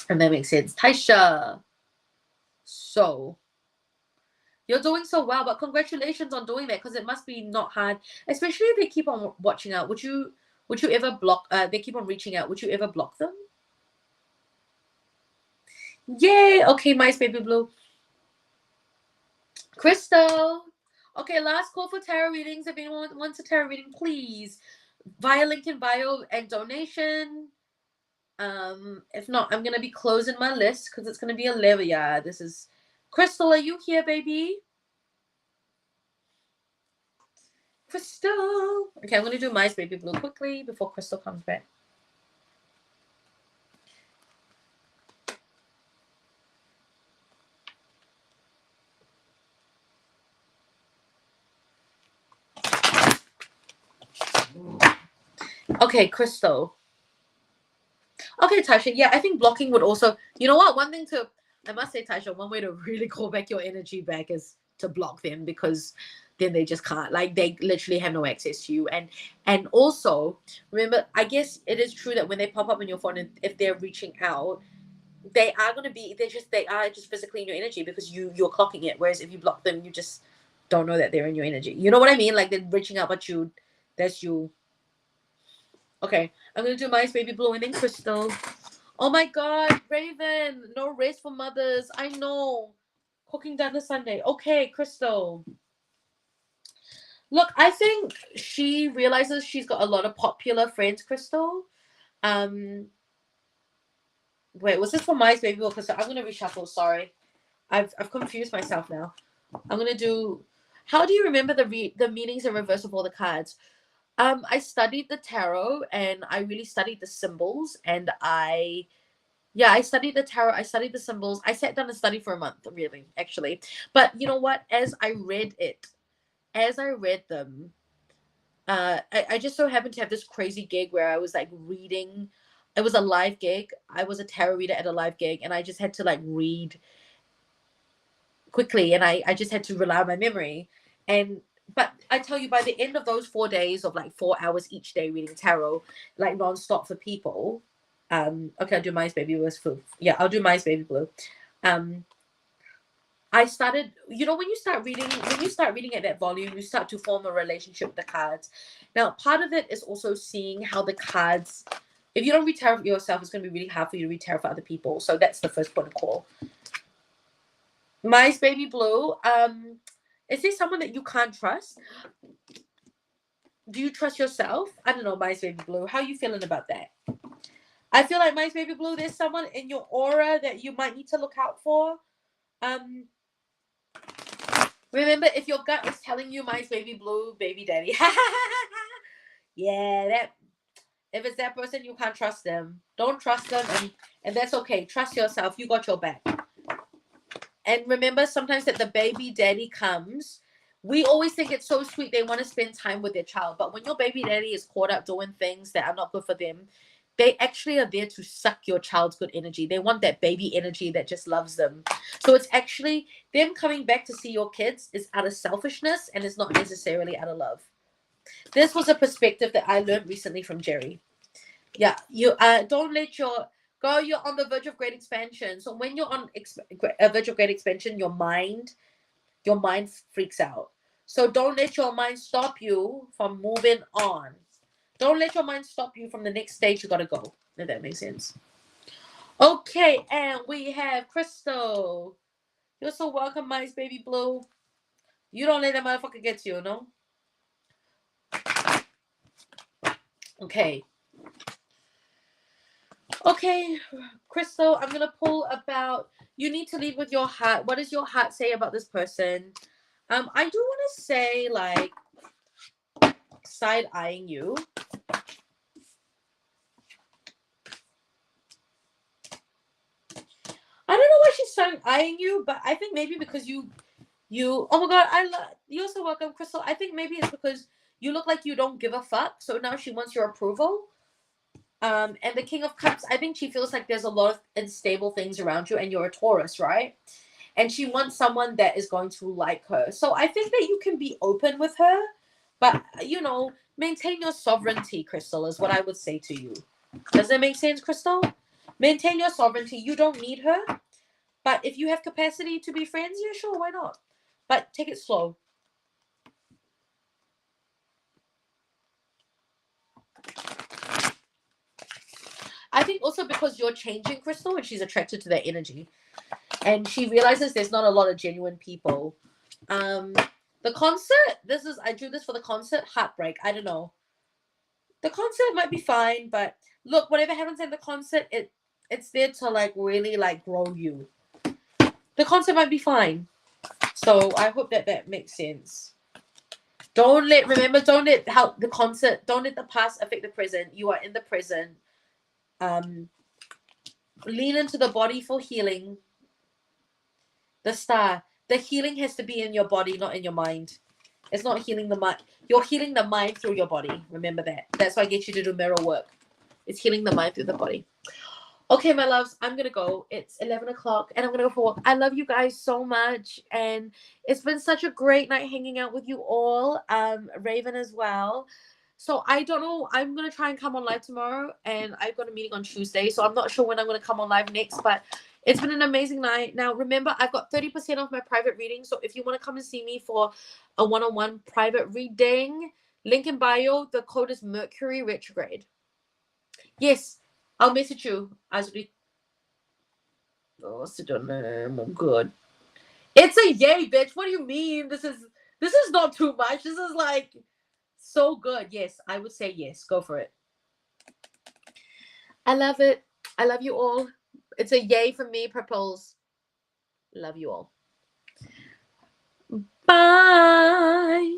And that makes sense. Taisha. So, you're doing so well, but congratulations on doing that, because it must be not hard, especially if they keep on watching out. Would you ever block, they keep on reaching out, would you ever block them? Yay! Okay, Mice Baby Blue. Crystal. Okay, last call for tarot readings. If anyone wants a tarot reading, please. Via link in bio and donation. If not, I'm gonna be closing my list because it's gonna be a level. Yeah, this is Crystal. Are you here, baby? Crystal. Okay, I'm gonna do Mice Baby Blue quickly before Crystal comes back. Okay, Crystal. Okay, Tasha. Yeah, I think blocking would also. You know what? One thing to, I must say, Tasha, one way to really call back your energy back is to block them, because then they just can't. Like, they literally have no access to you. And also remember, I guess it is true that when they pop up on your phone, and if they're reaching out, they are gonna be. They are just physically in your energy because you're clocking it. Whereas if you block them, you just don't know that they're in your energy. You know what I mean? Like, they're reaching out, but that's you. Okay, I'm gonna do Mice Baby Blue and then Crystal. Oh my god, Raven, no rest for mothers. I know. Cooking dinner Sunday. Okay, Crystal. Look, I think she realizes she's got a lot of popular friends, Crystal. Um, wait, was this for Mice Baby Blue? Because I'm gonna reshuffle. Sorry, I've confused myself now. I'm gonna do. How do you remember the meanings in reverse of all the cards? I studied the tarot and I really studied the symbols, and I studied the tarot, I studied the symbols. I sat down and studied for a month, really, actually. But you know what? As I read them, I just so happened to have this crazy gig where I was like reading. It was a live gig. I was a tarot reader at a live gig, and I just had to like read quickly, and I just had to rely on my memory. And but I tell you, by the end of those 4 days of like 4 hours each day reading tarot, like nonstop for people. Okay, I'll do Mice Baby Blue. Yeah, I'll do Mice Baby Blue. I started, you know, when you start reading at that volume, you start to form a relationship with the cards. Now, part of it is also seeing how the cards, if you don't read tarot for yourself, it's going to be really hard for you to read tarot for other people. So that's the first point of call. Mice Baby Blue. Is there someone that you can't trust? Do you trust yourself? I don't know, Mice Baby Blue. How are you feeling about that? I feel like Mice Baby Blue, there's someone in your aura that you might need to look out for. Remember, if your gut is telling you Mice Baby Blue, baby daddy. Yeah, that, if it's that person, you can't trust them. Don't trust them, and that's okay. Trust yourself. You got your back. And remember, sometimes that the baby daddy comes, we always think it's so sweet. They want to spend time with their child. But when your baby daddy is caught up doing things that are not good for them, they actually are there to suck your child's good energy. They want that baby energy that just loves them. So it's actually them coming back to see your kids is out of selfishness and it's not necessarily out of love. This was a perspective that I learned recently from Jerry. Yeah, you don't let your girl. You're on the verge of great expansion. So when you're on a verge of great expansion, your mind freaks out. So don't let your mind stop you from moving on. Don't let your mind stop you from the next stage you gotta go. If that makes sense. Okay, and we have Crystal. You're so welcome, Mice Baby Blue. You don't let that motherfucker get you, no? Okay. Okay, Crystal, I'm gonna pull about you need to lead with your heart. What does your heart say about this person? I do want to say like side eyeing you. I don't know why she's side eyeing you, but I think maybe because you oh my god, you're so welcome, Crystal. I think maybe it's because you look like you don't give a fuck, so now she wants your approval. And the King of Cups, I think she feels like there's a lot of unstable things around you, and you're a Taurus, right? And she wants someone that is going to like her. So I think that you can be open with her, but maintain your sovereignty, Crystal, is what I would say to you. Does that make sense, Crystal? Maintain your sovereignty. You don't need her, but if you have capacity to be friends, yeah, sure, why not? But take it slow. I think also because you're changing, Crystal, and she's attracted to that energy. And she realizes there's not a lot of genuine people. The concert, I drew this for the concert, heartbreak. I don't know. The concert might be fine, but look, whatever happens in the concert, it's there to like really like grow you. The concert might be fine. So I hope that makes sense. Don't let the past affect the present. You are in the present. Lean into the body for healing. The star. The healing has to be in your body, not in your mind. It's not healing the mind. You're healing the mind through your body. Remember that. That's why I get you to do mirror work. It's healing the mind through the body. Okay, my loves, I'm going to go. It's 11 o'clock and I'm going to go for a walk. I love you guys so much. And it's been such a great night hanging out with you all. Raven as well. So I don't know. I'm going to try and come on live tomorrow. And I've got a meeting on Tuesday. So I'm not sure when I'm going to come on live next. But it's been an amazing night. Now, remember, I've got 30% off my private reading. So if you want to come and see me for a one-on-one private reading, link in bio. The code is Mercury Retrograde. Yes, I'll message you as we. Oh, sit on them. I'm good. It's a yay, bitch. What do you mean? This is not too much. This is like so good. Yes, I would say yes. Go for it. I love it. I love you all. It's a yay for me. Propose. Love you all. Bye.